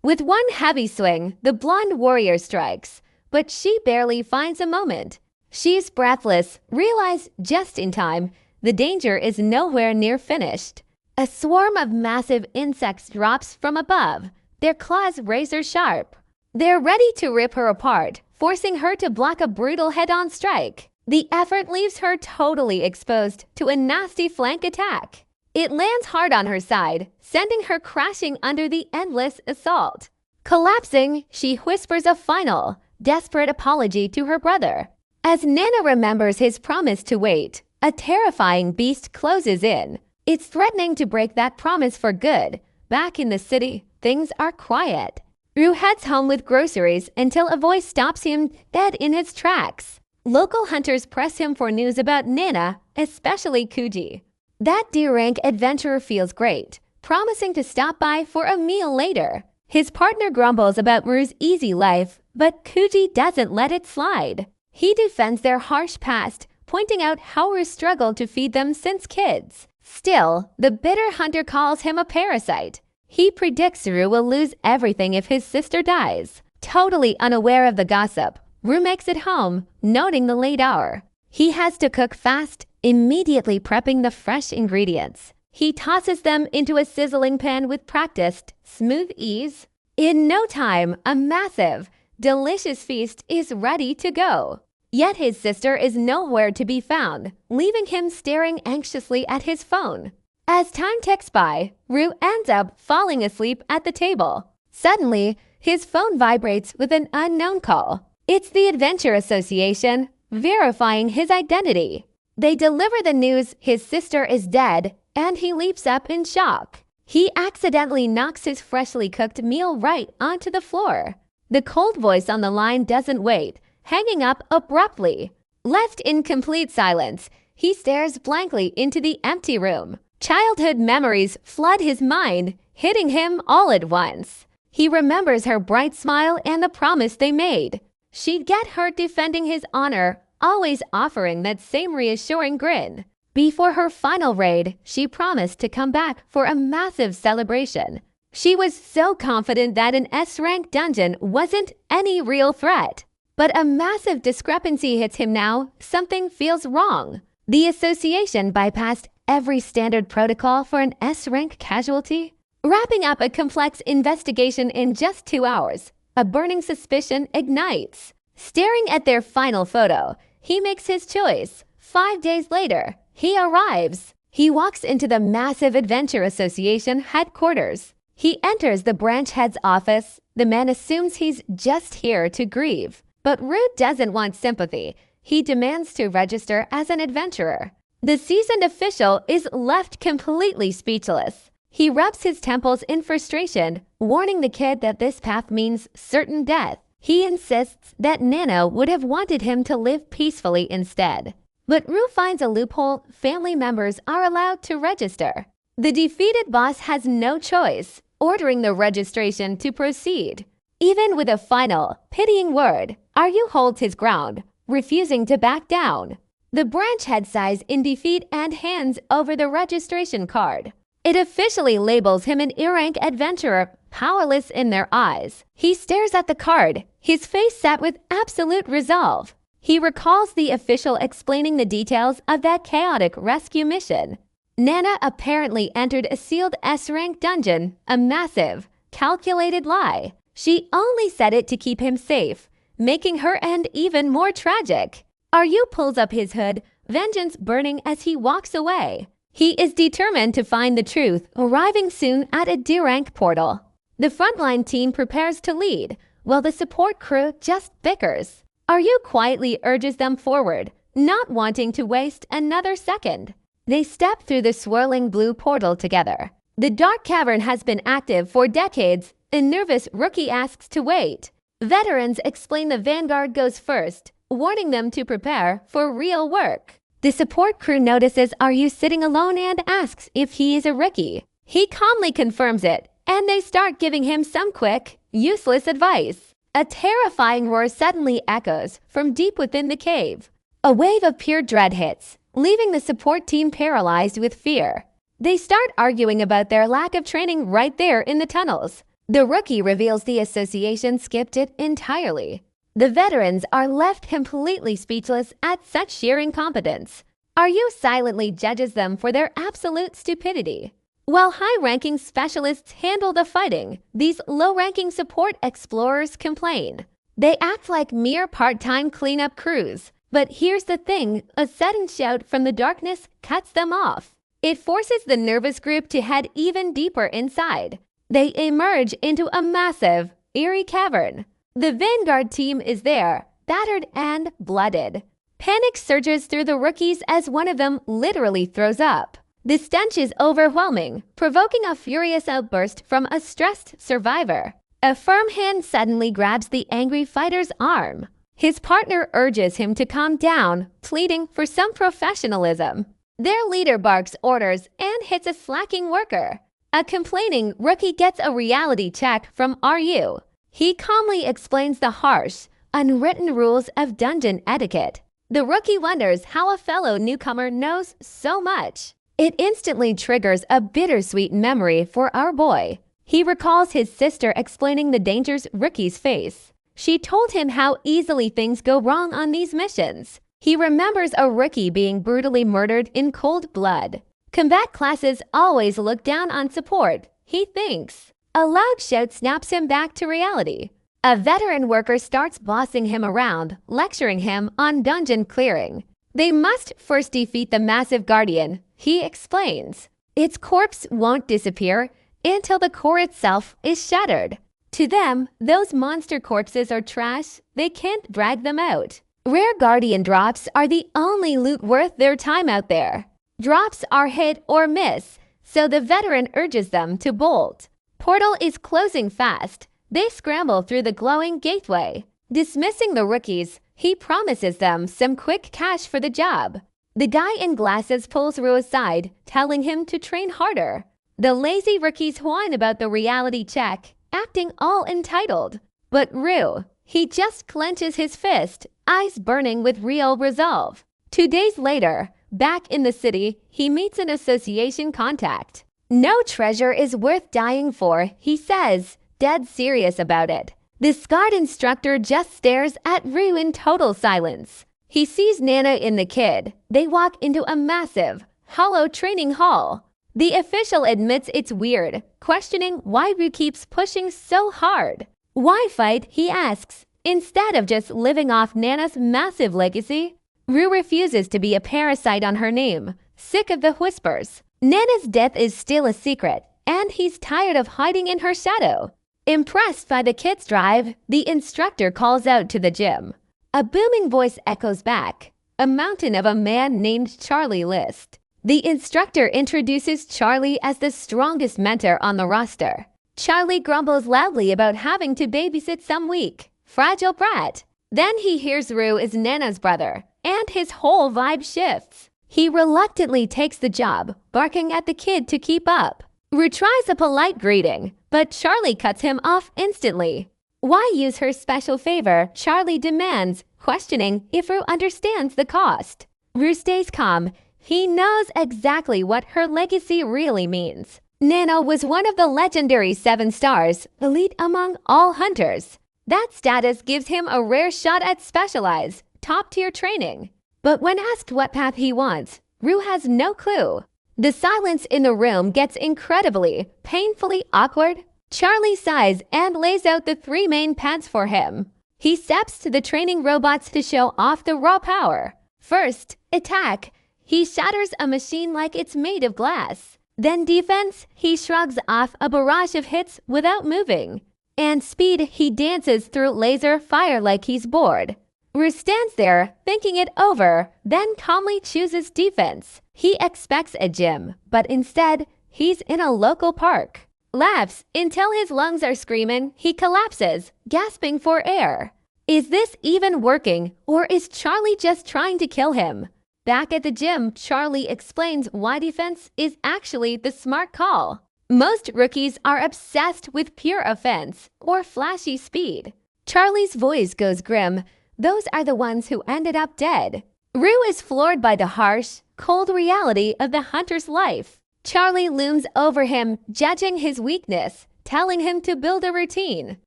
With one heavy swing, the blonde warrior strikes, but she barely finds a moment. She's breathless, realized just in time the danger is nowhere near finished. A swarm of massive insects drops from above, their claws razor sharp. They're ready to rip her apart, forcing her to block a brutal head-on strike. The effort leaves her totally exposed to a nasty flank attack. It lands hard on her side, sending her crashing under the endless assault. Collapsing, she whispers a final, desperate apology to her brother. As Nana remembers his promise to wait, a terrifying beast closes in. It's threatening to break that promise for good. Back in the city, things are quiet. Rue heads home with groceries until a voice stops him dead in his tracks. Local hunters press him for news about Nana, especially Kuji. That D-rank adventurer feels great, promising to stop by for a meal later. His partner grumbles about Rue's easy life, but Kuji doesn't let it slide. He defends their harsh past, pointing out how Rue struggled to feed them since kids. Still, the bitter hunter calls him a parasite. He predicts Rue will lose everything if his sister dies. Totally unaware of the gossip, Rue makes it home, noting the late hour. He has to cook fast, immediately prepping the fresh ingredients. He tosses them into a sizzling pan with practiced, smooth ease. In no time, a massive, delicious feast is ready to go. Yet his sister is nowhere to be found, leaving him staring anxiously at his phone. As time ticks by, Rue ends up falling asleep at the table. Suddenly, his phone vibrates with an unknown call. It's the Adventure Association, verifying his identity. They deliver the news his sister is dead, and he leaps up in shock. He accidentally knocks his freshly cooked meal right onto the floor. The cold voice on the line doesn't wait, hanging up abruptly. Left in complete silence, he stares blankly into the empty room. Childhood memories flood his mind, hitting him all at once. He remembers her bright smile and the promise they made. She'd get hurt defending his honor, always offering that same reassuring grin. Before her final raid, she promised to come back for a massive celebration. She was so confident that an S-rank dungeon wasn't any real threat. But a massive discrepancy hits him now. Something feels wrong. The association bypassed every standard protocol for an S-rank casualty, wrapping up a complex investigation in just 2 hours. A burning suspicion ignites. Staring at their final photo, he makes his choice. 5 days later, he arrives. He walks into the massive Adventure Association headquarters. He enters the branch head's office. The man assumes he's just here to grieve. But Rue doesn't want sympathy. He demands to register as an adventurer. The seasoned official is left completely speechless. He rubs his temples in frustration, warning the kid that this path means certain death. He insists that Nana would have wanted him to live peacefully instead. But Rue finds a loophole. Family members are allowed to register. The defeated boss has no choice, ordering the registration to proceed. Even with a final, pitying word, Ryu holds his ground, refusing to back down. The branch head sighs in defeat and hands over the registration card. It officially labels him an E-rank adventurer, powerless in their eyes. He stares at the card, his face set with absolute resolve. He recalls the official explaining the details of that chaotic rescue mission. Nana apparently entered a sealed S-rank dungeon, a massive, calculated lie. She only said it to keep him safe, making her end even more tragic. Ryu pulls up his hood, vengeance burning as he walks away. He is determined to find the truth, arriving soon at a D-rank portal. The frontline team prepares to lead, while the support crew just bickers. Ryu quietly urges them forward, not wanting to waste another second. They step through the swirling blue portal together. The dark cavern has been active for decades. A nervous rookie asks to wait. Veterans explain the vanguard goes first, warning them to prepare for real work. The support crew notices Ryu sitting alone and asks if he is a rookie. He calmly confirms it, and they start giving him some quick, useless advice. A terrifying roar suddenly echoes from deep within the cave. A wave of pure dread hits, leaving the support team paralyzed with fear. They start arguing about their lack of training right there in the tunnels. The rookie reveals the association skipped it entirely. The veterans are left completely speechless at such sheer incompetence. Ryu silently judges them for their absolute stupidity. While high-ranking specialists handle the fighting, these low-ranking support explorers complain. They act like mere part-time cleanup crews. But here's the thing, a sudden shout from the darkness cuts them off. It forces the nervous group to head even deeper inside. They emerge into a massive, eerie cavern. The Vanguard team is there, battered and blooded. Panic surges through the rookies as one of them literally throws up. The stench is overwhelming, provoking a furious outburst from a stressed survivor. A firm hand suddenly grabs the angry fighter's arm. His partner urges him to calm down, pleading for some professionalism. Their leader barks orders and hits a slacking worker. A complaining rookie gets a reality check from Ryu. He calmly explains the harsh, unwritten rules of dungeon etiquette. The rookie wonders how a fellow newcomer knows so much. It instantly triggers a bittersweet memory for our boy. He recalls his sister explaining the dangers rookies face. She told him how easily things go wrong on these missions. He remembers a rookie being brutally murdered in cold blood. Combat classes always look down on support, he thinks. A loud shout snaps him back to reality. A veteran worker starts bossing him around, lecturing him on dungeon clearing. They must first defeat the massive guardian, he explains. Its corpse won't disappear until the core itself is shattered. To them, those monster corpses are trash. They can't drag them out. Rare Guardian drops are the only loot worth their time out there. Drops are hit or miss, so the veteran urges them to bolt. Portal is closing fast. They scramble through the glowing gateway. Dismissing the rookies, he promises them some quick cash for the job. The guy in glasses pulls Ryu aside, telling him to train harder. The lazy rookies whine about the reality check, acting all entitled. But Ryu, he just clenches his fist, eyes burning with real resolve. 2 days later, back in the city, he meets an association contact. No treasure is worth dying for, he says, dead serious about it. The scarred instructor just stares at Ryu in total silence. He sees Nana in the kid. They walk into a massive, hollow training hall. The official admits it's weird, questioning why Ryu keeps pushing so hard. Why fight, he asks, instead of just living off Nana's massive legacy? Ryu refuses to be a parasite on her name, sick of the whispers. Nana's death is still a secret, and he's tired of hiding in her shadow. Impressed by the kid's drive, the instructor calls out to the gym. A booming voice echoes back, a mountain of a man named Charlie List. The instructor introduces Charlie as the strongest mentor on the roster. Charlie grumbles loudly about having to babysit some weak, fragile brat. Then he hears Ryu is Nana's brother, and his whole vibe shifts. He reluctantly takes the job, barking at the kid to keep up. Ryu tries a polite greeting, but Charlie cuts him off instantly. Why use her special favor? Charlie demands, questioning if Ryu understands the cost. Ryu stays calm. He knows exactly what her legacy really means. Nana was one of the legendary 7 stars, elite among all hunters. That status gives him a rare shot at specialized, top-tier training. But when asked what path he wants, Ryu has no clue. The silence in the room gets incredibly, painfully awkward. Charlie sighs and lays out the 3 main paths for him. He steps to the training robots to show off the raw power. First, attack. He shatters a machine like it's made of glass. Then defense, he shrugs off a barrage of hits without moving. And speed, he dances through laser fire like he's bored. Ryu stands there, thinking it over, then calmly chooses defense. He expects a gym, but instead, he's in a local park. Laughs until his lungs are screaming, he collapses, gasping for air. Is this even working, or is Charlie just trying to kill him? Back at the gym, Charlie explains why defense is actually the smart call. Most rookies are obsessed with pure offense or flashy speed. Charlie's voice goes grim. Those are the ones who ended up dead. Ryu is floored by the harsh, cold reality of the hunter's life. Charlie looms over him, judging his weakness, telling him to build a routine.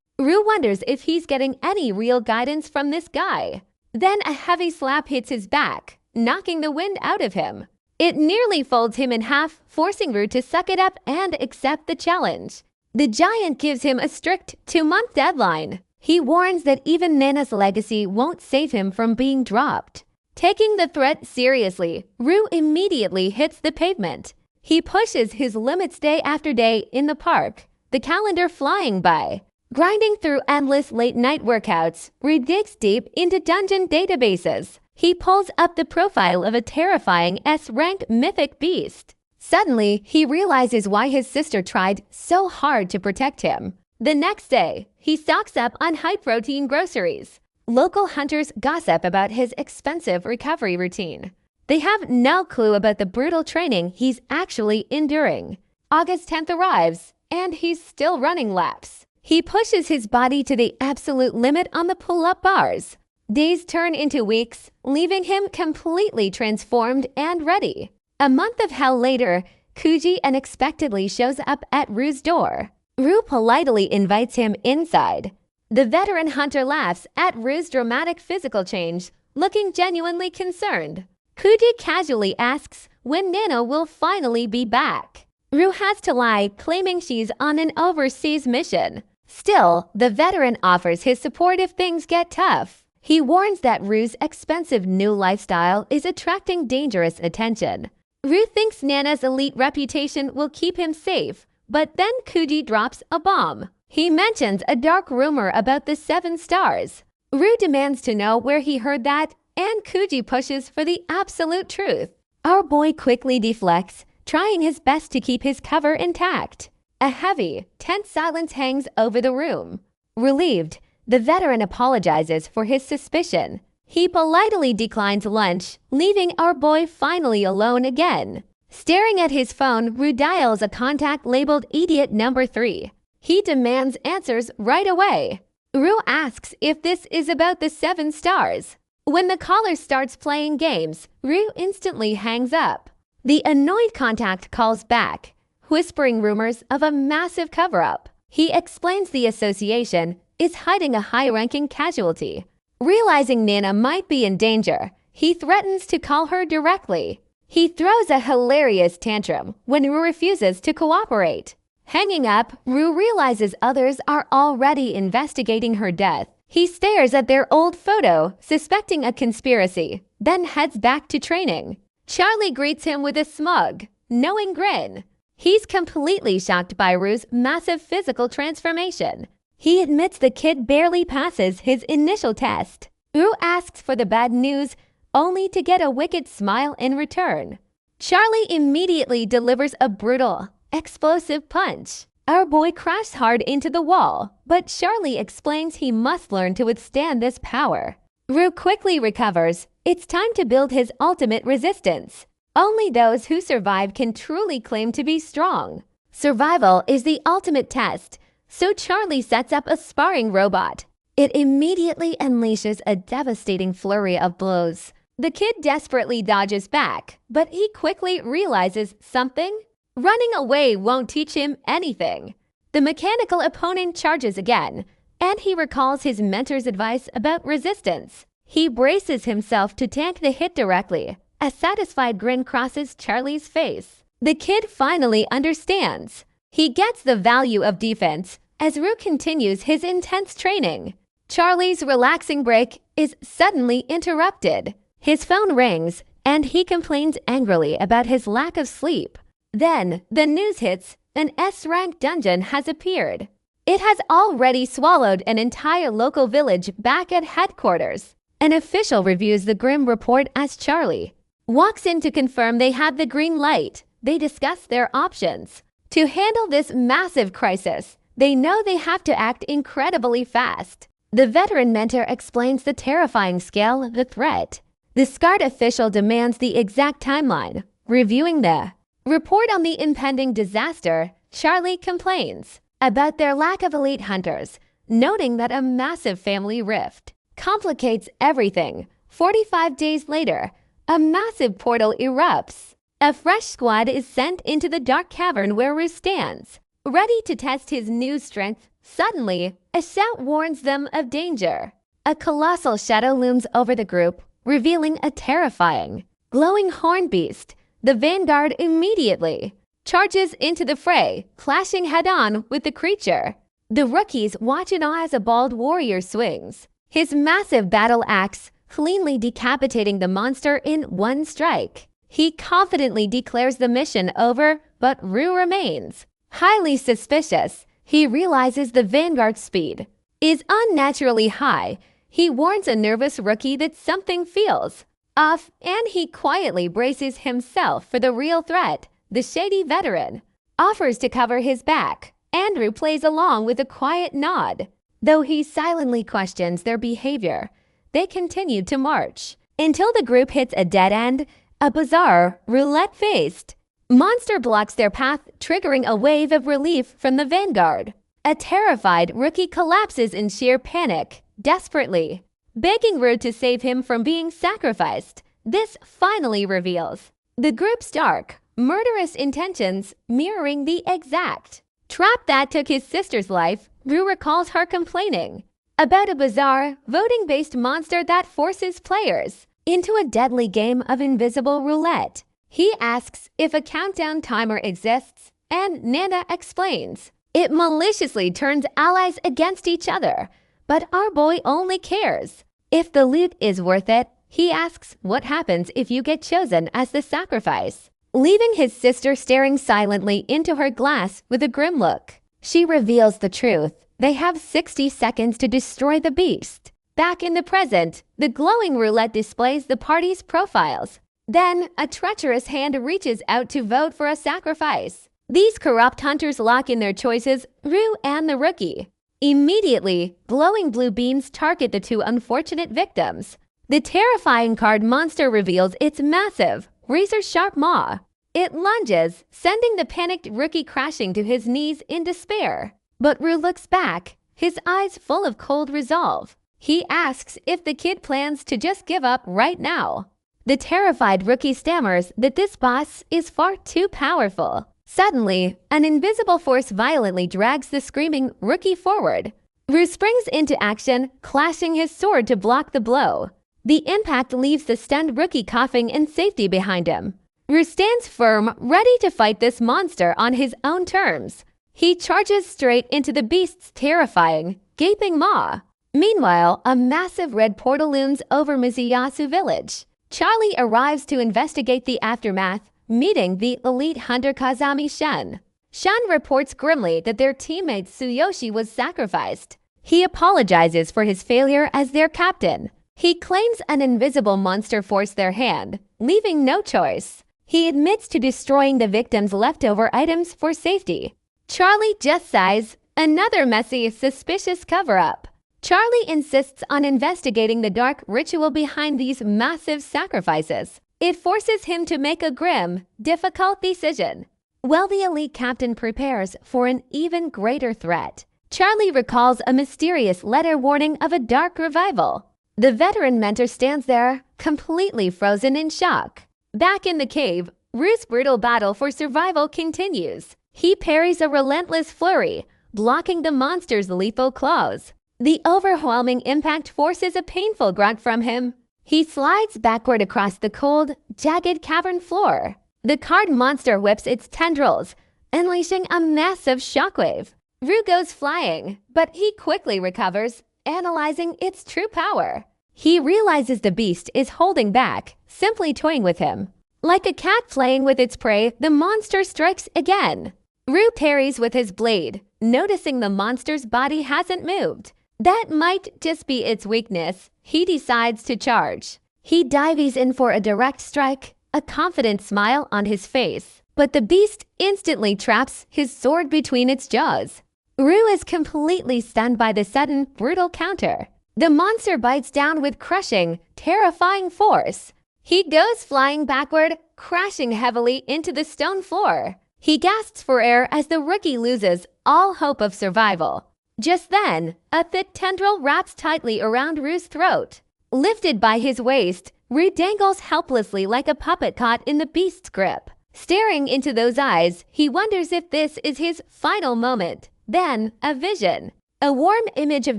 Rue wonders if he's getting any real guidance from this guy. Then a heavy slap hits his back, knocking the wind out of him. It nearly folds him in half, forcing Rue to suck it up and accept the challenge. The giant gives him a strict 2-month deadline. He warns that even Nana's legacy won't save him from being dropped. Taking the threat seriously, Rue immediately hits the pavement. He pushes his limits day after day in the park, the calendar flying by. Grinding through endless late-night workouts, Rue digs deep into dungeon databases. He pulls up the profile of a terrifying S-rank mythic beast. Suddenly, he realizes why his sister tried so hard to protect him. The next day, he stocks up on high-protein groceries. Local hunters gossip about his expensive recovery routine. They have no clue about the brutal training he's actually enduring. August 10th arrives, and he's still running laps. He pushes his body to the absolute limit on the pull-up bars. Days turn into weeks, leaving him completely transformed and ready. A month of hell later, Kuji unexpectedly shows up at Rue's door. Rue politely invites him inside. The veteran hunter laughs at Rue's dramatic physical change, looking genuinely concerned. Kuji casually asks when Nana will finally be back. Rue has to lie, claiming she's on an overseas mission. Still, the veteran offers his support if things get tough. He warns that Rue's expensive new lifestyle is attracting dangerous attention. Rue thinks Nana's elite reputation will keep him safe, but then Kuji drops a bomb. He mentions a dark rumor about the 7 stars. Rue demands to know where he heard that, and Kuji pushes for the absolute truth. Our boy quickly deflects, trying his best to keep his cover intact. A heavy, tense silence hangs over the room. Relieved, the veteran apologizes for his suspicion. He politely declines lunch, leaving our boy finally alone again. Staring at his phone, Rue dials a contact labeled Idiot Number 3. He demands answers right away. Rue asks if this is about the 7 stars. When the caller starts playing games, Rue instantly hangs up. The annoyed contact calls back, whispering rumors of a massive cover-up. He explains the association is hiding a high-ranking casualty. Realizing Nana might be in danger, he threatens to call her directly. He throws a hilarious tantrum when Rue refuses to cooperate. Hanging up, Rue realizes others are already investigating her death. He stares at their old photo, suspecting a conspiracy, then heads back to training. Charlie greets him with a smug, knowing grin. He's completely shocked by Rue's massive physical transformation. He admits the kid barely passes his initial test. Rue asks for the bad news, only to get a wicked smile in return. Charlie immediately delivers a brutal, explosive punch. Our boy crashes hard into the wall, but Charlie explains he must learn to withstand this power. Rue quickly recovers. It's time to build his ultimate resistance. Only those who survive can truly claim to be strong. Survival is the ultimate test, so Charlie sets up a sparring robot. It immediately unleashes a devastating flurry of blows. The kid desperately dodges back, but he quickly realizes something. Running away won't teach him anything. The mechanical opponent charges again, and he recalls his mentor's advice about resistance. He braces himself to tank the hit directly. A satisfied grin crosses Charlie's face. The kid finally understands. He gets the value of defense as Rue continues his intense training. Charlie's relaxing break is suddenly interrupted. His phone rings, and he complains angrily about his lack of sleep. Then, the news hits, an S-rank dungeon has appeared. It has already swallowed an entire local village back at headquarters. An official reviews the grim report as Charlie walks in to confirm they have the green light. They discuss their options. To handle this massive crisis, they know they have to act incredibly fast. The veteran mentor explains the terrifying scale of the threat. The scarred official demands the exact timeline. Reviewing the report on the impending disaster, Charlie complains about their lack of elite hunters, noting that a massive family rift complicates everything. 45 days later, a massive portal erupts. A fresh squad is sent into the dark cavern where Rue stands. Ready to test his new strength, suddenly, a shout warns them of danger. A colossal shadow looms over the group, revealing a terrifying, glowing horn beast. The vanguard immediately charges into the fray, clashing head-on with the creature. The rookies watch in awe as a bald warrior swings his massive battle axe, cleanly decapitating the monster in one strike. He confidently declares the mission over, but Rue remains. Highly suspicious, he realizes the vanguard's speed is unnaturally high. He warns a nervous rookie that something feels off, and he quietly braces himself for the real threat. The shady veteran offers to cover his back. Andrew plays along with a quiet nod. Though he silently questions their behavior, they continue to march until the group hits a dead end. A bizarre, roulette-faced monster blocks their path, triggering a wave of relief from the vanguard. A terrified rookie collapses in sheer panic, desperately begging Rue to save him from being sacrificed. This finally reveals the group's dark, murderous intentions, mirroring the exact trap that took his sister's life. Rue recalls her complaining about a bizarre, voting-based monster that forces players into a deadly game of invisible roulette. He asks if a countdown timer exists, and Nana explains it maliciously turns allies against each other. But our boy only cares if the loot is worth it. He asks what happens if you get chosen as the sacrifice, leaving his sister staring silently into her glass with a grim look. She reveals the truth. They have 60 seconds to destroy the beast. Back in the present, the glowing roulette displays the party's profiles. Then, a treacherous hand reaches out to vote for a sacrifice. These corrupt hunters lock in their choices, Rue and the rookie. Immediately, glowing blue beams target the two unfortunate victims. The terrifying card monster reveals its massive, razor-sharp maw. It lunges, sending the panicked rookie crashing to his knees in despair. But Rue looks back, his eyes full of cold resolve. He asks if the kid plans to just give up right now. The terrified rookie stammers that this boss is far too powerful. Suddenly, an invisible force violently drags the screaming rookie forward. Rue springs into action, clashing his sword to block the blow. The impact leaves the stunned rookie coughing in safety behind him. Rue stands firm, ready to fight this monster on his own terms. He charges straight into the beast's terrifying, gaping maw. Meanwhile, a massive red portal looms over Mizuyasu village. Charlie arrives to investigate the aftermath, meeting the elite hunter Kazami Shen. Shen reports grimly that their teammate Tsuyoshi was sacrificed. He apologizes for his failure as their captain. He claims an invisible monster forced their hand, leaving no choice. He admits to destroying the victims' leftover items for safety. Charlie just sighs, another messy, suspicious cover-up. Charlie insists on investigating the dark ritual behind these massive sacrifices. It forces him to make a grim, difficult decision. While the elite captain prepares for an even greater threat, Charlie recalls a mysterious letter warning of a dark revival. The veteran mentor stands there, completely frozen in shock. Back in the cave, Rue's brutal battle for survival continues. He parries a relentless flurry, blocking the monster's lethal claws. The overwhelming impact forces a painful grunt from him. He slides backward across the cold, jagged cavern floor. The card monster whips its tendrils, unleashing a massive shockwave. Rue goes flying, but he quickly recovers, analyzing its true power. He realizes the beast is holding back, simply toying with him. Like a cat playing with its prey, the monster strikes again. Rue parries with his blade, noticing the monster's body hasn't moved. That might just be its weakness. He decides to charge. He dives in for a direct strike, a confident smile on his face. But the beast instantly traps his sword between its jaws. Rue is completely stunned by the sudden, brutal counter. The monster bites down with crushing, terrifying force. He goes flying backward, crashing heavily into the stone floor. He gasps for air as the rookie loses all hope of survival. Just then, a thick tendril wraps tightly around Rue's throat. Lifted by his waist, Rue dangles helplessly like a puppet caught in the beast's grip. Staring into those eyes, he wonders if this is his final moment. Then, a vision. A warm image of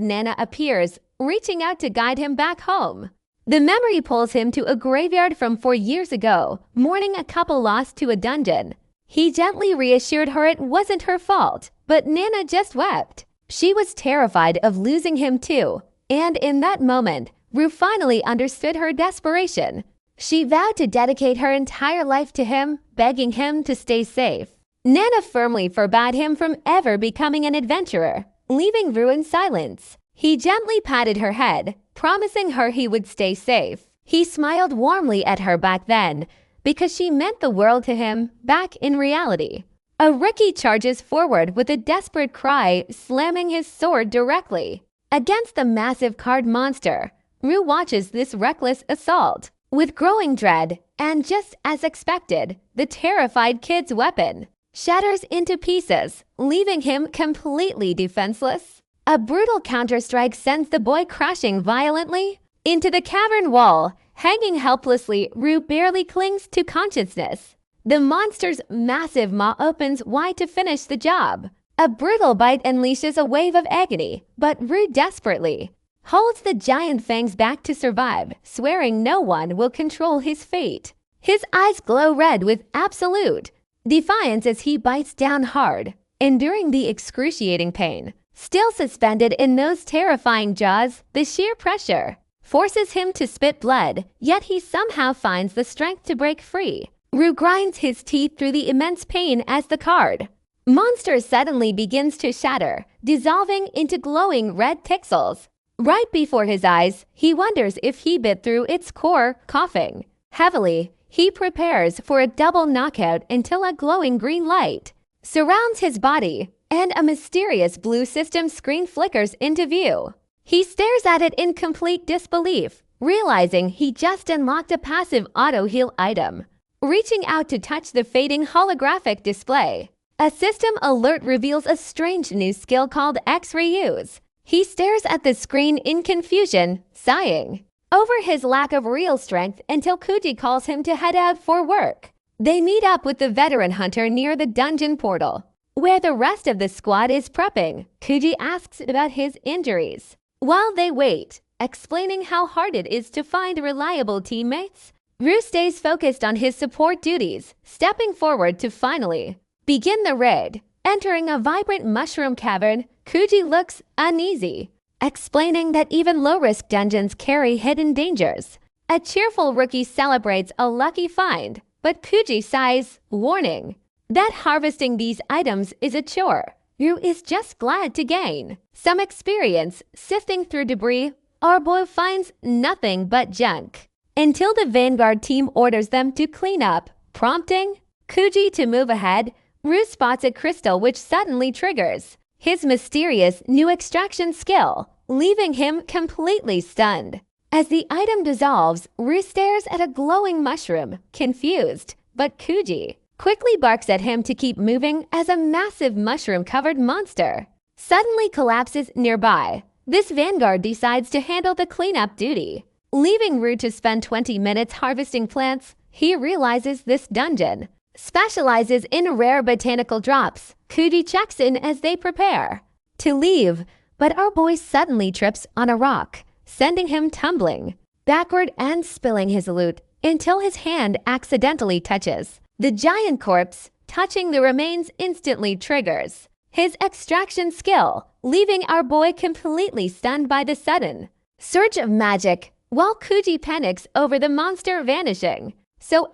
Nana appears, reaching out to guide him back home. The memory pulls him to a graveyard from 4 years ago, mourning a couple lost to a dungeon. He gently reassured her it wasn't her fault, but Nana just wept. She was terrified of losing him too, and in that moment, Rue finally understood her desperation. She vowed to dedicate her entire life to him, begging him to stay safe. Nana firmly forbade him from ever becoming an adventurer, leaving Rue in silence. He gently patted her head, promising her he would stay safe. He smiled warmly at her back then, because she meant the world to him back in reality. A rookie charges forward with a desperate cry, slamming his sword directly against the massive card monster. Rue watches this reckless assault with growing dread, and just as expected, the terrified kid's weapon shatters into pieces, leaving him completely defenseless. A brutal counterstrike sends the boy crashing violently into the cavern wall. Hanging helplessly, Rue barely clings to consciousness. The monster's massive maw opens wide to finish the job. A brutal bite unleashes a wave of agony, but Rue desperately holds the giant fangs back to survive, swearing no one will control his fate. His eyes glow red with absolute defiance as he bites down hard, enduring the excruciating pain. Still suspended in those terrifying jaws, the sheer pressure forces him to spit blood, yet he somehow finds the strength to break free. Rue grinds his teeth through the immense pain as the card monster suddenly begins to shatter, dissolving into glowing red pixels. Right before his eyes, he wonders if he bit through its core, coughing heavily. He prepares for a double knockout until a glowing green light surrounds his body, and a mysterious blue system screen flickers into view. He stares at it in complete disbelief, realizing he just unlocked a passive auto-heal item. Reaching out to touch the fading holographic display, a system alert reveals a strange new skill called X-Reuse. He stares at the screen in confusion, sighing over his lack of real strength until Kuji calls him to head out for work. They meet up with the veteran hunter near the dungeon portal, where the rest of the squad is prepping. Kuji asks about his injuries while they wait, explaining how hard it is to find reliable teammates. Rue stays focused on his support duties, stepping forward to finally begin the raid. Entering a vibrant mushroom cavern, Kuji looks uneasy, explaining that even low-risk dungeons carry hidden dangers. A cheerful rookie celebrates a lucky find, but Kuji sighs, warning that harvesting these items is a chore. Rue is just glad to gain some experience sifting through debris. Our boy finds nothing but junk until the Vanguard team orders them to clean up, prompting Kuji to move ahead. Rue spots a crystal which suddenly triggers his mysterious new extraction skill, leaving him completely stunned. As the item dissolves, Rue stares at a glowing mushroom, confused, but Kuji quickly barks at him to keep moving as a massive mushroom-covered monster suddenly collapses nearby. This Vanguard decides to handle the cleanup duty, leaving Rue to spend 20 minutes harvesting plants. He realizes this dungeon specializes in rare botanical drops. Kuji checks in as they prepare to leave, but our boy suddenly trips on a rock, sending him tumbling backward and spilling his loot until his hand accidentally touches the giant corpse. Touching the remains instantly triggers his extraction skill, leaving our boy completely stunned by the sudden surge of magic, while Kuji panics over the monster vanishing. So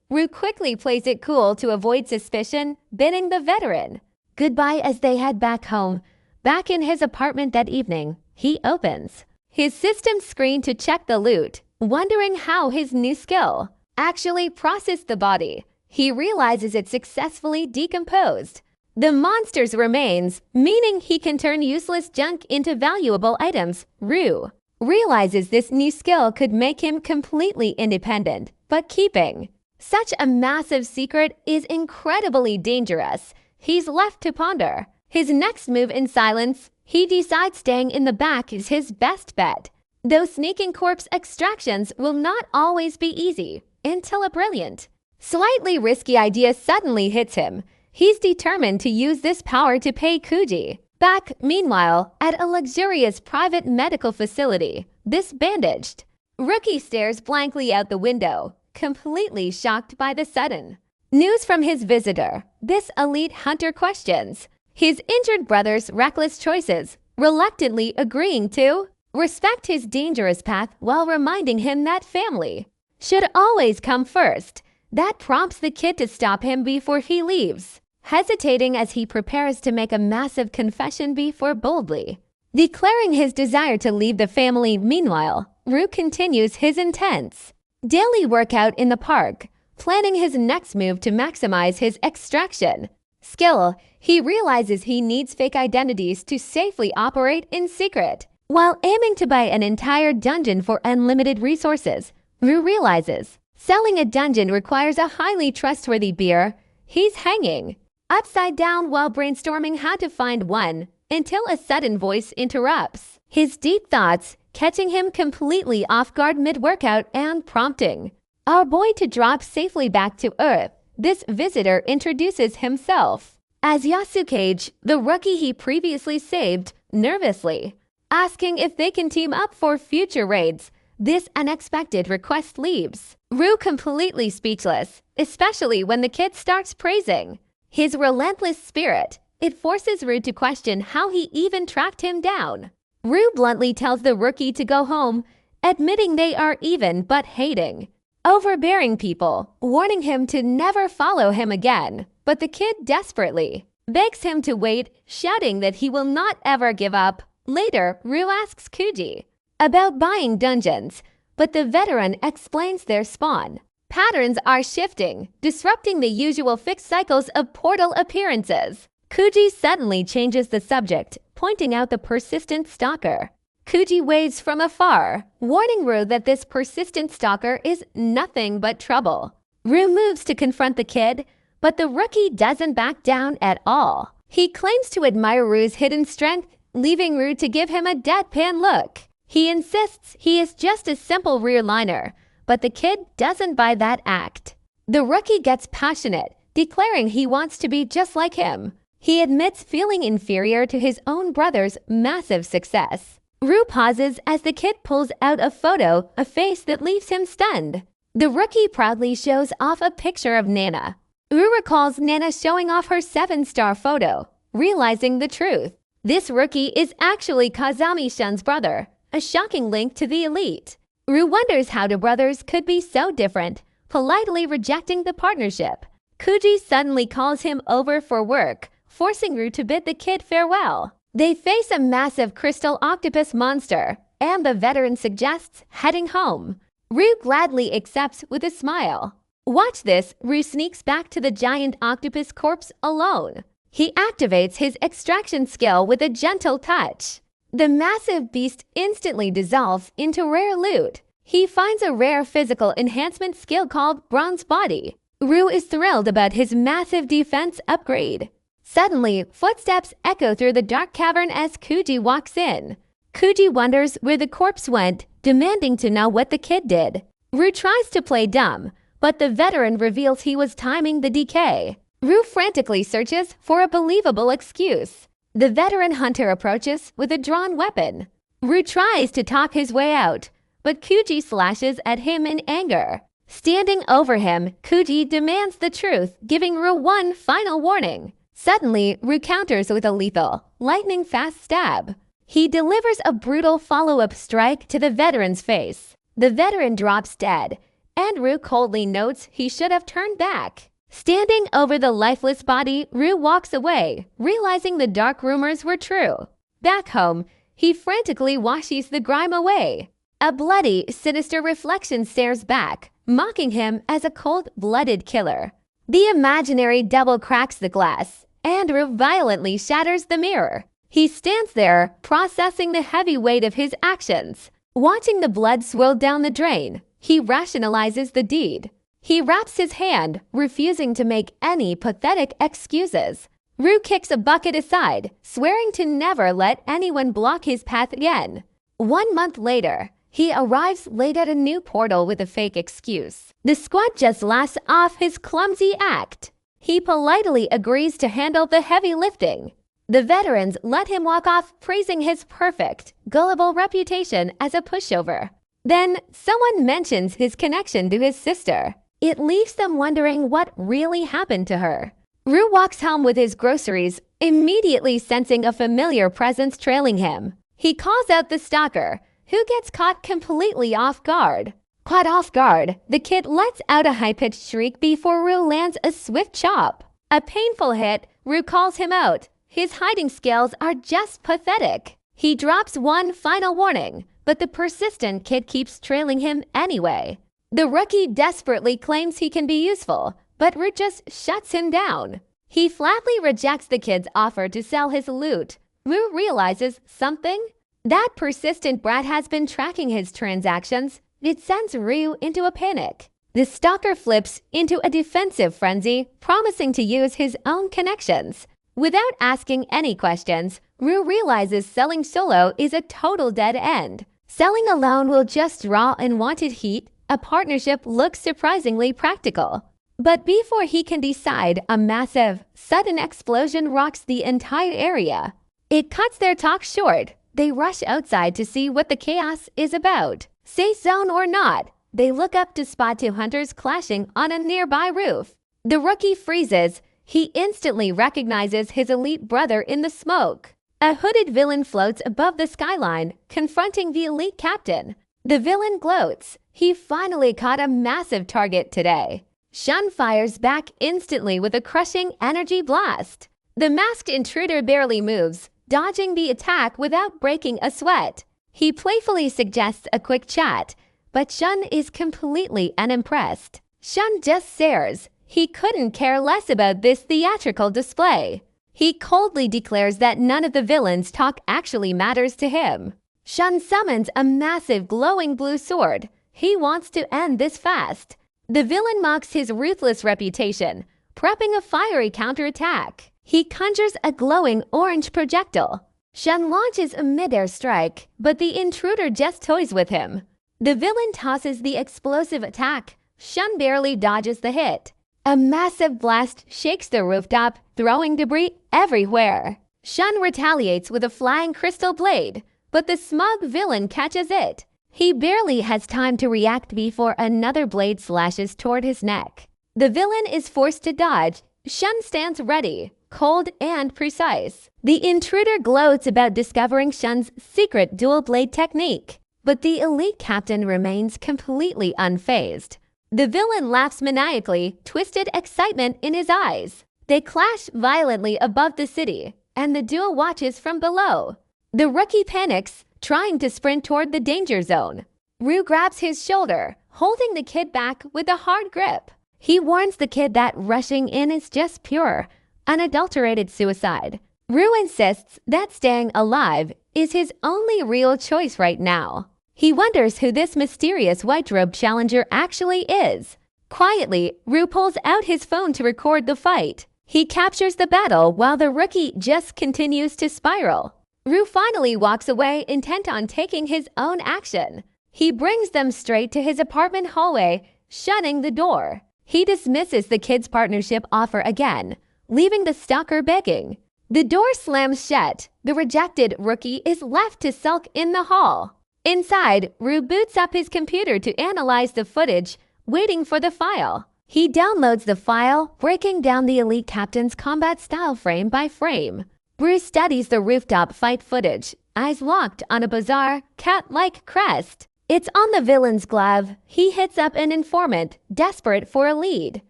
Rue quickly plays it cool to avoid suspicion, bidding the veteran goodbye as they head back home. Back in his apartment that evening, he opens his system screen to check the loot, wondering how his new skill actually processed the body. He realizes it successfully decomposed the monster's remains, meaning he can turn useless junk into valuable items. Rue realizes this new skill could make him completely independent, but keeping such a massive secret is incredibly dangerous. He's left to ponder his next move in silence. He decides staying in the back is his best bet, though sneaking corpse extractions will not always be easy until a brilliant Slightly risky idea suddenly hits him. He's determined to use this power to pay Kuji back. Meanwhile, at a luxurious private medical facility, this bandaged rookie stares blankly out the window, completely shocked by the sudden news from his visitor. This elite hunter questions his injured brother's reckless choices, reluctantly agreeing to respect his dangerous path while reminding him that family should always come first. That prompts the kid to stop him before he leaves, hesitating as he prepares to make a massive confession before boldly declaring his desire to leave the family. Meanwhile, Rue continues his intense daily workout in the park, planning his next move to maximize his extraction skill. He realizes he needs fake identities to safely operate in secret. While aiming to buy an entire dungeon for unlimited resources, Rue realizes selling a dungeon requires a highly trustworthy beer. He's hanging upside down while brainstorming how to find one until a sudden voice interrupts his deep thoughts, catching him completely off guard mid-workout and prompting our boy to drop safely back to earth. This visitor introduces himself as Yasukage, the rookie he previously saved, nervously asking if they can team up for future raids. This unexpected request leaves Rue completely speechless, especially when the kid starts praising his relentless spirit. It forces Rue to question how he even tracked him down. Rue bluntly tells the rookie to go home, admitting they are even but hating overbearing people, warning him to never follow him again. But the kid desperately begs him to wait, shouting that he will not ever give up. Later, Rue asks Kuji about buying dungeons, but the veteran explains their spawn patterns are shifting, disrupting the usual fixed cycles of portal appearances. Kuji suddenly changes the subject, pointing out the persistent stalker. Kuji waves from afar, warning Rue that this persistent stalker is nothing but trouble. Rue moves to confront the kid, but the rookie doesn't back down at all. He claims to admire Rue's hidden strength, leaving Rue to give him a deadpan look. He insists he is just a simple rear liner, but the kid doesn't buy that act. The rookie gets passionate, declaring he wants to be just like him. He admits feeling inferior to his own brother's massive success. Rue pauses as the kid pulls out a photo, a face that leaves him stunned. The rookie proudly shows off a picture of Nana. Rue recalls Nana showing off her 7-star photo, realizing the truth. This rookie is actually Kazami-shun's brother, a shocking link to the elite. Rue wonders how the brothers could be so different, politely rejecting the partnership. Kuji suddenly calls him over for work, forcing Rue to bid the kid farewell. They face a massive crystal octopus monster, and the veteran suggests heading home. Rue gladly accepts with a smile. Watch this, Rue sneaks back to the giant octopus corpse alone. He activates his extraction skill with a gentle touch. The massive beast instantly dissolves into rare loot. He finds a rare physical enhancement skill called Bronze Body. Rue is thrilled about his massive defense upgrade. Suddenly, footsteps echo through the dark cavern as Kuji walks in. Kuji wonders where the corpse went, demanding to know what the kid did. Rue tries to play dumb, but the veteran reveals he was timing the decay. Rue frantically searches for a believable excuse. The veteran hunter approaches with a drawn weapon. Rue tries to talk his way out, but Kuji slashes at him in anger. Standing over him, Kuji demands the truth, giving Rue one final warning. Suddenly, Rue counters with a lethal, lightning-fast stab. He delivers a brutal follow-up strike to the veteran's face. The veteran drops dead, and Rue coldly notes he should have turned back. Standing over the lifeless body, Rue walks away, realizing the dark rumors were true. Back home, he frantically washes the grime away. A bloody, sinister reflection stares back, mocking him as a cold-blooded killer. The imaginary double cracks the glass, and Rue violently shatters the mirror. He stands there, processing the heavy weight of his actions. Watching the blood swirl down the drain, he rationalizes the deed. He wraps his hand, refusing to make any pathetic excuses. Rue kicks a bucket aside, swearing to never let anyone block his path again. 1 month later, He arrives late at a new portal with a fake excuse. The squad just laughs off his clumsy act. He politely agrees to handle the heavy lifting. The veterans let him walk off, praising his perfect, gullible reputation as a pushover. Then someone mentions his connection to his sister. It leaves them wondering what really happened to her. Rue walks home with his groceries, immediately sensing a familiar presence trailing him. He calls out the stalker, who gets caught completely off guard. Caught off guard, the kid lets out a high-pitched shriek before Rue lands a swift chop. A painful hit, Rue calls him out. His hiding skills are just pathetic. He drops one final warning, but the persistent kid keeps trailing him anyway. The rookie desperately claims he can be useful, but Rue just shuts him down. He flatly rejects the kid's offer to sell his loot. Rue realizes something. That persistent brat has been tracking his transactions. It sends Rue into a panic. The stalker flips into a defensive frenzy, promising to use his own connections. Without asking any questions, Rue realizes selling solo is a total dead end. Selling alone will just draw unwanted heat. A partnership looks surprisingly practical. But before he can decide, a massive, sudden explosion rocks the entire area. It cuts their talk short. They rush outside to see what the chaos is about. Safe zone or not, they look up to spot two hunters clashing on a nearby roof. The rookie freezes. He instantly recognizes his elite brother in the smoke. A hooded villain floats above the skyline, confronting the elite captain. The villain gloats. He finally caught a massive target today. Shun fires back instantly with a crushing energy blast. The masked intruder barely moves, dodging the attack without breaking a sweat. He playfully suggests a quick chat, but Shun is completely unimpressed. Shun just stares. He couldn't care less about this theatrical display. He coldly declares that none of the villains' talk actually matters to him. Shun summons a massive glowing blue sword. He wants to end this fast. The villain mocks his ruthless reputation, prepping a fiery counterattack. He conjures a glowing orange projectile. Shun launches a midair strike, but the intruder just toys with him. The villain tosses the explosive attack. Shun barely dodges the hit. A massive blast shakes the rooftop, throwing debris everywhere. Shun retaliates with a flying crystal blade, but the smug villain catches it. He barely has time to react before another blade slashes toward his neck. The villain is forced to dodge. Shun stands ready, cold and precise. The intruder gloats about discovering Shun's secret dual blade technique, but the elite captain remains completely unfazed. The villain laughs maniacally, twisted excitement in his eyes. They clash violently above the city, and the duo watches from below. The rookie panics, trying to sprint toward the danger zone. Rue grabs his shoulder, holding the kid back with a hard grip. He warns the kid that rushing in is just pure, unadulterated suicide. Rue insists that staying alive is his only real choice right now. He wonders who this mysterious white-robed challenger actually is. Quietly, Rue pulls out his phone to record the fight. He captures the battle while the rookie just continues to spiral. Rue finally walks away, intent on taking his own action. He brings them straight to his apartment hallway, shutting the door. He dismisses the kid's partnership offer again, leaving the stalker begging. The door slams shut. The rejected rookie is left to sulk in the hall. Inside, Rue boots up his computer to analyze the footage, waiting for the file. He downloads the file, breaking down the elite captain's combat style frame by frame. Rue studies the rooftop fight footage, eyes locked on a bizarre, cat-like crest. It's on the villain's glove. He hits up an informant, desperate for a lead.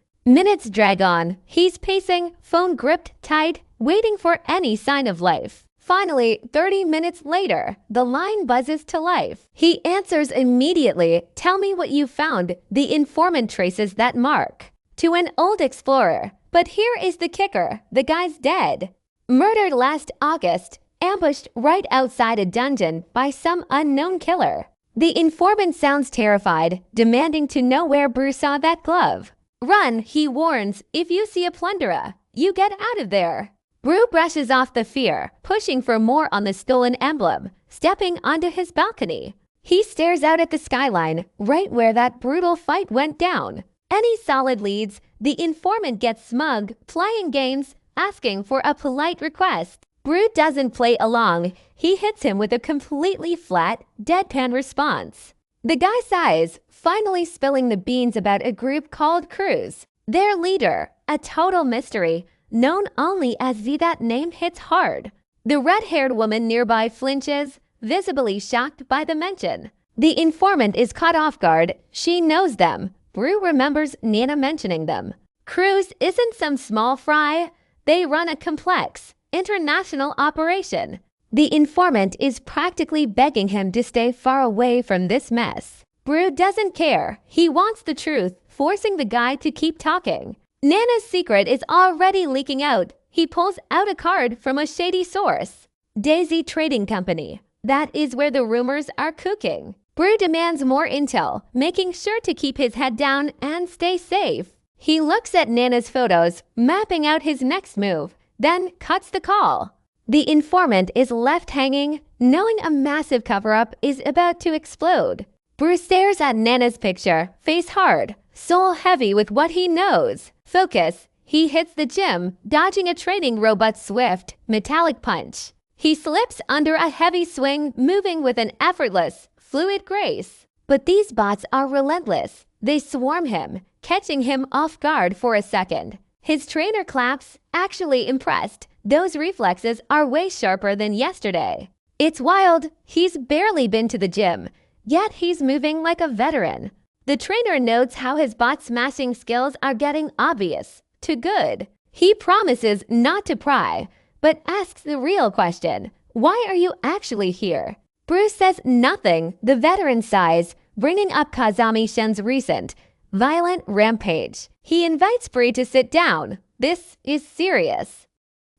Minutes drag on. He's pacing, phone gripped tight, waiting for any sign of life. Finally, 30 minutes later, the line buzzes to life. He answers immediately. Tell me what you found. The informant traces that mark to an old explorer. But here is the kicker. The guy's dead. Murdered last August, ambushed right outside a dungeon by some unknown killer. The informant sounds terrified, demanding to know where Bruce saw that glove. Run, he warns. If you see a plunderer, you get out of there. Rue brushes off the fear, pushing for more on the stolen emblem, stepping onto his balcony. He stares out at the skyline, right where that brutal fight went down. Any solid leads, the informant gets smug, playing games, asking for a polite request. Brew doesn't play along. He hits him with a completely flat, deadpan response. The guy sighs, finally spilling the beans about a group called Cruz. Their leader, a total mystery, known only as V. That name hits hard. The red-haired woman nearby flinches, visibly shocked by the mention. The informant is caught off guard. She knows them. Brew remembers Nana mentioning them. Cruz isn't some small fry. They run a complex, international operation. The informant is practically begging him to stay far away from this mess. Brew doesn't care. He wants the truth, forcing the guy to keep talking. Nana's secret is already leaking out. He pulls out a card from a shady source. Daisy Trading Company. That is where the rumors are cooking. Brew demands more intel, making sure to keep his head down and stay safe. He looks at Nana's photos, mapping out his next move, then cuts the call. The informant is left hanging, knowing a massive cover-up is about to explode. Brew stares at Nana's picture, face hard, soul heavy with what he knows. Focus. He hits the gym, dodging a training robot's swift, metallic punch. He slips under a heavy swing, moving with an effortless, fluid grace. But these bots are relentless. They swarm him, catching him off guard for a second. His trainer claps, actually impressed. Those reflexes are way sharper than yesterday. It's wild. He's barely been to the gym, yet he's moving like a veteran. The trainer notes how his bot smashing skills are getting obvious to good. He promises not to pry, but asks the real question. Why are you actually here? Bruce says nothing. The veteran sighs, bringing up Kazami Shen's recent, violent rampage. He invites Bree to sit down. This is serious.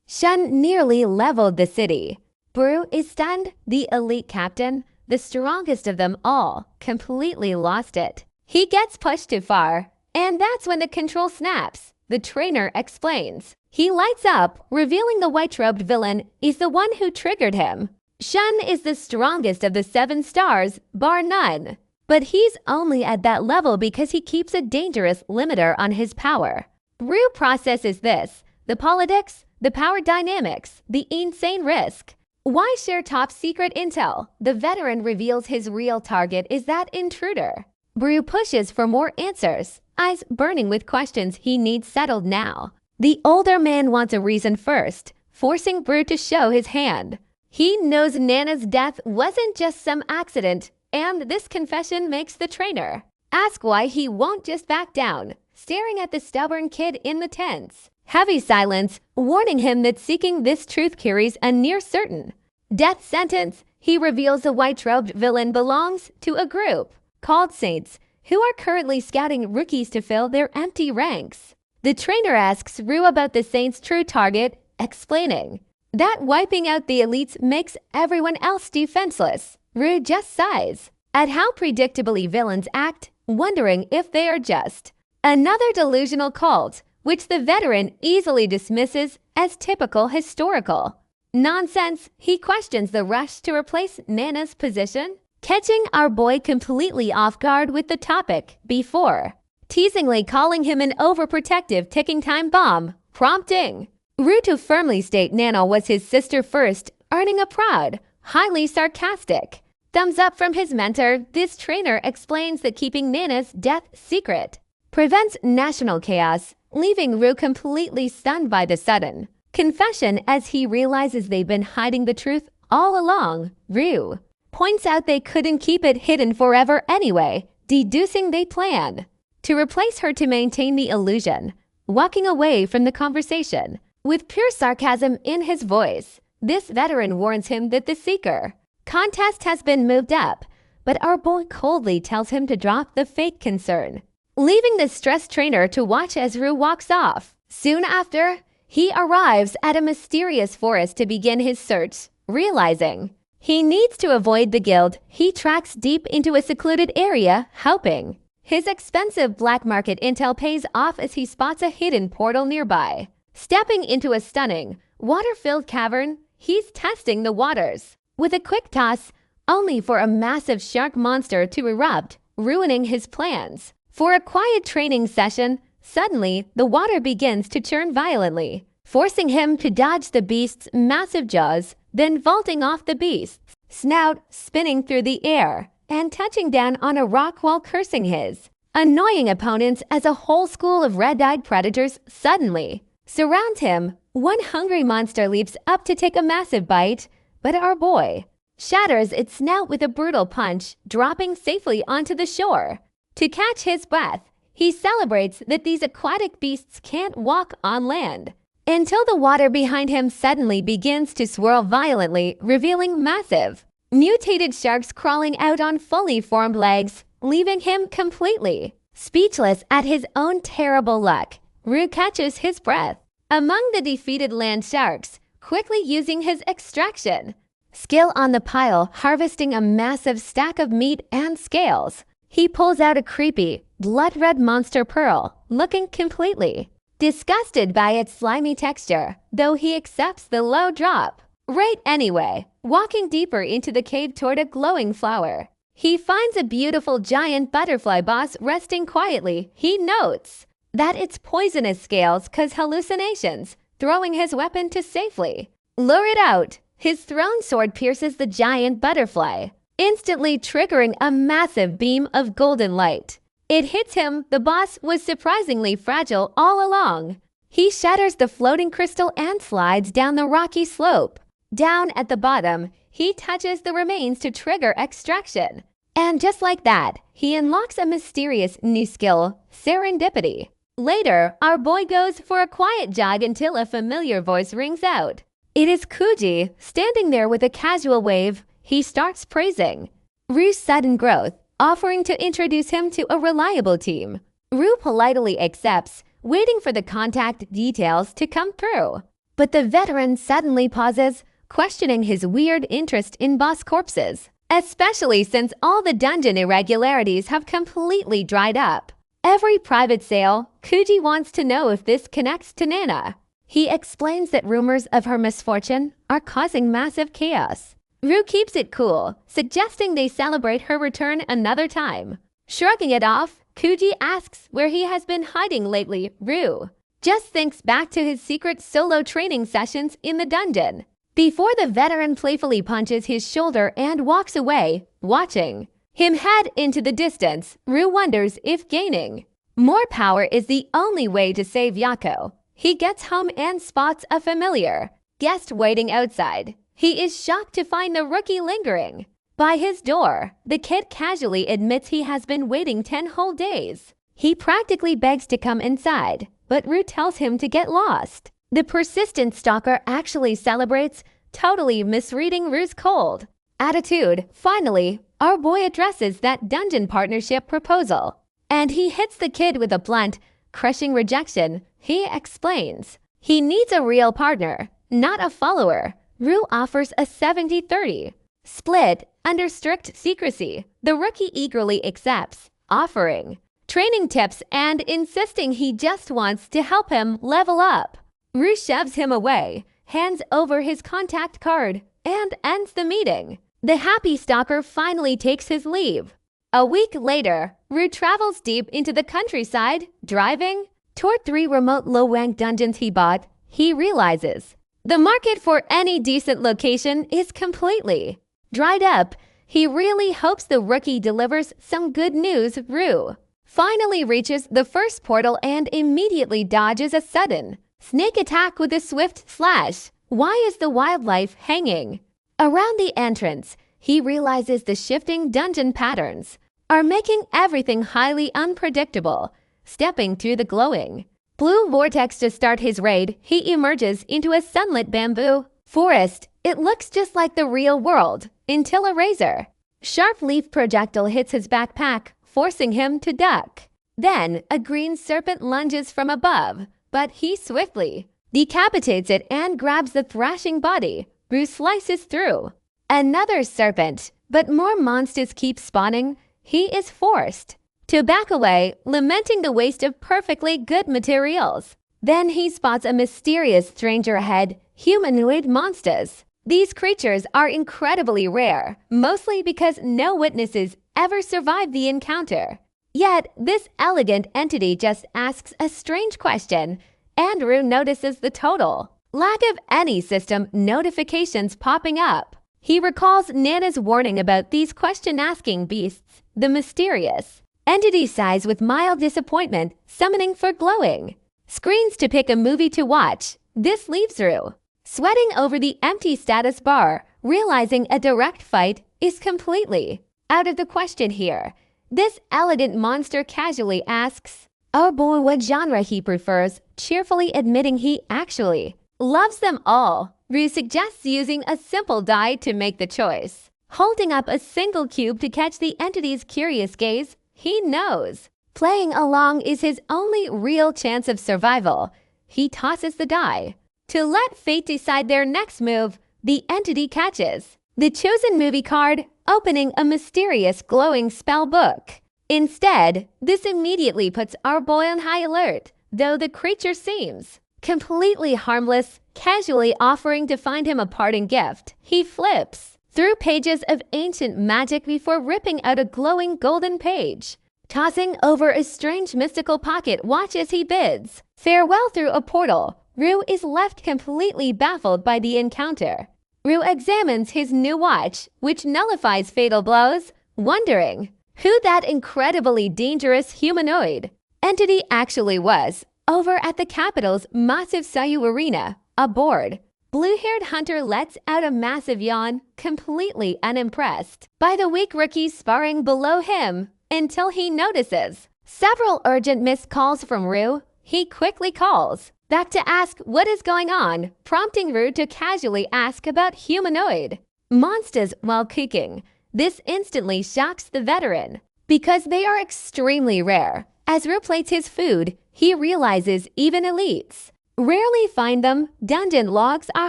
Shen nearly leveled the city. Brew is stunned. The elite captain, the strongest of them all, completely lost it. He gets pushed too far, and that's when the control snaps. The trainer explains. He lights up, revealing the white-robed villain is the one who triggered him. Shen is the strongest of the 7 stars, bar none. But he's only at that level because he keeps a dangerous limiter on his power. Brew processes this, the politics, the power dynamics, the insane risk. Why share top secret intel? The veteran reveals his real target is that intruder. Brew pushes for more answers, eyes burning with questions he needs settled now. The older man wants a reason first, forcing Brew to show his hand. He knows Nana's death wasn't just some accident, and this confession makes the trainer ask why he won't just back down, staring at the stubborn kid in the tents. Heavy silence, warning him that seeking this truth carries a near certain death sentence. He reveals the white-robed villain belongs to a group called Saints, who are currently scouting rookies to fill their empty ranks. The trainer asks Rue about the Saints' true target, explaining that wiping out the elites makes everyone else defenseless. Rue just sighs at how predictably villains act, wondering if they are just another delusional cult, which the veteran easily dismisses as typical historical nonsense. He questions the rush to replace Nana's position, catching our boy completely off guard with the topic before, teasingly calling him an overprotective ticking time bomb, prompting Rue to firmly state Nana was his sister first, earning a proud, highly sarcastic thumbs up from his mentor. This trainer explains that keeping Nana's death secret prevents national chaos, leaving Rue completely stunned by the sudden confession as he realizes they've been hiding the truth all along. Rue points out they couldn't keep it hidden forever anyway, deducing they plan to replace her to maintain the illusion, walking away from the conversation with pure sarcasm in his voice. This veteran warns him that the Seeker contest has been moved up, but our boy coldly tells him to drop the fake concern, leaving the stressed trainer to watch as Rue walks off. Soon after, he arrives at a mysterious forest to begin his search, realizing he needs to avoid the guild. He tracks deep into a secluded area, hoping his expensive black market intel pays off as he spots a hidden portal nearby. Stepping into a stunning, water-filled cavern, he's testing the waters. With a quick toss, only for a massive shark monster to erupt, ruining his plans. For a quiet training session, suddenly the water begins to churn violently, forcing him to dodge the beast's massive jaws, then vaulting off the beast's snout, spinning through the air, and touching down on a rock while cursing his annoying opponents as a whole school of red-eyed predators suddenly surrounds him. One hungry monster leaps up to take a massive bite, but our boy shatters its snout with a brutal punch, dropping safely onto the shore. To catch his breath, he celebrates that these aquatic beasts can't walk on land, until the water behind him suddenly begins to swirl violently, revealing massive, mutated sharks crawling out on fully formed legs, leaving him completely speechless at his own terrible luck. Rue catches his breath among the defeated land sharks, quickly using his extraction skill on the pile, harvesting a massive stack of meat and scales. He pulls out a creepy, blood-red monster pearl, looking completely disgusted by its slimy texture, though he accepts the low drop rate anyway. Walking deeper into the cave toward a glowing flower, he finds a beautiful giant butterfly boss resting quietly. He notes that its poisonous scales cause hallucinations, throwing his weapon to safely lure it out. His thrown sword pierces the giant butterfly, instantly triggering a massive beam of golden light. It hits him. The boss was surprisingly fragile all along. He shatters the floating crystal and slides down the rocky slope. Down at the bottom, he touches the remains to trigger extraction. And just like that, he unlocks a mysterious new skill, serendipity. Later, our boy goes for a quiet jog until a familiar voice rings out. It is Kuji, standing there with a casual wave. He starts praising Rue's sudden growth, offering to introduce him to a reliable team. Rue politely accepts, waiting for the contact details to come through. But the veteran suddenly pauses, questioning his weird interest in boss corpses, especially since all the dungeon irregularities have completely dried up. Every private sale, Kuji wants to know if this connects to Nana. He explains that rumors of her misfortune are causing massive chaos. Rue keeps it cool, suggesting they celebrate her return another time. Shrugging it off, Kuji asks where he has been hiding lately. Rue just thinks back to his secret solo training sessions in the dungeon, before the veteran playfully punches his shoulder and walks away, watching him head into the distance. Rue wonders if gaining more power is the only way to save Yako. He gets home and spots a familiar guest waiting outside. He is shocked to find the rookie lingering by his door. The kid casually admits he has been waiting 10 whole days. He practically begs to come inside, but Rue tells him to get lost. The persistent stalker actually celebrates, totally misreading Rue's cold attitude. Finally, our boy addresses that dungeon partnership proposal, and he hits the kid with a blunt, crushing rejection. He explains he needs a real partner, not a follower. Rue offers a 70-30 split under strict secrecy. The rookie eagerly accepts, offering training tips and insisting he just wants to help him level up. Rue shoves him away, hands over his contact card, and ends the meeting. The happy stalker finally takes his leave. A week later, Rue travels deep into the countryside, driving toward 3 remote low-rank dungeons he bought. He realizes the market for any decent location is completely dried up. He really hopes the rookie delivers some good news. Rue finally reaches the first portal and immediately dodges a sudden snake attack with a swift slash. Why is the wildlife hanging around the entrance? He realizes the shifting dungeon patterns are making everything highly unpredictable. Stepping through the glowing blue vortex to start his raid, he emerges into a sunlit bamboo forest. It looks just like the real world until a razor sharp leaf projectile hits his backpack, forcing him to duck. Then a green serpent lunges from above, but he swiftly decapitates it and grabs the thrashing body. Rue slices through another serpent, but more monsters keep spawning. He is forced to back away, lamenting the waste of perfectly good materials. Then he spots a mysterious stranger ahead, humanoid monsters These creatures are incredibly rare, mostly because no witnesses ever survived the encounter. Yet, this elegant entity just asks a strange question, and Rue notices the total lack of any system notifications popping up. He recalls Nana's warning about these question-asking beasts, the mysterious. Entity sighs with mild disappointment, summoning for glowing. Screens to pick a movie to watch. This leaves Rue sweating over the empty status bar, realizing a direct fight is completely out of the question here. This elegant monster casually asks our boy what genre he prefers, cheerfully admitting he actually loves them all. Rue suggests using a simple die to make the choice. Holding up a single cube to catch the entity's curious gaze, he knows playing along is his only real chance of survival. He tosses the die. To let fate decide their next move, the entity catches the chosen movie card, opening a mysterious glowing spell book. Instead, this immediately puts our boy on high alert, though the creature seems completely harmless, casually offering to find him a parting gift. He flips through pages of ancient magic before ripping out a glowing golden page. Tossing over a strange mystical pocket watch as he bids farewell through a portal, Rue is left completely baffled by the encounter. Rue examines his new watch, which nullifies fatal blows, wondering who that incredibly dangerous humanoid entity actually was. Over at the capital's massive Sayu arena, aboard, blue-haired hunter lets out a massive yawn, completely unimpressed by the weak rookies sparring below him, until he notices several urgent missed calls from Rue. He quickly calls back to ask what is going on, prompting Rue to casually ask about humanoid monsters while cooking. This instantly shocks the veteran because they are extremely rare. As Rue plates his food, he realizes even elites rarely find them. Dungeon logs are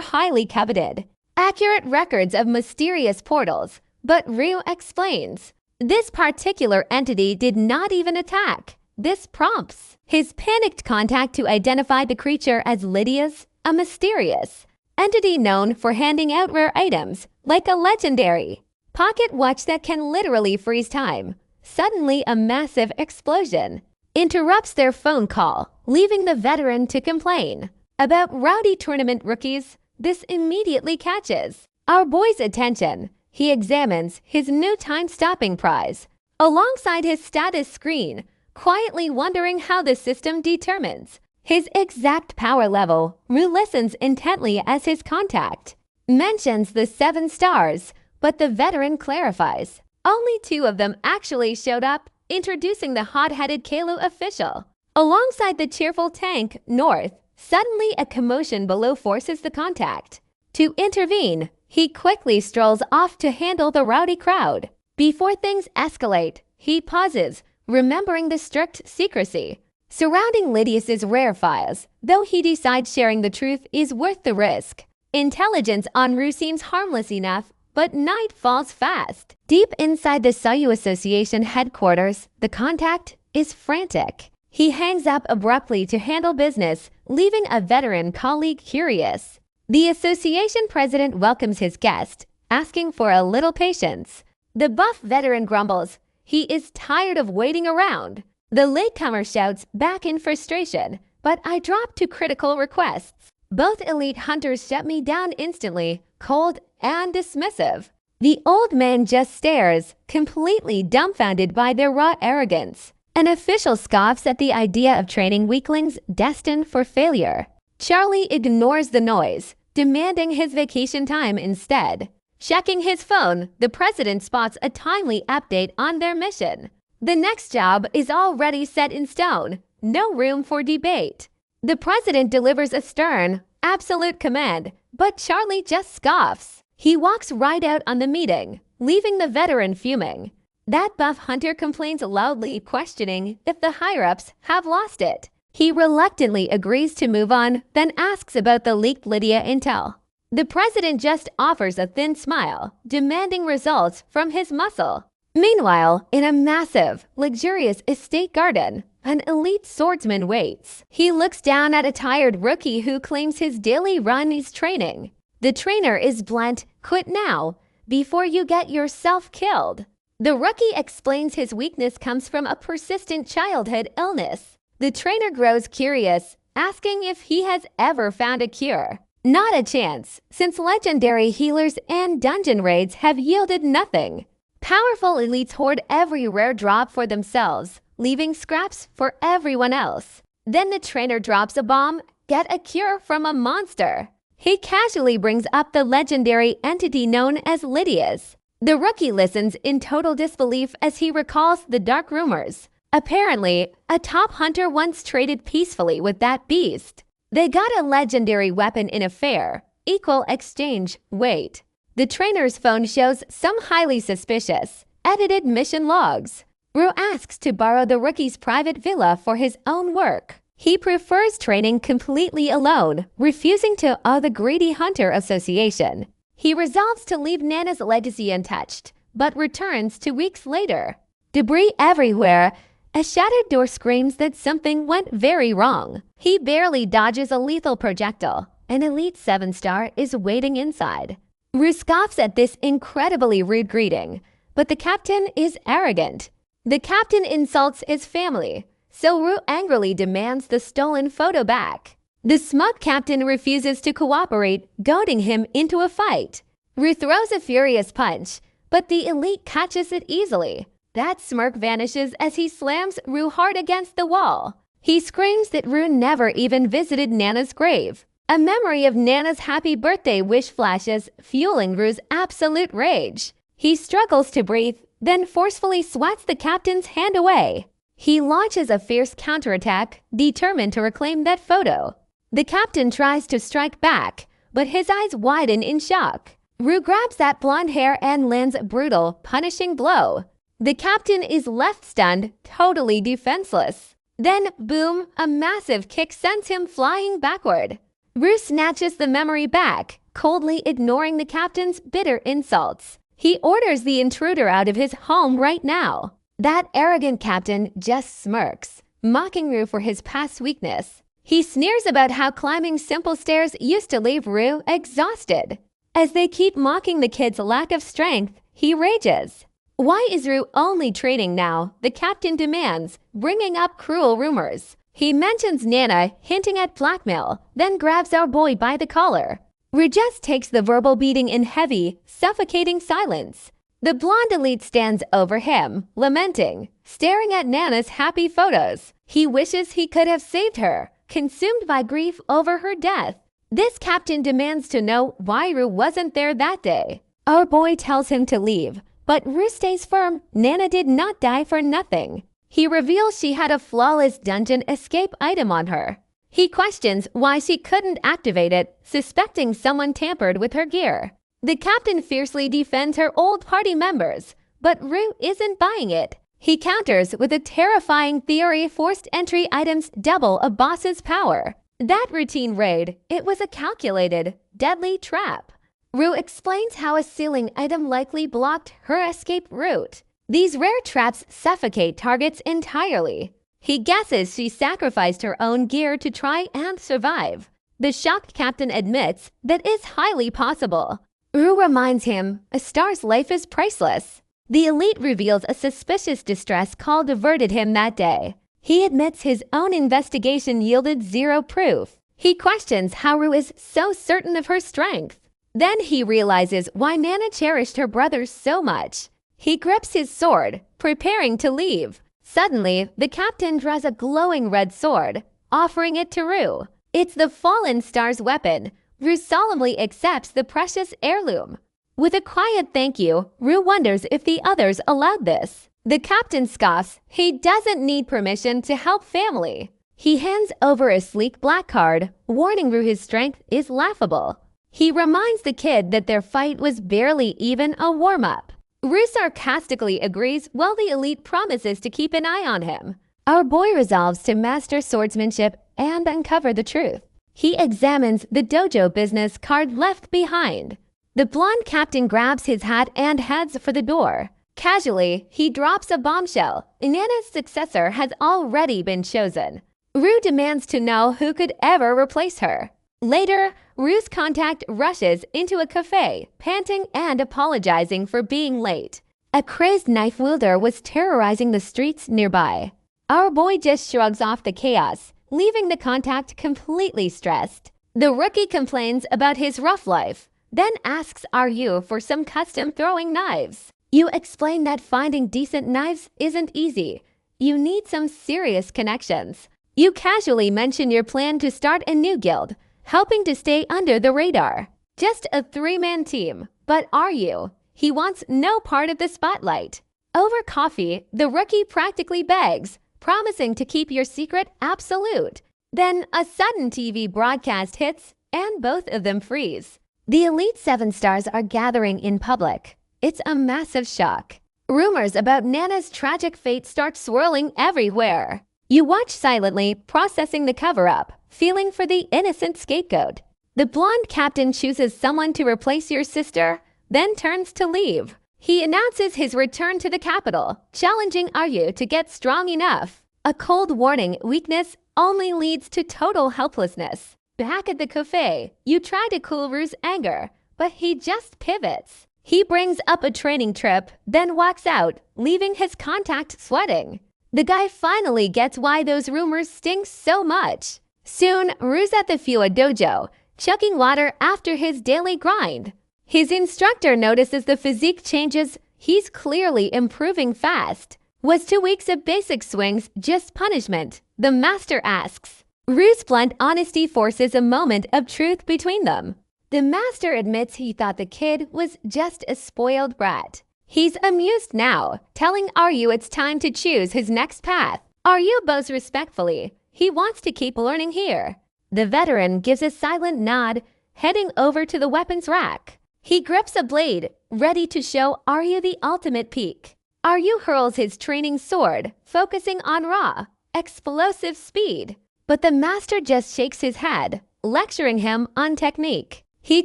highly coveted, accurate records of mysterious portals, but Rue explains this particular entity did not even attack. This prompts his panicked contact to identify the creature as Lydia's, a mysterious entity known for handing out rare items like a legendary pocket watch that can literally freeze time. Suddenly, a massive explosion interrupts their phone call, leaving the veteran to complain about rowdy tournament rookies. This immediately catches our boy's attention. He examines his new time-stopping prize alongside his status screen, quietly wondering how the system determines his exact power level. Rue listens intently as his contact mentions the 7 stars, but the veteran clarifies only 2 of them actually showed up, introducing the hot-headed Kalu official alongside the cheerful tank North. Suddenly, a commotion below forces the contact to intervene. He quickly strolls off to handle the rowdy crowd. Before things escalate, he pauses, remembering the strict secrecy surrounding Lydia's rare files, though he decides sharing the truth is worth the risk. Intelligence en route seems harmless enough, but night falls fast. Deep inside the Sayu Association headquarters, the contact is frantic. He hangs up abruptly to handle business, leaving a veteran colleague curious. The association president welcomes his guest, asking for a little patience. The buff veteran grumbles he is tired of waiting around. The latecomer shouts back in frustration, but I drop to critical requests. Both elite hunters shut me down instantly, cold and dismissive. The old man just stares, completely dumbfounded by their raw arrogance. An official scoffs at the idea of training weaklings destined for failure. Charlie ignores the noise, demanding his vacation time instead. Checking his phone, the president spots a timely update on their mission. The next job is already set in stone, no room for debate. The president delivers a stern, absolute command, but Charlie just scoffs. He walks right out on the meeting, leaving the veteran fuming. That buff hunter complains loudly, questioning if the higher-ups have lost it. He reluctantly agrees to move on, then asks about the leaked Lydia intel. The president just offers a thin smile, demanding results from his muscle. Meanwhile, in a massive, luxurious estate garden, an elite swordsman waits. He looks down at a tired rookie who claims his daily run is training. The trainer is blunt, "Quit now, before you get yourself killed." The rookie explains his weakness comes from a persistent childhood illness. The trainer grows curious, asking if he has ever found a cure. Not a chance, since legendary healers and dungeon raids have yielded nothing. Powerful elites hoard every rare drop for themselves, leaving scraps for everyone else. Then the trainer drops a bomb, "Get a cure from a monster." He casually brings up the legendary entity known as Lydia's. The rookie listens in total disbelief as he recalls the dark rumors. Apparently, a top hunter once traded peacefully with that beast. They got a legendary weapon in a fair. Equal exchange, wait. The trainer's phone shows some highly suspicious, edited mission logs. Rue asks to borrow the rookie's private villa for his own work. He prefers training completely alone, refusing to owe the greedy hunter association. He resolves to leave Nana's legacy untouched, but returns 2 weeks later. Debris everywhere. A shattered door screams that something went very wrong. He barely dodges a lethal projectile. An elite 7-star is waiting inside. Rue scoffs at this incredibly rude greeting, but the captain is arrogant. The captain insults his family, so Rue angrily demands the stolen photo back. The smug captain refuses to cooperate, goading him into a fight. Rue throws a furious punch, but the elite catches it easily. That smirk vanishes as he slams Rue hard against the wall. He screams that Rue never even visited Nana's grave. A memory of Nana's happy birthday wish flashes, fueling Rue's absolute rage. He struggles to breathe, then forcefully swats the captain's hand away. He launches a fierce counterattack, determined to reclaim that photo. The captain tries to strike back, but his eyes widen in shock. Rue grabs that blonde hair and lands a brutal, punishing blow. The captain is left stunned, totally defenseless. Then, boom, a massive kick sends him flying backward. Rue snatches the memory back, coldly ignoring the captain's bitter insults. He orders the intruder out of his home right now. That arrogant captain just smirks, mocking Rue for his past weakness. He sneers about how climbing simple stairs used to leave Rue exhausted. As they keep mocking the kid's lack of strength, he rages. Why is Rue only training now? The captain demands, bringing up cruel rumors. He mentions Nana, hinting at blackmail, then grabs our boy by the collar. Rue just takes the verbal beating in heavy, suffocating silence. The blonde elite stands over him, lamenting, staring at Nana's happy photos. He wishes he could have saved her, consumed by grief over her death. This captain demands to know why Rue wasn't there that day. Our boy tells him to leave, but Rue stays firm. Nana did not die for nothing. He reveals she had a flawless dungeon escape item on her. He questions why she couldn't activate it, suspecting someone tampered with her gear. The captain fiercely defends her old party members, but Rue isn't buying it. He counters with a terrifying theory forced entry items double a boss's power. That routine raid, it was a calculated, deadly trap. Rue explains how a ceiling item likely blocked her escape route. These rare traps suffocate targets entirely. He guesses she sacrificed her own gear to try and survive. The shocked captain admits that is highly possible. Rue reminds him a star's life is priceless. The elite reveals a suspicious distress call diverted him that day. He admits his own investigation yielded zero proof. He questions how Rue is so certain of her strength. Then he realizes why Nana cherished her brothers so much. He grips his sword, preparing to leave. Suddenly, the captain draws a glowing red sword, offering it to Rue. It's the fallen star's weapon. Rue solemnly accepts the precious heirloom. With a quiet thank you, Rue wonders if the others allowed this. The captain scoffs. He doesn't need permission to help family. He hands over a sleek black card, warning Rue his strength is laughable. He reminds the kid that their fight was barely even a warm-up. Rue sarcastically agrees while the elite promises to keep an eye on him. Our boy resolves to master swordsmanship and uncover the truth. He examines the dojo business card left behind. The blonde captain grabs his hat and heads for the door. Casually, he drops a bombshell. Nana's successor has already been chosen. Rue demands to know who could ever replace her. Later, Rue's contact rushes into a cafe, panting and apologizing for being late. A crazed knife wielder was terrorizing the streets nearby. Our boy just shrugs off the chaos, leaving the contact completely stressed. The rookie complains about his rough life, then asks RU for some custom throwing knives. You explain that finding decent knives isn't easy. You need some serious connections. You casually mention your plan to start a new guild, helping to stay under the radar. Just a three-man team, but RU? He wants no part of the spotlight. Over coffee, the rookie practically begs, promising to keep your secret absolute. Then a sudden TV broadcast hits, and both of them freeze. The Elite 7 stars are gathering in public. It's a massive shock. Rumors about Nana's tragic fate start swirling everywhere. You watch silently, processing the cover-up, feeling for the innocent scapegoat. The blonde captain chooses someone to replace your sister, then turns to leave. He announces his return to the capital, challenging RU to get strong enough. A cold warning, weakness only leads to total helplessness. Back at the cafe, you try to cool Rue's anger, but he just pivots. He brings up a training trip, then walks out, leaving his contact sweating. The guy finally gets why those rumors sting so much. Soon, Rue's at the Fua dojo, chugging water after his daily grind. His instructor notices the physique changes. He's clearly improving fast. Was 2 weeks of basic swings just punishment? The master asks. Rue's blunt honesty forces a moment of truth between them. The master admits he thought the kid was just a spoiled brat. He's amused now, telling RU it's time to choose his next path. RU bows respectfully. He wants to keep learning here. The veteran gives a silent nod, heading over to the weapons rack. He grips a blade, ready to show RU the ultimate peak. RU hurls his training sword, focusing on raw, explosive speed. But the master just shakes his head, lecturing him on technique. He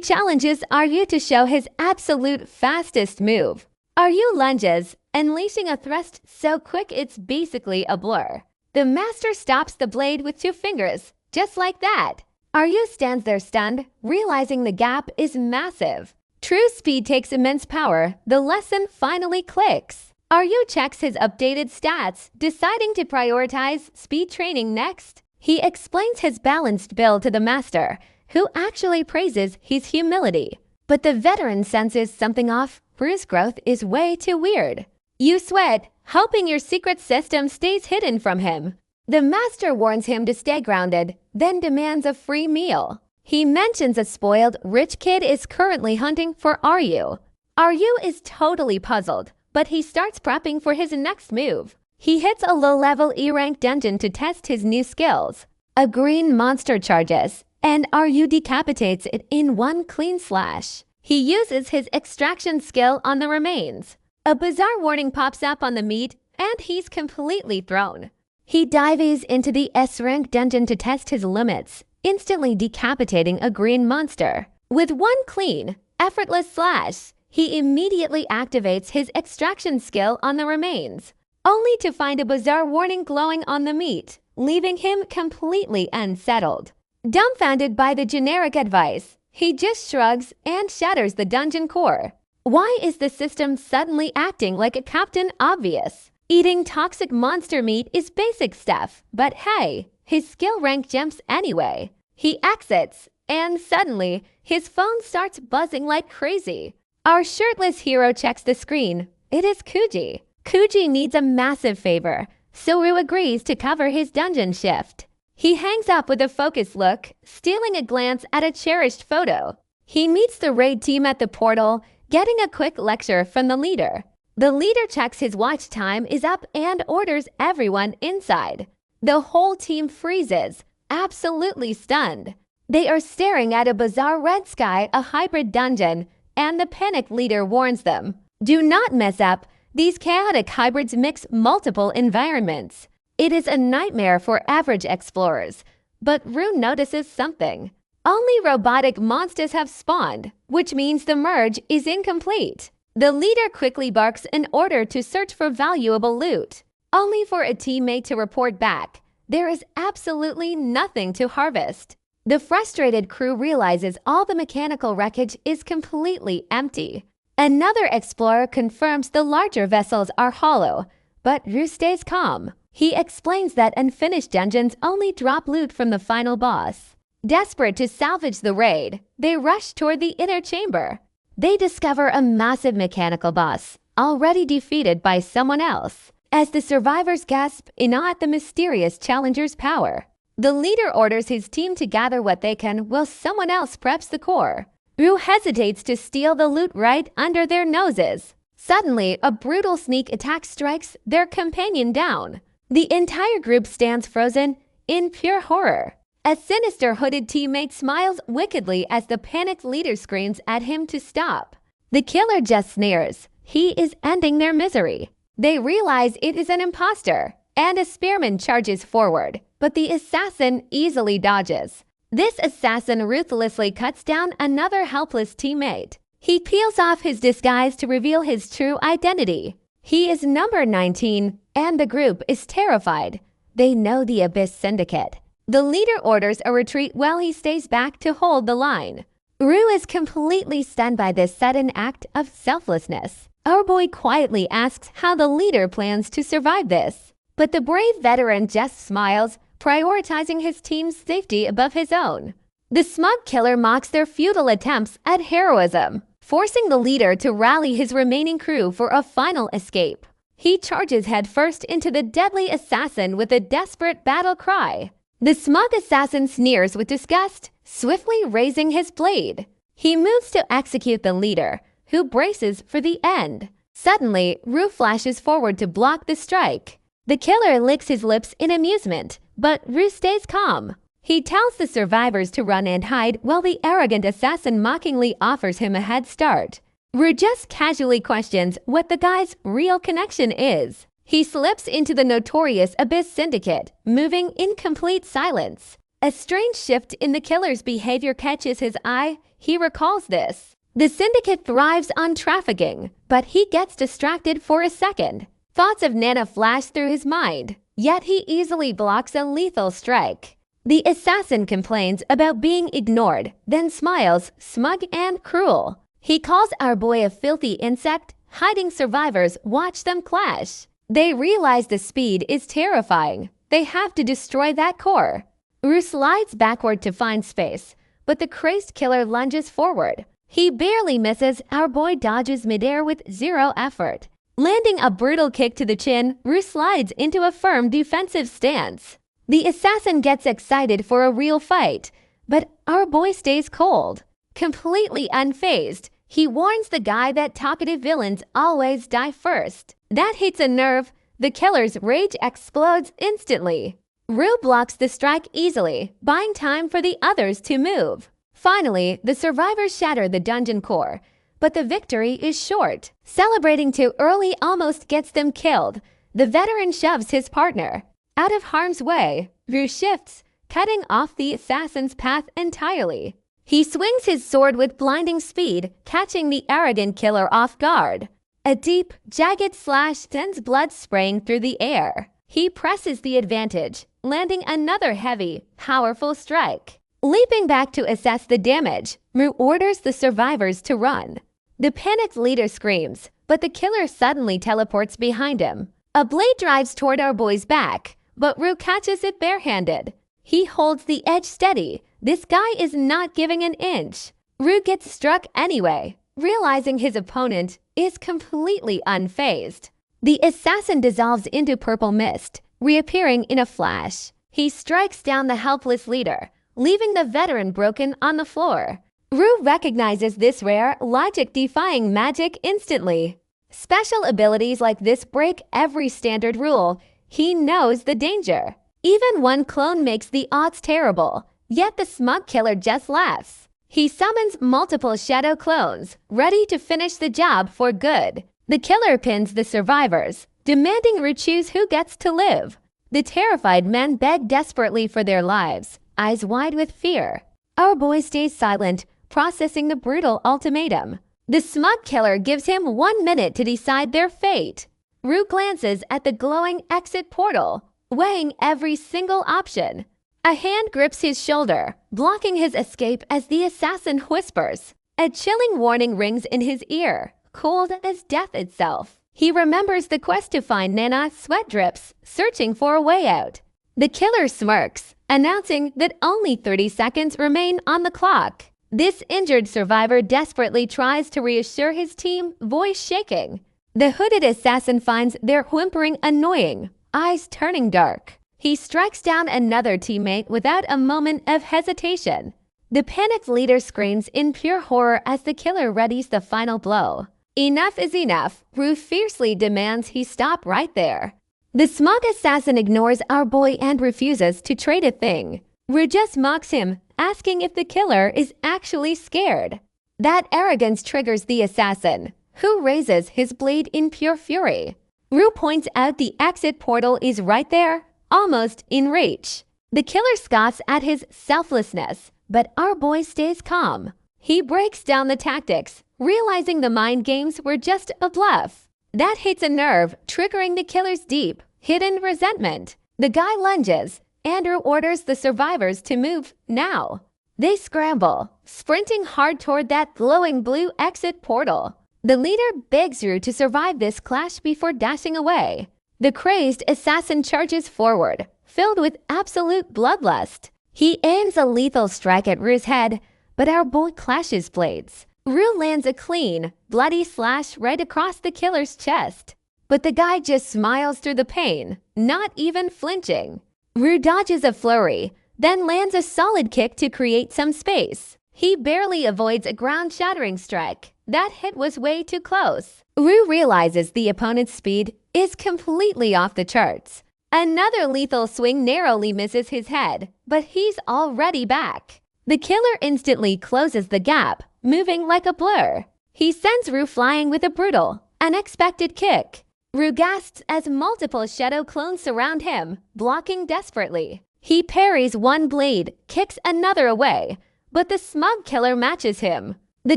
challenges RU to show his absolute fastest move. RU lunges, unleashing a thrust so quick it's basically a blur. The master stops the blade with 2 fingers, just like that. RU stands there stunned, realizing the gap is massive. True speed takes immense power. The lesson finally clicks. RU checks his updated stats, deciding to prioritize speed training next. He explains his balanced build to the master, who actually praises his humility. But the veteran senses something off. Rue's growth is way too weird. You sweat, hoping your secret system stays hidden from him. The master warns him to stay grounded, then demands a free meal. He mentions a spoiled, rich kid is currently hunting for RU. RU is totally puzzled, but he starts prepping for his next move. He hits a low-level E-rank dungeon to test his new skills. A green monster charges, and RU decapitates it in one clean slash. He uses his extraction skill on the remains. A bizarre warning pops up on the meat, and he's completely thrown. He dives into the S-rank dungeon to test his limits, instantly decapitating a green monster. With one clean, effortless slash, he immediately activates his extraction skill on the remains, only to find a bizarre warning glowing on the meat, leaving him completely unsettled. Dumbfounded by the generic advice, he just shrugs and shatters the dungeon core. Why is the system suddenly acting like a Captain Obvious? Eating toxic monster meat is basic stuff, but hey, his skill rank jumps anyway. He exits, and suddenly, his phone starts buzzing like crazy. Our shirtless hero checks the screen. It is Kuji. Kuji needs a massive favor, so Rue agrees to cover his dungeon shift. He hangs up with a focused look, stealing a glance at a cherished photo. He meets the raid team at the portal, getting a quick lecture from the leader. The leader checks his watch time is up and orders everyone inside. The whole team freezes, absolutely stunned. They are staring at a bizarre red sky, a hybrid dungeon, and the panicked leader warns them. Do not mess up. These chaotic hybrids mix multiple environments. It is a nightmare for average explorers, but Rue notices something. Only robotic monsters have spawned, which means the merge is incomplete. The leader quickly barks an order to search for valuable loot, only for a teammate to report back. There is absolutely nothing to harvest. The frustrated crew realizes all the mechanical wreckage is completely empty. Another explorer confirms the larger vessels are hollow, but Rue stays calm. He explains that unfinished dungeons only drop loot from the final boss. Desperate to salvage the raid, they rush toward the inner chamber. They discover a massive mechanical boss, already defeated by someone else. As the survivors gasp in awe at the mysterious challenger's power, the leader orders his team to gather what they can while someone else preps the core. Rue hesitates to steal the loot right under their noses. Suddenly, a brutal sneak attack strikes their companion down. The entire group stands frozen in pure horror. A sinister hooded teammate smiles wickedly as the panicked leader screams at him to stop. The killer just sneers. He is ending their misery. They realize it is an imposter, and a spearman charges forward, but the assassin easily dodges. This assassin ruthlessly cuts down another helpless teammate. He peels off his disguise to reveal his true identity. He is number 19, and the group is terrified. They know the Abyss Syndicate. The leader orders a retreat while he stays back to hold the line. Rue is completely stunned by this sudden act of selflessness. Our boy quietly asks how the leader plans to survive this. But the brave veteran just smiles, prioritizing his team's safety above his own. The smug killer mocks their futile attempts at heroism, forcing the leader to rally his remaining crew for a final escape. He charges headfirst into the deadly assassin with a desperate battle cry. The smug assassin sneers with disgust, swiftly raising his blade. He moves to execute the leader, who braces for the end. Suddenly, Rue flashes forward to block the strike. The killer licks his lips in amusement, but Rue stays calm. He tells the survivors to run and hide while the arrogant assassin mockingly offers him a head start. Rue just casually questions what the guy's real connection is. He slips into the notorious Abyss Syndicate, moving in complete silence. A strange shift in the killer's behavior catches his eye. He recalls this. The Syndicate thrives on trafficking, but he gets distracted for a second. Thoughts of Nana flash through his mind, yet he easily blocks a lethal strike. The assassin complains about being ignored, then smiles, smug and cruel. He calls our boy a filthy insect. Hiding survivors watch them clash. They realize the speed is terrifying. They have to destroy that core. Rue slides backward to find space, but the crazed killer lunges forward. He barely misses. Our boy dodges midair with zero effort. Landing a brutal kick to the chin, Rue slides into a firm defensive stance. The assassin gets excited for a real fight, but our boy stays cold. Completely unfazed, he warns the guy that talkative villains always die first. That hits a nerve. The killer's rage explodes instantly. Rue blocks the strike easily, buying time for the others to move. Finally, the survivors shatter the dungeon core, but the victory is short. Celebrating too early almost gets them killed. The veteran shoves his partner out of harm's way. Rue shifts, cutting off the assassin's path entirely. He swings his sword with blinding speed, catching the arrogant killer off guard. A deep, jagged slash sends blood spraying through the air. He presses the advantage, landing another heavy, powerful strike. Leaping back to assess the damage, Rue orders the survivors to run. The panicked leader screams, but the killer suddenly teleports behind him. A blade drives toward our boy's back, but Rue catches it barehanded. He holds the edge steady. This guy is not giving an inch. Rue gets struck anyway, realizing his opponent is completely unfazed. The assassin dissolves into purple mist, reappearing in a flash. He strikes down the helpless leader, leaving the veteran broken on the floor. Rue recognizes this rare, logic-defying magic instantly. Special abilities like this break every standard rule. He knows the danger. Even one clone makes the odds terrible, yet the smug killer just laughs. He summons multiple shadow clones, ready to finish the job for good. The killer pins the survivors, demanding Rue choose who gets to live. The terrified men beg desperately for their lives, eyes wide with fear. Our boy stays silent, processing the brutal ultimatum. The smug killer gives him 1 minute to decide their fate. Rue glances at the glowing exit portal, weighing every single option. A hand grips his shoulder, blocking his escape as the assassin whispers. A chilling warning rings in his ear, cold as death itself. He remembers the quest to find Nana, sweat drips, searching for a way out. The killer smirks, announcing that only 30 seconds remain on the clock. This injured survivor desperately tries to reassure his team, voice shaking. The hooded assassin finds their whimpering annoying, eyes turning dark. He strikes down another teammate without a moment of hesitation. The panicked leader screams in pure horror as the killer readies the final blow. Enough is enough. Rue fiercely demands he stop right there. The smug assassin ignores our boy and refuses to trade a thing. Rue just mocks him, asking if the killer is actually scared. That arrogance triggers the assassin, who raises his blade in pure fury. Rue points out the exit portal is right there, almost in reach. The killer scoffs at his selflessness, but our boy stays calm. He breaks down the tactics, realizing the mind games were just a bluff. That hits a nerve, triggering the killer's deep, hidden resentment. The guy lunges. Andrew orders the survivors to move now. They scramble, sprinting hard toward that glowing blue exit portal. The leader begs Rue to survive this clash before dashing away. The crazed assassin charges forward, filled with absolute bloodlust. He aims a lethal strike at Rue's head, but our boy clashes blades. Rue lands a clean, bloody slash right across the killer's chest. But the guy just smiles through the pain, not even flinching. Rue dodges a flurry, then lands a solid kick to create some space. He barely avoids a ground-shattering strike. That hit was way too close. Rue realizes the opponent's speed is completely off the charts. Another lethal swing narrowly misses his head, but he's already back. The killer instantly closes the gap, moving like a blur. He sends Rue flying with a brutal, unexpected kick. Rue gasps as multiple shadow clones surround him, blocking desperately. He parries one blade, kicks another away, but the smug killer matches him. The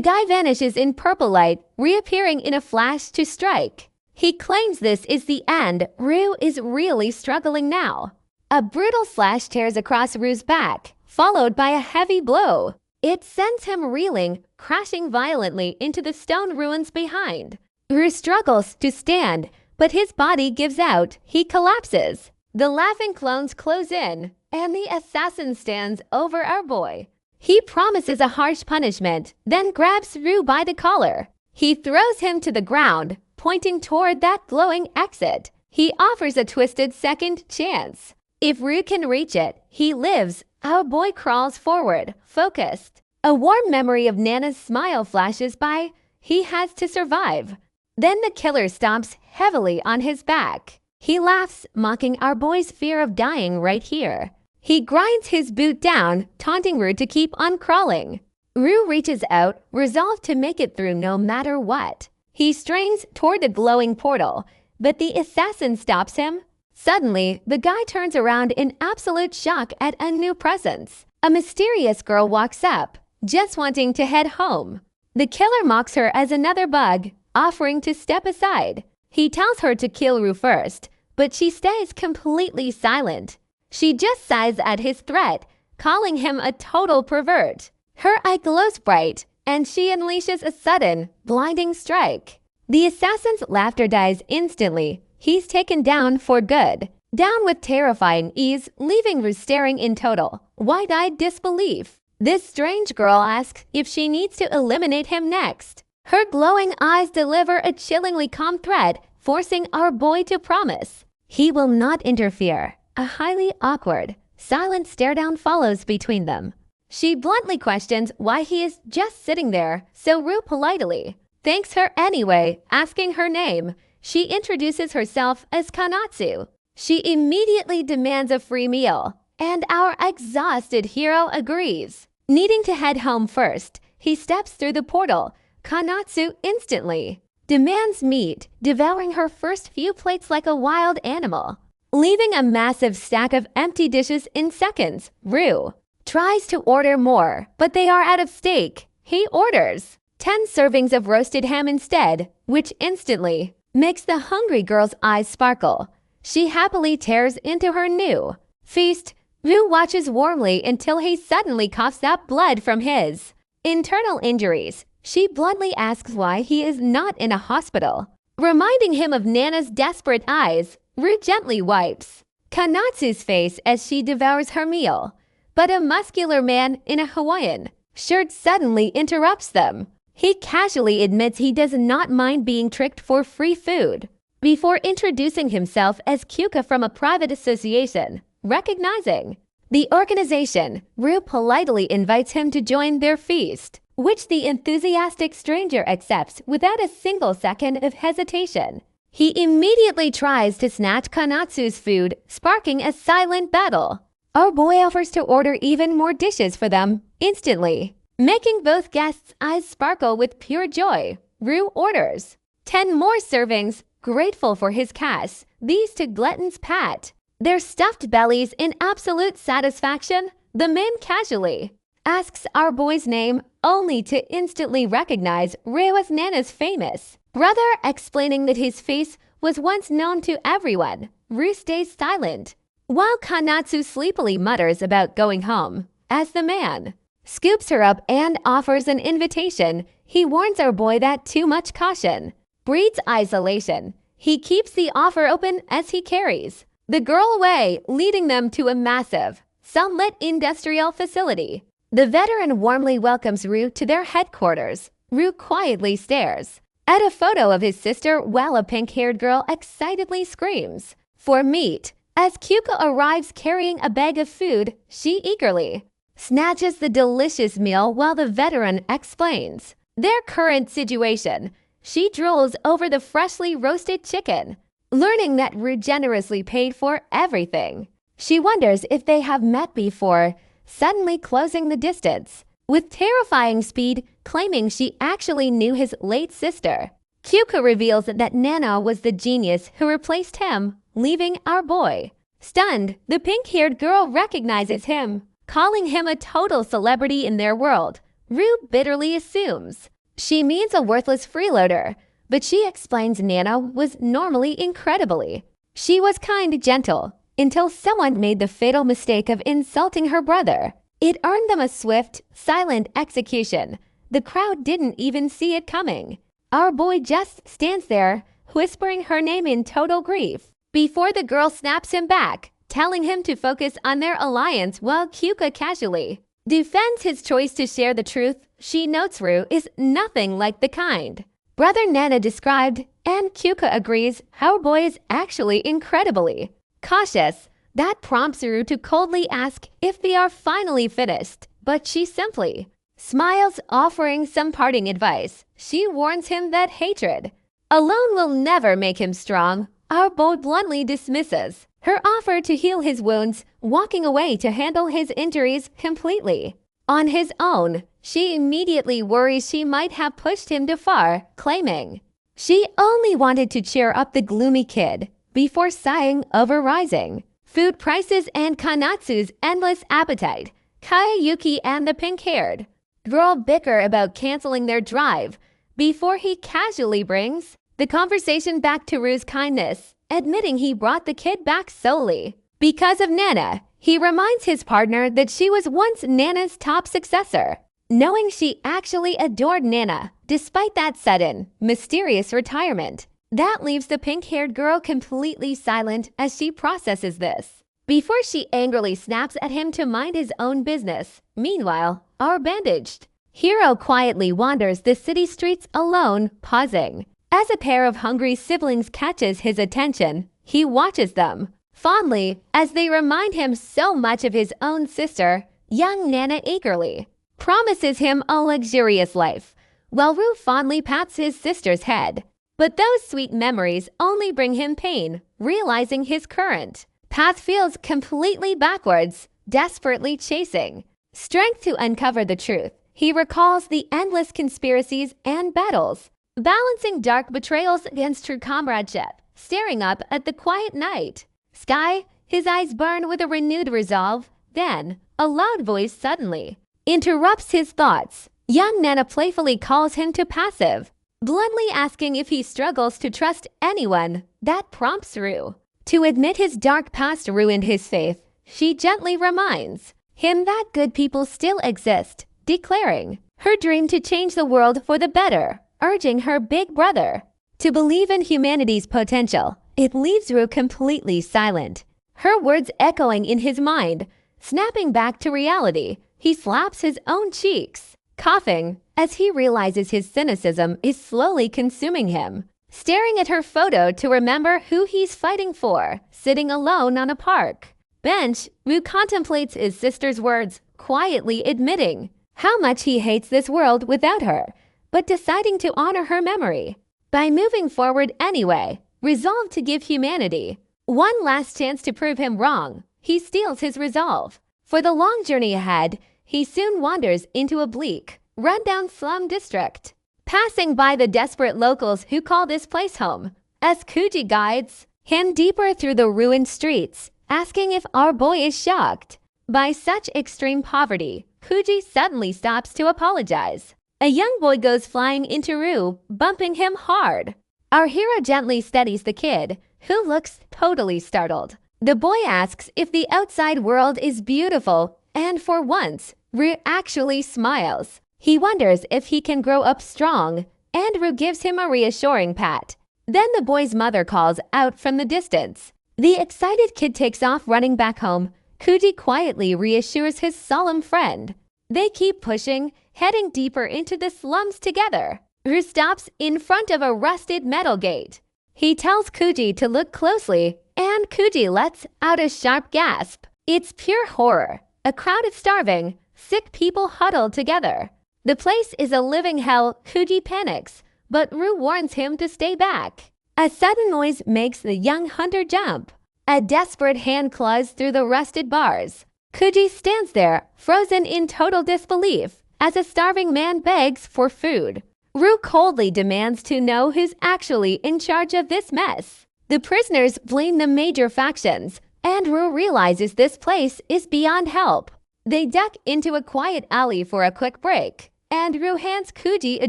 guy vanishes in purple light, reappearing in a flash to strike. He claims this is the end. Rue is really struggling now. A brutal slash tears across Rue's back, followed by a heavy blow. It sends him reeling, crashing violently into the stone ruins behind. Rue struggles to stand, but his body gives out. He collapses. The laughing clones close in, and the assassin stands over our boy. He promises a harsh punishment, then grabs Rue by the collar. He throws him to the ground, pointing toward that glowing exit. He offers a twisted second chance. If Rue can reach it, he lives. Our boy crawls forward, focused. A warm memory of Nana's smile flashes by. He has to survive. Then the killer stomps heavily on his back. He laughs, mocking our boy's fear of dying right here. He grinds his boot down, taunting Rue to keep on crawling. Rue reaches out, resolved to make it through no matter what. He strains toward the glowing portal, but the assassin stops him. Suddenly, the guy turns around in absolute shock at a new presence. A mysterious girl walks up, just wanting to head home. The killer mocks her as another bug, offering to step aside. He tells her to kill Rue first, but she stays completely silent. She just sighs at his threat, calling him a total pervert. Her eye glows bright, and she unleashes a sudden, blinding strike. The assassin's laughter dies instantly. He's taken down for good. Down with terrifying ease, leaving Rue staring in total, wide-eyed disbelief. This strange girl asks if she needs to eliminate him next. Her glowing eyes deliver a chillingly calm threat, forcing our boy to promise he will not interfere. A highly awkward, silent stare-down follows between them. She bluntly questions why he is just sitting there, so Rue politely thanks her anyway, asking her name. She introduces herself as Kanatsu. She immediately demands a free meal, and our exhausted hero agrees. Needing to head home first, he steps through the portal. Kanatsu instantly demands meat, devouring her first few plates like a wild animal. Leaving a massive stack of empty dishes in seconds, Rue tries to order more, but they are out of steak. He orders 10 servings of roasted ham instead, which instantly makes the hungry girl's eyes sparkle. She happily tears into her new feast. Rue watches warmly until he suddenly coughs up blood from his internal injuries. She bluntly asks why he is not in a hospital. Reminding him of Nana's desperate eyes, Rue gently wipes Kanatsu's face as she devours her meal. But a muscular man in a Hawaiian shirt suddenly interrupts them. He casually admits he does not mind being tricked for free food, before introducing himself as Kyuka from a private association. Recognizing the organization, Rue politely invites him to join their feast, which the enthusiastic stranger accepts without a single second of hesitation. He immediately tries to snatch Kanatsu's food, sparking a silent battle. Our boy offers to order even more dishes for them instantly, making both guests' eyes sparkle with pure joy. Rue orders 10 more servings, grateful for his cash, these to Glutton's pat. Their stuffed bellies in absolute satisfaction, the man casually asks our boy's name only to instantly recognize Rue as Nana's famous brother, explaining that his face was once known to everyone. Rue stays silent, while Kanatsu sleepily mutters about going home. As the man scoops her up and offers an invitation, he warns our boy that too much caution breeds isolation. He keeps the offer open as he carries the girl away, leading them to a massive, sunlit industrial facility. The veteran warmly welcomes Rue to their headquarters. Rue quietly stares at a photo of his sister while a pink-haired girl excitedly screams for meat. As Kyuka arrives carrying a bag of food, she eagerly snatches the delicious meal while the veteran explains their current situation. She drools over the freshly roasted chicken, learning that Rue generously paid for everything. She wonders if they have met before, suddenly closing the distance with terrifying speed, claiming she actually knew his late sister. Kyuka reveals that Nana was the genius who replaced him, leaving our boy stunned. The pink-haired girl recognizes him, calling him a total celebrity in their world. Rue bitterly assumes she means a worthless freeloader, but she explains Nana was normally incredibly. She was kind, gentle, until someone made the fatal mistake of insulting her brother. It earned them a swift, silent execution. The crowd didn't even see it coming. Our boy just stands there, whispering her name in total grief, before the girl snaps him back, telling him to focus on their alliance while Kyuka casually defends his choice to share the truth. She notes Rue is nothing like the kind brother Nana described, and Kyuka agrees our boy is actually incredibly cautious. That prompts Rue to coldly ask if they are finally finished, but she simply smiles, offering some parting advice. She warns him that hatred alone will never make him strong. Our boy bluntly dismisses her offer to heal his wounds, walking away to handle his injuries completely on his own. She immediately worries she might have pushed him too far, claiming she only wanted to cheer up the gloomy kid, before sighing over rising food prices and Kanatsu's endless appetite. Kayuki and the pink-haired girl bicker about canceling their drive before he casually brings the conversation back to Rue's kindness, admitting he brought the kid back solely because of Nana. He reminds his partner that she was once Nana's top successor, knowing she actually adored Nana despite that sudden, mysterious retirement. That leaves the pink-haired girl completely silent as she processes this, before she angrily snaps at him to mind his own business. Meanwhile, our bandaged hero quietly wanders the city streets alone, pausing. As a pair of hungry siblings catches his attention, he watches them fondly as they remind him so much of his own sister. Young Nana eagerly promises him a luxurious life, while Rue fondly pats his sister's head. But those sweet memories only bring him pain, realizing his current path feels completely backwards, desperately chasing strength to uncover the truth. He recalls the endless conspiracies and battles, balancing dark betrayals against true comradeship. Staring up at the quiet night sky, his eyes burn with a renewed resolve. Then, a loud voice suddenly interrupts his thoughts. Young Nana playfully calls him to passive, bluntly asking if he struggles to trust anyone. That prompts Rue to admit his dark past ruined his faith. she gently reminds him that good people still exist, declaring her dream to change the world for the better, urging her big brother to believe in humanity's potential. It leaves Rue completely silent, her words echoing in his mind. Snapping back to reality, he slaps his own cheeks, coughing as he realizes his cynicism is slowly consuming him. Staring at her photo to remember who he's fighting for, sitting alone on a park bench, Rue contemplates his sister's words, quietly admitting how much he hates this world without her, but deciding to honor her memory by moving forward anyway, resolved to give humanity one last chance to prove him wrong. He steels his resolve. For the long journey ahead, he soon wanders into a bleak, run-down slum district, passing by the desperate locals who call this place home, as Kuji guides him deeper through the ruined streets, asking if our boy is shocked by such extreme poverty. Kuji suddenly stops to apologize. A young boy goes flying into Rue, bumping him hard. Our hero gently steadies the kid, who looks totally startled. The boy asks if the outside world is beautiful, and for once, Rue actually smiles. He wonders if he can grow up strong, and Rue gives him a reassuring pat. Then the boy's mother calls out from the distance. The excited kid takes off running back home. Kuji quietly reassures his solemn friend. They keep pushing, heading deeper into the slums together. Rue stops in front of a rusted metal gate. He tells Kuji to look closely, and Kuji lets out a sharp gasp. It's pure horror. A crowd of starving, sick people huddled together. The place is a living hell. Kuji panics, but Rue warns him to stay back. A sudden noise makes the young hunter jump. A desperate hand claws through the rusted bars. Kuji stands there, frozen in total disbelief, as a starving man begs for food. Rue coldly demands to know who's actually in charge of this mess. The prisoners blame the major factions, and Rue realizes this place is beyond help. They duck into a quiet alley for a quick break, and Rue hands Kuji a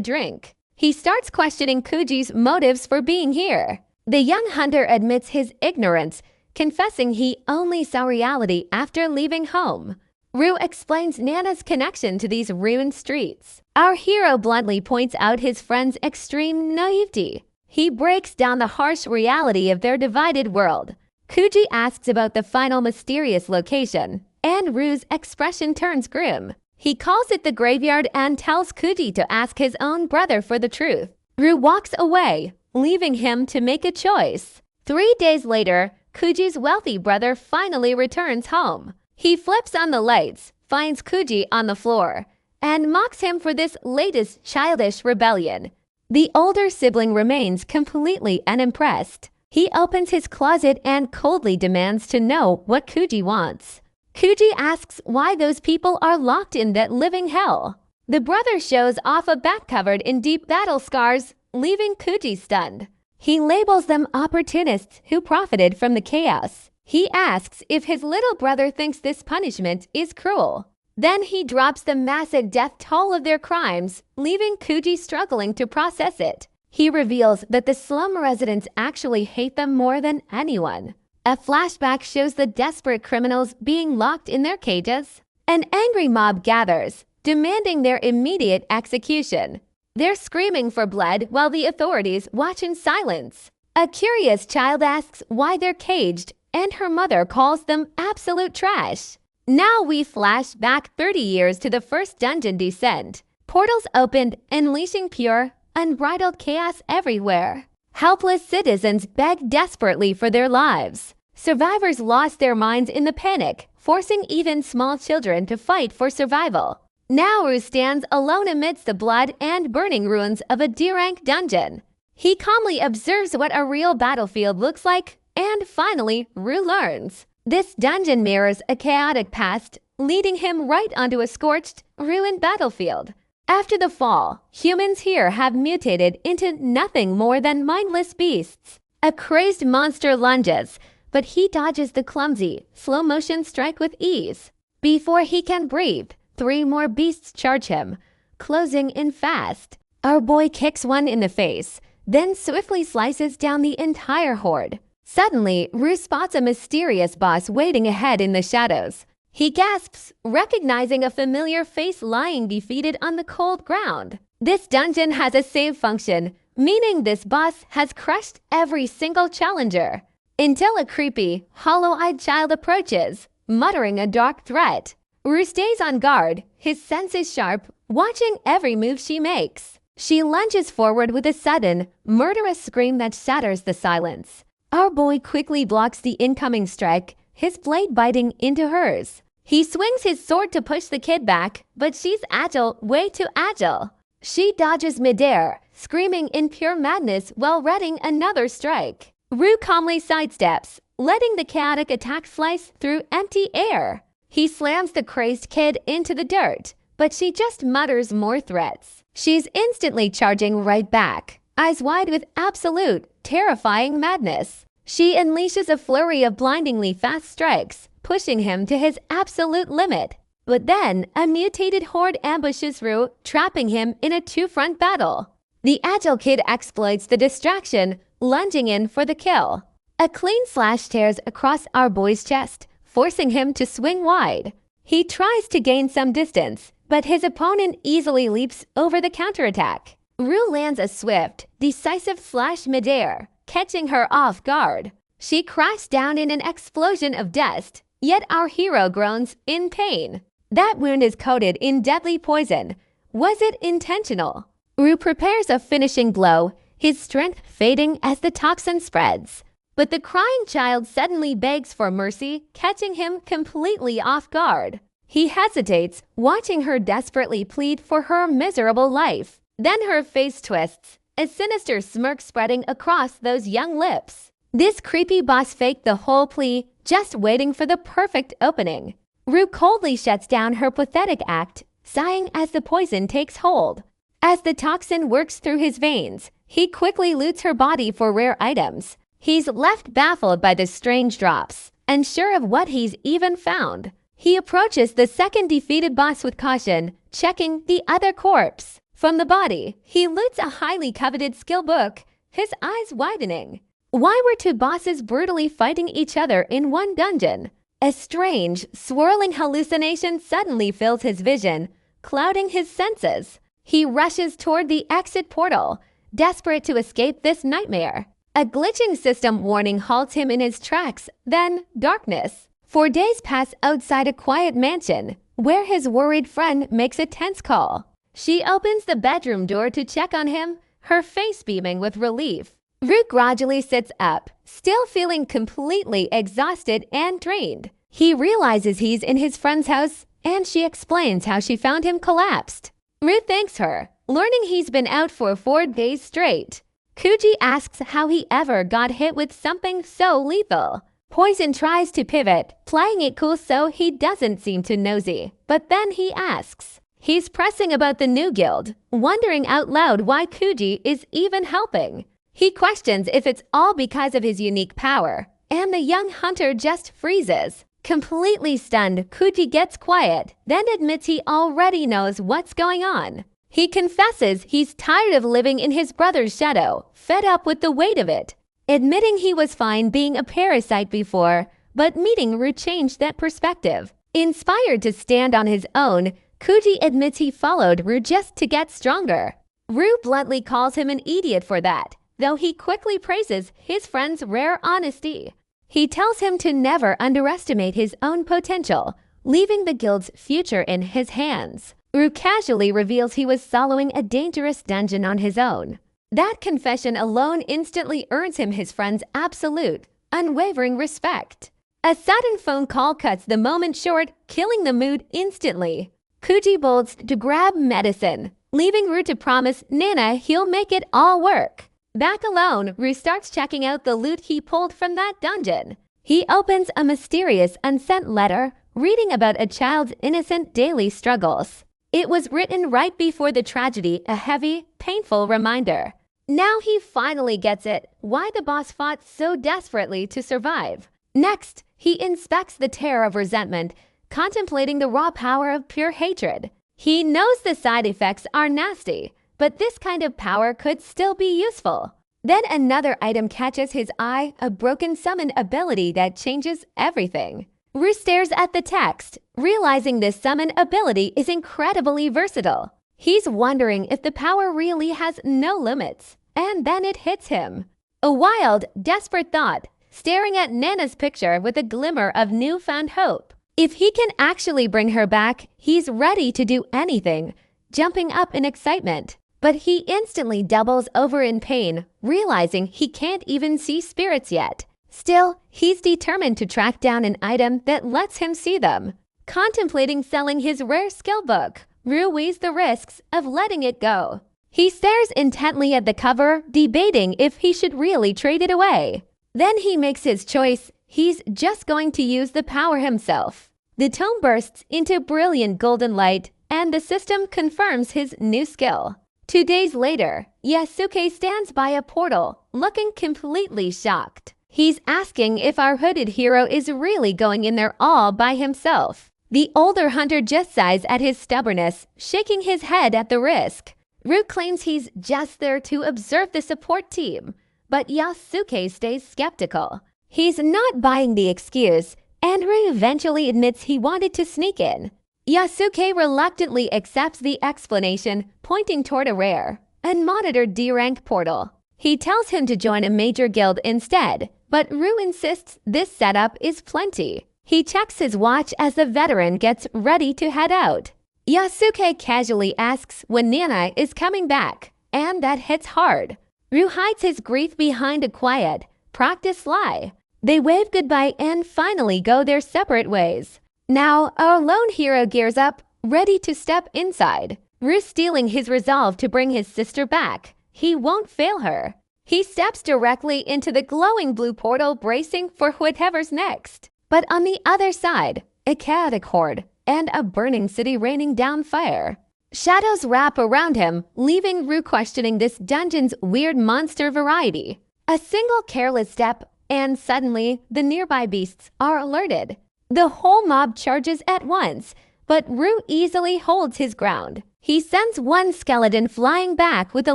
drink. He starts questioning Kuji's motives for being here. The young hunter admits his ignorance, confessing he only saw reality after leaving home. Rue explains Nana's connection to these ruined streets. Our hero bluntly points out his friend's extreme naivety. He breaks down the harsh reality of their divided world. Kuji asks about the final mysterious location, and Rue's expression turns grim. He calls it the graveyard and tells Kuji to ask his own brother for the truth. Rue walks away, leaving him to make a choice. 3 days later, Kuji's wealthy brother finally returns home. He flips on the lights, finds Kuji on the floor, and mocks him for this latest childish rebellion. The older sibling remains completely unimpressed. He opens his closet and coldly demands to know what Kuji wants. Kuji asks why those people are locked in that living hell. The brother shows off a back covered in deep battle scars, leaving Kuji stunned. He labels them opportunists who profited from the chaos. He asks if his little brother thinks this punishment is cruel. Then he drops the massive death toll of their crimes, leaving Kuji struggling to process it. He reveals that the slum residents actually hate them more than anyone. A flashback shows the desperate criminals being locked in their cages. An angry mob gathers, demanding their immediate execution. They're screaming for blood while the authorities watch in silence. A curious child asks why they're caged, and her mother calls them absolute trash. Now we flash back 30 years to the first dungeon descent. Portals opened, unleashing pure, unbridled chaos everywhere. Helpless citizens beg desperately for their lives. Survivors lost their minds in the panic, forcing even small children to fight for survival. Now Rue stands alone amidst the blood and burning ruins of a D-rank dungeon. He calmly observes what a real battlefield looks like, and finally, Rue learns. This dungeon mirrors a chaotic past, leading him right onto a scorched, ruined battlefield. After the fall, humans here have mutated into nothing more than mindless beasts. A crazed monster lunges, but he dodges the clumsy, slow-motion strike with ease. Before he can breathe, 3 more beasts charge him, closing in fast. Our boy kicks one in the face, then swiftly slices down the entire horde. Suddenly, Ru spots a mysterious boss waiting ahead in the shadows. He gasps, recognizing a familiar face lying defeated on the cold ground. This dungeon has a save function, meaning this boss has crushed every single challenger. Until a creepy, hollow-eyed child approaches, muttering a dark threat. Ru stays on guard, his senses sharp, watching every move she makes. She lunges forward with a sudden, murderous scream that shatters the silence. Our boy quickly blocks the incoming strike, his blade biting into hers. He swings his sword to push the kid back, but she's agile, way too agile. She dodges midair, screaming in pure madness while readying another strike. Ru calmly sidesteps, letting the chaotic attack slice through empty air. He slams the crazed kid into the dirt, but she just mutters more threats. She's instantly charging right back, eyes wide with absolute, terrifying madness. She unleashes a flurry of blindingly fast strikes, pushing him to his absolute limit. But then, a mutated horde ambushes Ru, trapping him in a two-front battle. The agile kid exploits the distraction, lunging in for the kill. A clean slash tears across our boy's chest, forcing him to swing wide. He tries to gain some distance, but his opponent easily leaps over the counterattack. Ru lands a swift, decisive slash midair, catching her off guard. She crashed down in an explosion of dust, yet our hero groans in pain. That wound is coated in deadly poison. Was it intentional? Ru prepares a finishing blow, his strength fading as the toxin spreads. But the crying child suddenly begs for mercy, catching him completely off guard. He hesitates, watching her desperately plead for her miserable life. Then her face twists, a sinister smirk spreading across those young lips. This creepy boss faked the whole plea, just waiting for the perfect opening. Ru coldly shuts down her pathetic act, sighing as the poison takes hold. As the toxin works through his veins, he quickly loots her body for rare items. He's left baffled by the strange drops, unsure of what he's even found. He approaches the second defeated boss with caution, checking the other corpse. From the body, he loots a highly coveted skill book, his eyes widening. Why were two bosses brutally fighting each other in one dungeon? A strange, swirling hallucination suddenly fills his vision, clouding his senses. He rushes toward the exit portal, desperate to escape this nightmare. A glitching system warning halts him in his tracks, then darkness. 4 days pass outside a quiet mansion, where his worried friend makes a tense call. She opens the bedroom door to check on him, her face beaming with relief. Ru gradually sits up, still feeling completely exhausted and drained. He realizes he's in his friend's house, and she explains how she found him collapsed. Ru thanks her, learning he's been out for 4 days straight. Kuji asks how he ever got hit with something so lethal. Poison tries to pivot, playing it cool so he doesn't seem too nosy. But then he asks. He's pressing about the new guild, wondering out loud why Kuji is even helping. He questions if it's all because of his unique power, and the young hunter just freezes. Completely stunned, Kuji gets quiet, then admits he already knows what's going on. He confesses he's tired of living in his brother's shadow, fed up with the weight of it. Admitting he was fine being a parasite before, but meeting Ru changed that perspective. Inspired to stand on his own, Kuji admits he followed Ru just to get stronger. Ru bluntly calls him an idiot for that, though he quickly praises his friend's rare honesty. He tells him to never underestimate his own potential, leaving the guild's future in his hands. Ru casually reveals he was soloing a dangerous dungeon on his own. That confession alone instantly earns him his friend's absolute, unwavering respect. A sudden phone call cuts the moment short, killing the mood instantly. Kuji bolts to grab medicine, leaving Ru to promise Nana he'll make it all work. Back alone, Ru starts checking out the loot he pulled from that dungeon. He opens a mysterious, unsent letter, reading about a child's innocent daily struggles. It was written right before the tragedy, a heavy, painful reminder. Now he finally gets it, why the boss fought so desperately to survive. Next, he inspects the terror of resentment, contemplating the raw power of pure hatred. He knows the side effects are nasty, but this kind of power could still be useful. Then another item catches his eye, a broken summon ability that changes everything. Ru stares at the text, realizing this summon ability is incredibly versatile. He's wondering if the power really has no limits, and then it hits him. A wild, desperate thought, staring at Nana's picture with a glimmer of newfound hope. If he can actually bring her back, he's ready to do anything, jumping up in excitement. But he instantly doubles over in pain, realizing he can't even see spirits yet. Still, he's determined to track down an item that lets him see them. Contemplating selling his rare skill book, Ru weighs the risks of letting it go. He stares intently at the cover, debating if he should really trade it away. Then he makes his choice. He's just going to use the power himself. The tome bursts into brilliant golden light, and the system confirms his new skill. 2 days later, Yasuke stands by a portal, looking completely shocked. He's asking if our hooded hero is really going in there all by himself. The older hunter just sighs at his stubbornness, shaking his head at the risk. Ru claims he's just there to observe the support team, but Yasuke stays skeptical. He's not buying the excuse, and Ru eventually admits he wanted to sneak in. Yasuke reluctantly accepts the explanation, pointing toward a rare, unmonitored D-rank portal. He tells him to join a major guild instead, but Ru insists this setup is plenty. He checks his watch as the veteran gets ready to head out. Yasuke casually asks when Nana is coming back, and that hits hard. Ru hides his grief behind a quiet, practiced lie. They wave goodbye and finally go their separate ways. Now, our lone hero gears up, ready to step inside. Ru steeling his resolve to bring his sister back. He won't fail her. He steps directly into the glowing blue portal, bracing for whatever's next. But on the other side, a chaotic horde and a burning city raining down fire. Shadows wrap around him, leaving Ru questioning this dungeon's weird monster variety. A single careless step, and suddenly the nearby beasts are alerted. The whole mob charges at once, but Ru easily holds his ground. He sends one skeleton flying back with a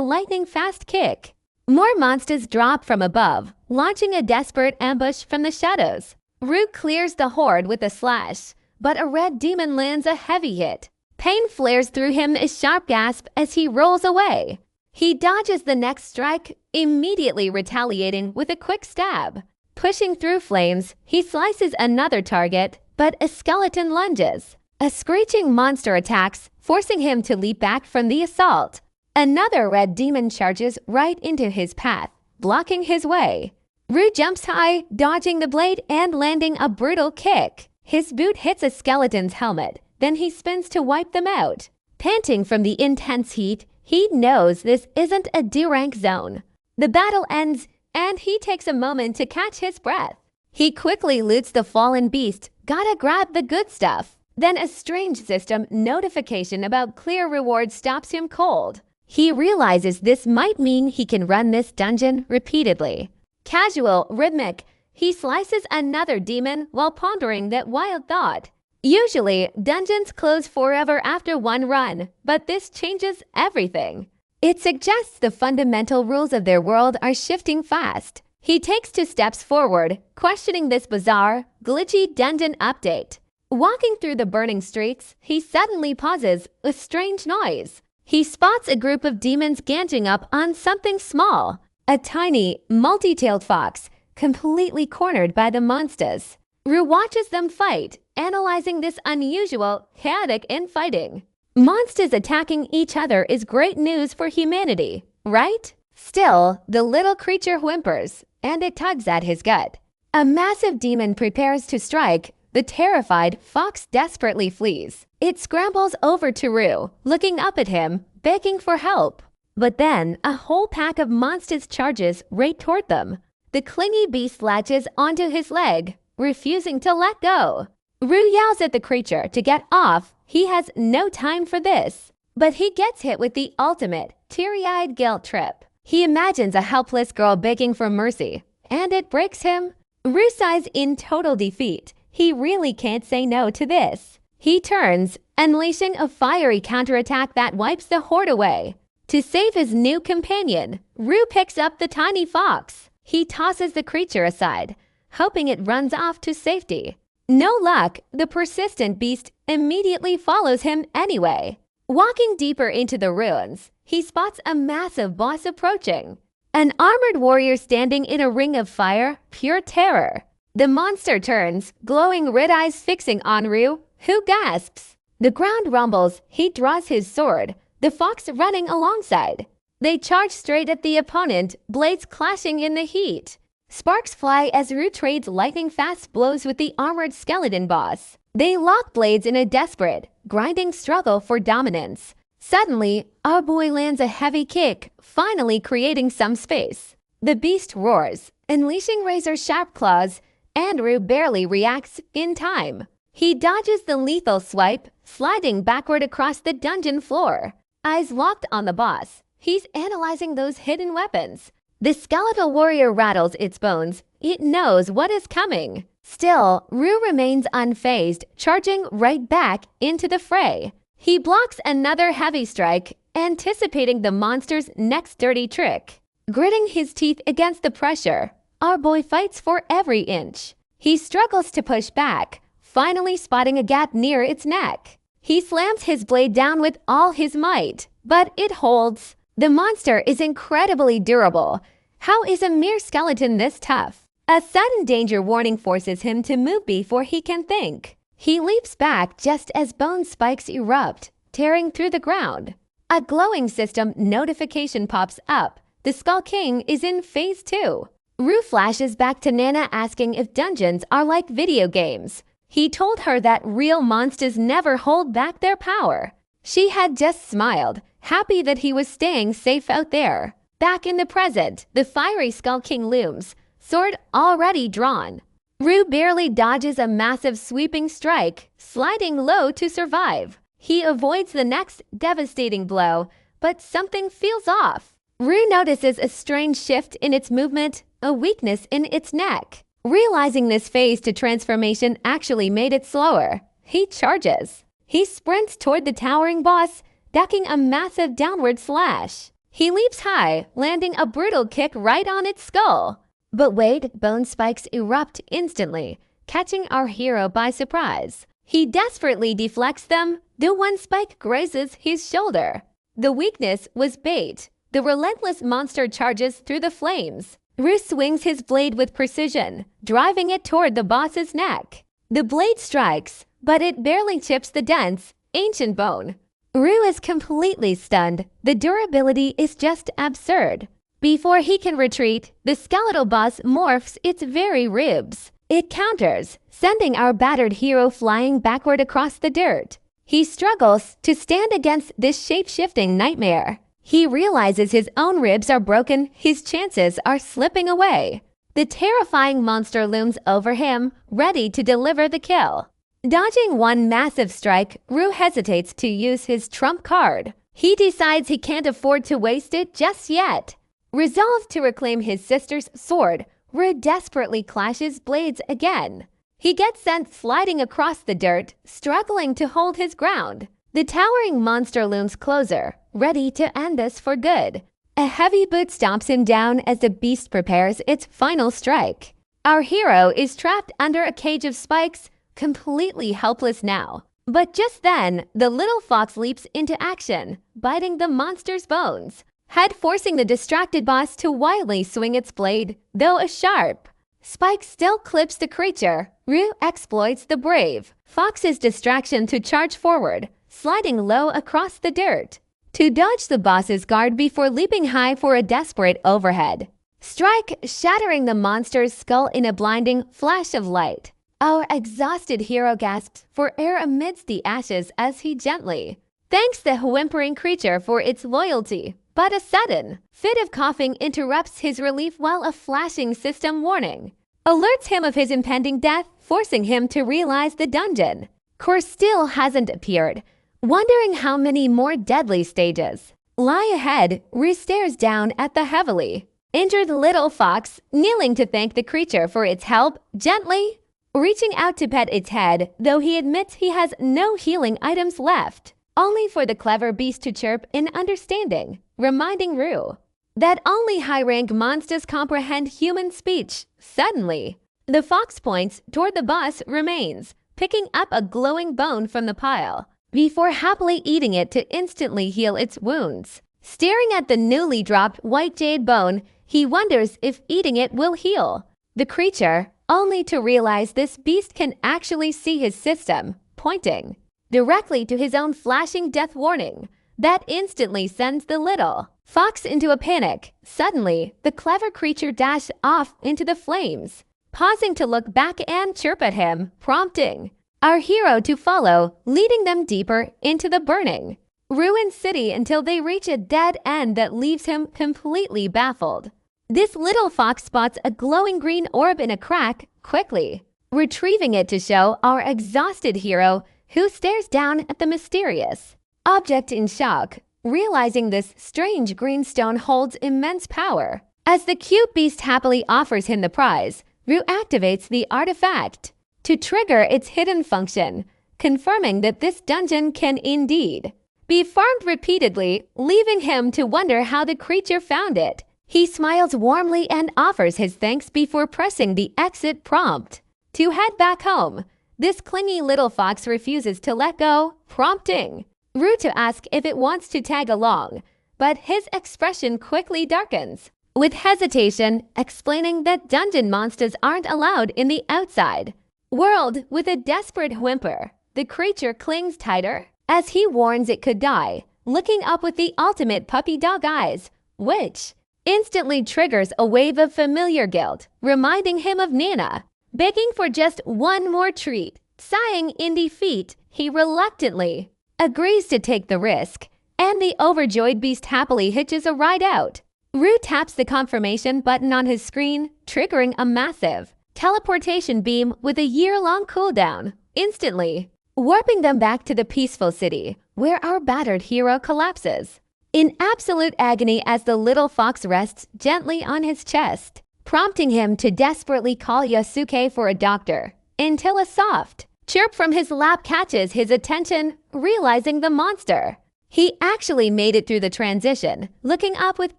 lightning-fast kick. More monsters drop from above, launching a desperate ambush from the shadows. Ru clears the horde with a slash, but a red demon lands a heavy hit. Pain flares through him a sharp gasp as he rolls away. He dodges the next strike, immediately retaliating with a quick stab. Pushing through flames, he slices another target, but a skeleton lunges. A screeching monster attacks, forcing him to leap back from the assault. Another red demon charges right into his path, blocking his way. Ru jumps high, dodging the blade and landing a brutal kick. His boot hits a skeleton's helmet, then he spins to wipe them out. Panting from the intense heat, he knows this isn't a D-rank zone. The battle ends, and he takes a moment to catch his breath. He quickly loots the fallen beast, gotta grab the good stuff. Then a strange system notification about clear rewards stops him cold. He realizes this might mean he can run this dungeon repeatedly. Casual, rhythmic, he slices another demon while pondering that wild thought. Usually, dungeons close forever after one run, but this changes everything. It suggests the fundamental rules of their world are shifting fast. He takes 2 steps forward, questioning this bizarre, glitchy dungeon update. Walking through the burning streets, he suddenly pauses, a strange noise. He spots a group of demons ganging up on something small. A tiny, multi-tailed fox, completely cornered by the monsters. Ru watches them fight, analyzing this unusual, chaotic infighting. Monsters attacking each other is great news for humanity, right? Still, the little creature whimpers, and it tugs at his gut. A massive demon prepares to strike. The terrified fox desperately flees. It scrambles over to Ru, looking up at him, begging for help. But then, a whole pack of monsters charges right toward them. The clingy beast latches onto his leg, refusing to let go. Ru yells at the creature to get off. He has no time for this. But he gets hit with the ultimate, teary-eyed guilt trip. He imagines a helpless girl begging for mercy, and it breaks him. Ru sighs in total defeat. He really can't say no to this. He turns, unleashing a fiery counterattack that wipes the horde away. To save his new companion, Rue picks up the tiny fox. He tosses the creature aside, hoping it runs off to safety. No luck, the persistent beast immediately follows him anyway. Walking deeper into the ruins, he spots a massive boss approaching. An armored warrior standing in a ring of fire, pure terror. The monster turns, glowing red eyes fixing on Rue, who gasps. The ground rumbles, he draws his sword, the fox running alongside. They charge straight at the opponent, blades clashing in the heat. Sparks fly as Rue trades lightning-fast blows with the armored skeleton boss. They lock blades in a desperate, grinding struggle for dominance. Suddenly, our boy lands a heavy kick, finally creating some space. The beast roars, unleashing razor-sharp claws, and Rue barely reacts in time. He dodges the lethal swipe, sliding backward across the dungeon floor. Eyes locked on the boss, he's analyzing those hidden weapons. The skeletal warrior rattles its bones. It knows what is coming. Still, Rue remains unfazed, charging right back into the fray. He blocks another heavy strike, anticipating the monster's next dirty trick. Gritting his teeth against the pressure, our boy fights for every inch. He struggles to push back, finally spotting a gap near its neck. He slams his blade down with all his might, but it holds. The monster is incredibly durable. How is a mere skeleton this tough? A sudden danger warning forces him to move before he can think. He leaps back just as bone spikes erupt, tearing through the ground. A glowing system notification pops up. The Skull King is in phase 2. Rue flashes back to Nana asking if dungeons are like video games. He told her that real monsters never hold back their power. She had just smiled, happy that he was staying safe out there. Back in the present, the fiery Skull King looms, sword already drawn. Rue barely dodges a massive sweeping strike, sliding low to survive. He avoids the next devastating blow, but something feels off. Rue notices a strange shift in its movement, a weakness in its neck. Realizing this phase to transformation actually made it slower, he charges. He sprints toward the towering boss, ducking a massive downward slash. He leaps high, landing a brutal kick right on its skull. But wait, bone spikes erupt instantly, catching our hero by surprise. He desperately deflects them, though one spike grazes his shoulder. The weakness was bait. The relentless monster charges through the flames. Rue swings his blade with precision, driving it toward the boss's neck. The blade strikes, but it barely chips the dense, ancient bone. Rue is completely stunned. The durability is just absurd. Before he can retreat, the skeletal boss morphs its very ribs. It counters, sending our battered hero flying backward across the dirt. He struggles to stand against this shape-shifting nightmare. He realizes his own ribs are broken, his chances are slipping away. The terrifying monster looms over him, ready to deliver the kill. Dodging one massive strike, Rue hesitates to use his trump card. He decides he can't afford to waste it just yet. Resolved to reclaim his sister's sword, Rue desperately clashes blades again. He gets sent sliding across the dirt, struggling to hold his ground. The towering monster looms closer, ready to end this for good. A heavy boot stomps him down as the beast prepares its final strike. Our hero is trapped under a cage of spikes, completely helpless now. But just then, the little fox leaps into action, biting the monster's bones. Head forcing the distracted boss to wildly swing its blade, though a sharp spike still clips the creature. Rue exploits the brave fox's distraction to charge forward, sliding low across the dirt, to dodge the boss's guard before leaping high for a desperate overhead strike, shattering the monster's skull in a blinding flash of light. Our exhausted hero gasps for air amidst the ashes as he gently thanks the whimpering creature for its loyalty. But a sudden fit of coughing interrupts his relief while a flashing system warning alerts him of his impending death, forcing him to realize the dungeon core still hasn't appeared. Wondering how many more deadly stages lie ahead, Rue stares down at the heavily injured little fox, kneeling to thank the creature for its help, gently reaching out to pet its head, though he admits he has no healing items left, only for the clever beast to chirp in understanding. reminding Rue that only high-rank monsters comprehend human speech. Suddenly, the fox points toward the boss remains, picking up a glowing bone from the pile, before happily eating it to instantly heal its wounds. Staring at the newly dropped white jade bone, he wonders if eating it will heal the creature, only to realize this beast can actually see his system, pointing directly to his own flashing death warning. That instantly sends the little fox into a panic. Suddenly, the clever creature dashed off into the flames, pausing to look back and chirp at him, prompting our hero to follow, leading them deeper into the burning, ruined city until they reach a dead end that leaves him completely baffled. This little fox spots a glowing green orb in a crack, quickly retrieving it to show our exhausted hero, who stares down at the mysterious object in shock, realizing this strange green stone holds immense power. As the cute beast happily offers him the prize, Rue activates the artifact to trigger its hidden function, confirming that this dungeon can indeed be farmed repeatedly, leaving him to wonder how the creature found it. He smiles warmly and offers his thanks before pressing the exit prompt to head back home. This clingy little fox refuses to let go, prompting Rue to ask if it wants to tag along, but his expression quickly darkens, with hesitation, explaining that dungeon monsters aren't allowed in the outside world. With a desperate whimper, the creature clings tighter as he warns it could die, looking up with the ultimate puppy dog eyes, which instantly triggers a wave of familiar guilt, reminding him of Nana, begging for just one more treat. Sighing in defeat, he reluctantly agrees to take the risk, and the overjoyed beast happily hitches a ride out. Rue taps the confirmation button on his screen, triggering a massive teleportation beam with a year-long cooldown, instantly warping them back to the peaceful city, where our battered hero collapses in absolute agony as the little fox rests gently on his chest, prompting him to desperately call Yasuke for a doctor, until a soft chirp from his lap catches his attention, realizing the monster. He actually made it through the transition, looking up with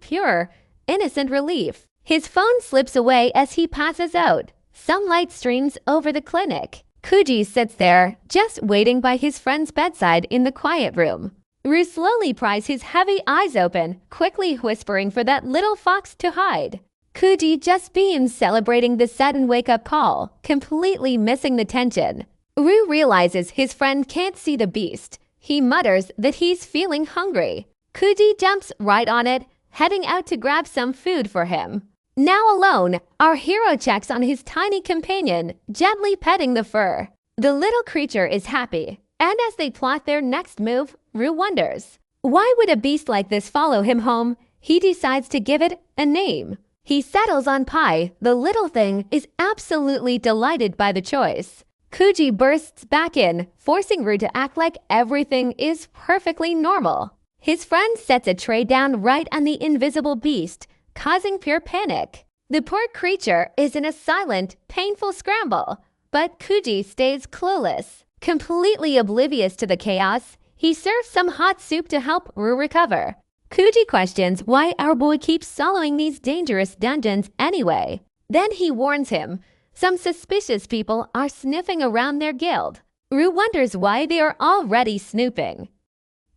pure, innocent relief. His phone slips away as he passes out. Sunlight streams over the clinic. Kuji sits there, just waiting by his friend's bedside in the quiet room. Rue slowly pries his heavy eyes open, quickly whispering for that little fox to hide. Kuji just beams, celebrating the sudden wake-up call, completely missing the tension. Rue realizes his friend can't see the beast. He mutters that he's feeling hungry. Kuji jumps right on it, heading out to grab some food for him. Now alone, our hero checks on his tiny companion, gently petting the fur. The little creature is happy, and as they plot their next move, Rue wonders, why would a beast like this follow him home? He decides to give it a name. He settles on Pi. The little thing is absolutely delighted by the choice. Kuji bursts back in, forcing Rue to act like everything is perfectly normal. His friend sets a tray down right on the invisible beast, causing pure panic. The poor creature is in a silent, painful scramble, but Kuji stays clueless. Completely oblivious to the chaos, he serves some hot soup to help Rue recover. Kuji questions why our boy keeps soloing these dangerous dungeons anyway. Then he warns him some suspicious people are sniffing around their guild. Rue wonders why they are already snooping.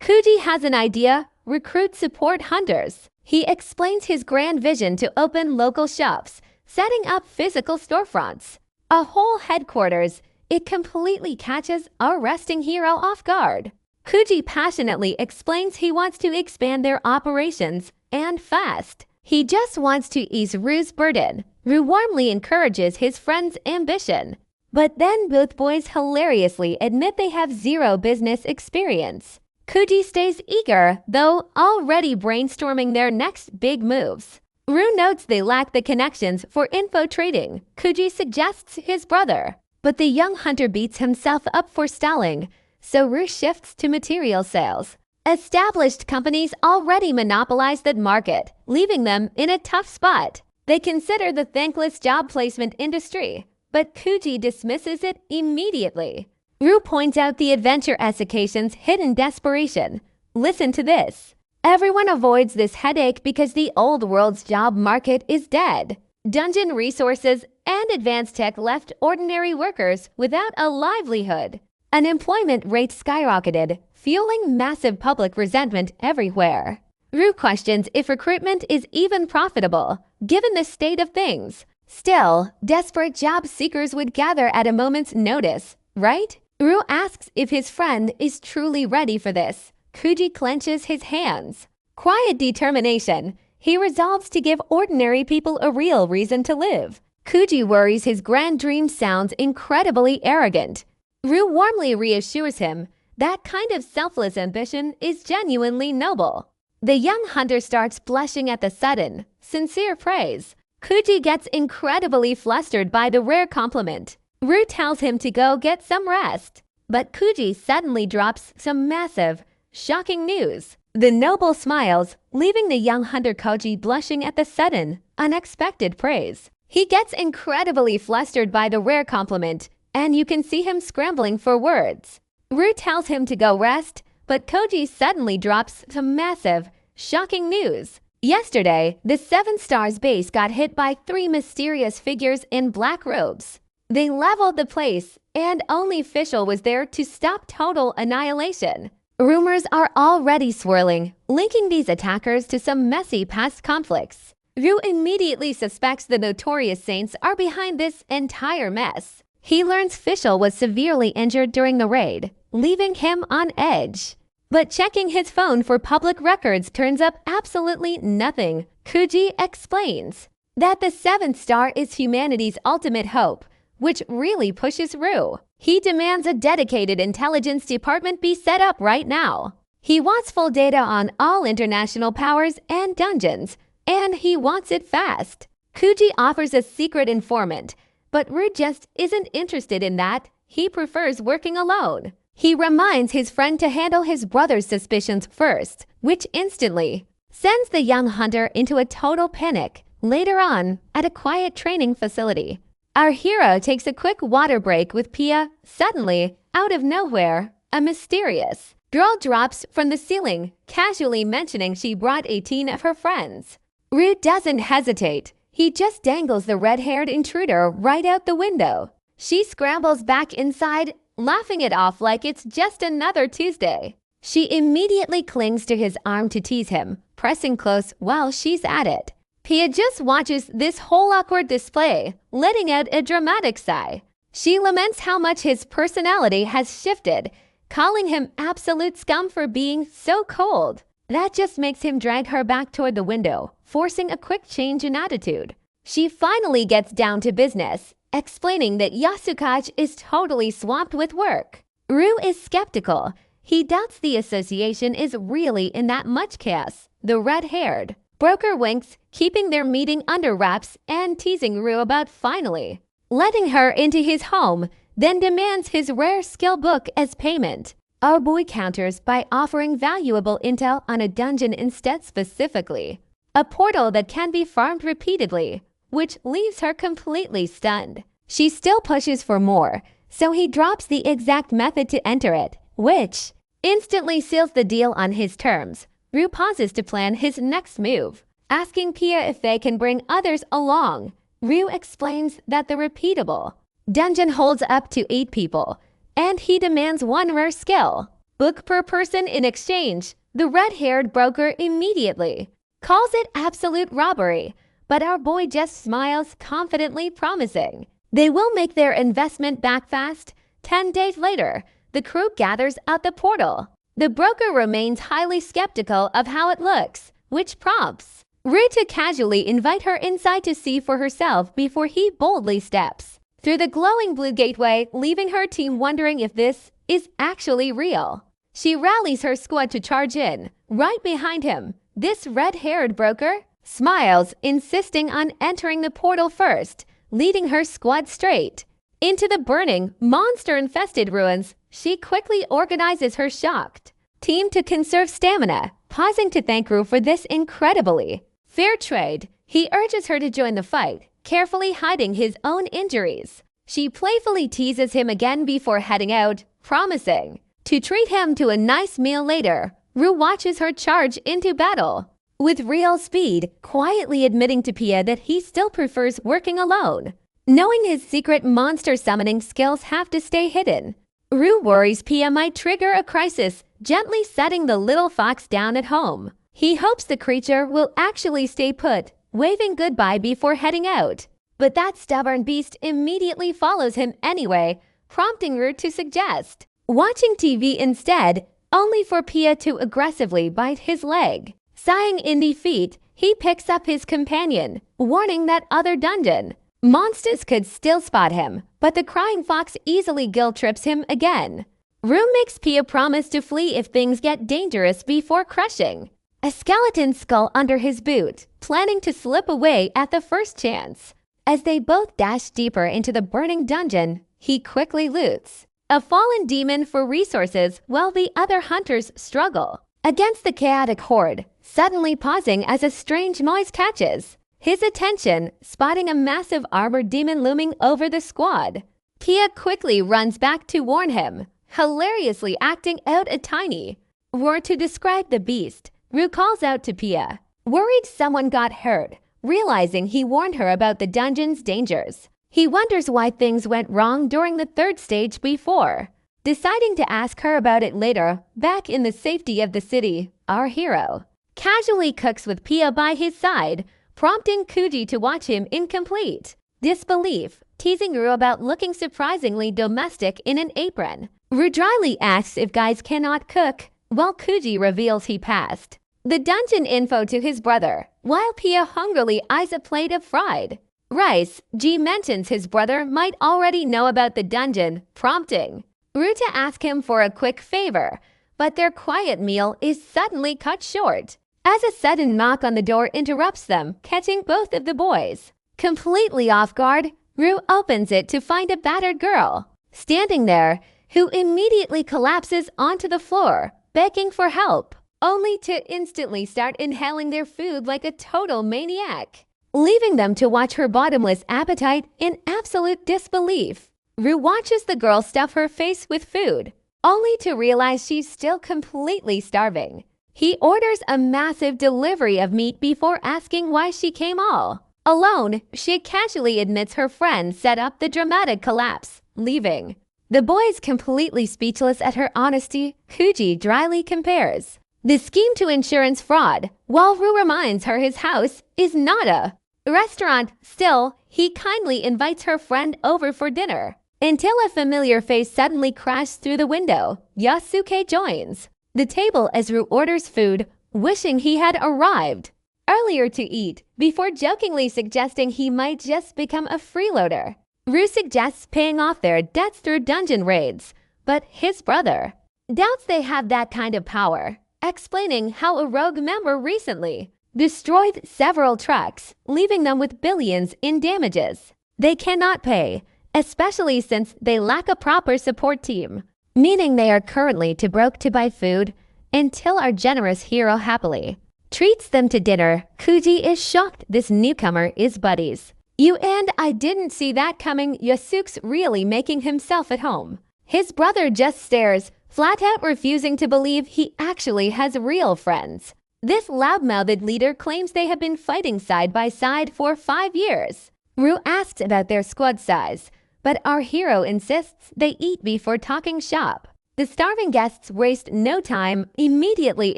Kuji has an idea: recruit support hunters. He explains his grand vision to open local shops, setting up physical storefronts, a whole headquarters. It completely catches our resting hero off guard. Kuji passionately explains he wants to expand their operations, and fast. He just wants to ease Rue's burden. Rue warmly encourages his friend's ambition. But then both boys hilariously admit they have zero business experience. Kuji stays eager, though already brainstorming their next big moves. Rue notes they lack the connections for info trading. Kuji suggests his brother, but the young hunter beats himself up for stalling, so Rue shifts to material sales. Established companies already monopolize that market, leaving them in a tough spot. They consider the thankless job placement industry, but Kuji dismisses it immediately. Rue points out the adventure essacation's hidden desperation. Listen to this. Everyone avoids this headache because the old world's job market is dead. Dungeon resources and advanced tech left ordinary workers without a livelihood. Unemployment rates skyrocketed, fueling massive public resentment everywhere. Rue questions if recruitment is even profitable, given the state of things. Still, desperate job seekers would gather at a moment's notice, right? Rue asks if his friend is truly ready for this. Kuji clenches his hands. Quiet determination. He resolves to give ordinary people a real reason to live. Kuji worries his grand dream sounds incredibly arrogant. Rue warmly reassures him that kind of selfless ambition is genuinely noble. The young hunter starts blushing at the sudden, sincere praise. Kuji gets incredibly flustered by the rare compliment. Rue tells him to go get some rest. But Kuji suddenly drops some massive, shocking news. The noble smiles, leaving the young hunter Koji blushing at the sudden, unexpected praise. He gets incredibly flustered by the rare compliment, and you can see him scrambling for words. Rue tells him to go rest, but Koji suddenly drops some massive, shocking news. Yesterday, the 7 Stars base got hit by 3 mysterious figures in black robes. They leveled the place, and only Fischl was there to stop total annihilation. Rumors are already swirling, linking these attackers to some messy past conflicts. Rue immediately suspects the notorious Saints are behind this entire mess. He learns Fischl was severely injured during the raid, leaving him on edge. But checking his phone for public records turns up absolutely nothing. Kuji explains that the 7th star is humanity's ultimate hope, which really pushes Rue. He demands a dedicated intelligence department be set up right now. He wants full data on all international powers and dungeons, and he wants it fast. Kuji offers a secret informant, but Rue just isn't interested in that. He prefers working alone. He reminds his friend to handle his brother's suspicions first, which instantly sends the young hunter into a total panic. Later on, at a quiet training facility, our hero takes a quick water break with Pia. Suddenly, out of nowhere, a mysterious girl drops from the ceiling, casually mentioning she brought 18 of her friends. Rue doesn't hesitate. He just dangles the red-haired intruder right out the window. She scrambles back inside, laughing it off like it's just another Tuesday. She immediately clings to his arm to tease him, pressing close while she's at it. Pia just watches this whole awkward display, letting out a dramatic sigh. She laments how much his personality has shifted, calling him absolute scum for being so cold. That just makes him drag her back toward the window, forcing a quick change in attitude. She finally gets down to business, explaining that Yasukage is totally swamped with work. Rue is skeptical. He doubts the association is really in that much chaos. The red-haired broker winks, keeping their meeting under wraps and teasing Rue about finally letting her into his home, then demands his rare skill book as payment. Our boy counters by offering valuable intel on a dungeon instead, specifically a portal that can be farmed repeatedly, which leaves her completely stunned. She still pushes for more, so he drops the exact method to enter it, which instantly seals the deal on his terms. Rue pauses to plan his next move, asking Pia if they can bring others along. Rue explains that the repeatable dungeon holds up to 8 people, and he demands 1 rare skill book per person in exchange. The red-haired broker immediately calls it absolute robbery, but our boy just smiles confidently, promising they will make their investment back fast. 10 days later, the crew gathers at the portal. The broker remains highly skeptical of how it looks, which prompts Rue to casually invite her inside to see for herself before he boldly steps through the glowing blue gateway, leaving her team wondering if this is actually real. She rallies her squad to charge in. Right behind him, this red-haired broker smiles, insisting on entering the portal first, leading her squad straight into the burning, monster-infested ruins. She quickly organizes her shocked team to conserve stamina, pausing to thank Rue for this incredibly fair trade. He urges her to join the fight, carefully hiding his own injuries. She playfully teases him again before heading out, promising to treat him to a nice meal later. Rue watches her charge into battle. With real speed, quietly admitting to Pia that he still prefers working alone. Knowing his secret monster summoning skills have to stay hidden, Rue worries Pia might trigger a crisis, gently setting the little fox down at home. He hopes the creature will actually stay put, waving goodbye before heading out. But that stubborn beast immediately follows him anyway, prompting Rue to suggest watching TV instead, only for Pia to aggressively bite his leg. Sighing in defeat, he picks up his companion, warning that other dungeon. Monsters could still spot him, but the crying fox easily guilt-trips him again. Rue makes Pia promise to flee if things get dangerous before crushing a skeleton skull under his boot, planning to slip away at the first chance. As they both dash deeper into the burning dungeon, he quickly loots a fallen demon for resources while the other hunters struggle against the chaotic horde, suddenly pausing as a strange noise catches his attention, spotting a massive armored demon looming over the squad. Pia quickly runs back to warn him, hilariously acting out a tiny roar to describe the beast. Rue calls out to Pia, worried someone got hurt, realizing he warned her about the dungeon's dangers. He wonders why things went wrong during the third stage before. Deciding to ask her about it later, back in the safety of the city, our hero casually cooks with Pia by his side, prompting Kuji to watch him in complete disbelief, teasing Rue about looking surprisingly domestic in an apron. Rue dryly asks if guys cannot cook, while Kuji reveals he passed the dungeon info to his brother, while Pia hungrily eyes a plate of fried rice. G mentions his brother might already know about the dungeon, prompting Rue to ask him for a quick favor, but their quiet meal is suddenly cut short as a sudden knock on the door interrupts them, catching both of the boys completely off guard. Rue opens it to find a battered girl standing there, who immediately collapses onto the floor, begging for help, only to instantly start inhaling their food like a total maniac, leaving them to watch her bottomless appetite in absolute disbelief. Rue watches the girl stuff her face with food, only to realize she's still completely starving. He orders a massive delivery of meat before asking why she came all alone. She casually admits her friend set up the dramatic collapse, leaving the boys completely speechless at her honesty. Kuji dryly compares the scheme to insurance fraud, while Rue reminds her his house is not a restaurant. Still, he kindly invites her friend over for dinner, until a familiar face suddenly crashes through the window. Yasuke joins the table as Rue orders food, wishing he had arrived earlier to eat, before jokingly suggesting he might just become a freeloader. Rue suggests paying off their debts through dungeon raids, but his brother doubts they have that kind of power, explaining how a rogue member recently destroyed several trucks, leaving them with billions in damages they cannot pay, especially since they lack a proper support team, meaning they are currently too broke to buy food, until our generous hero happily treats them to dinner. Kuji is shocked this newcomer is buddies. You and I didn't see that coming. Yasuke's really making himself at home. His brother just stares, flat out refusing to believe he actually has real friends. This loud-mouthed leader claims they have been fighting side by side for 5 years. Rue asks about their squad size, but our hero insists they eat before talking shop. The starving guests waste no time, immediately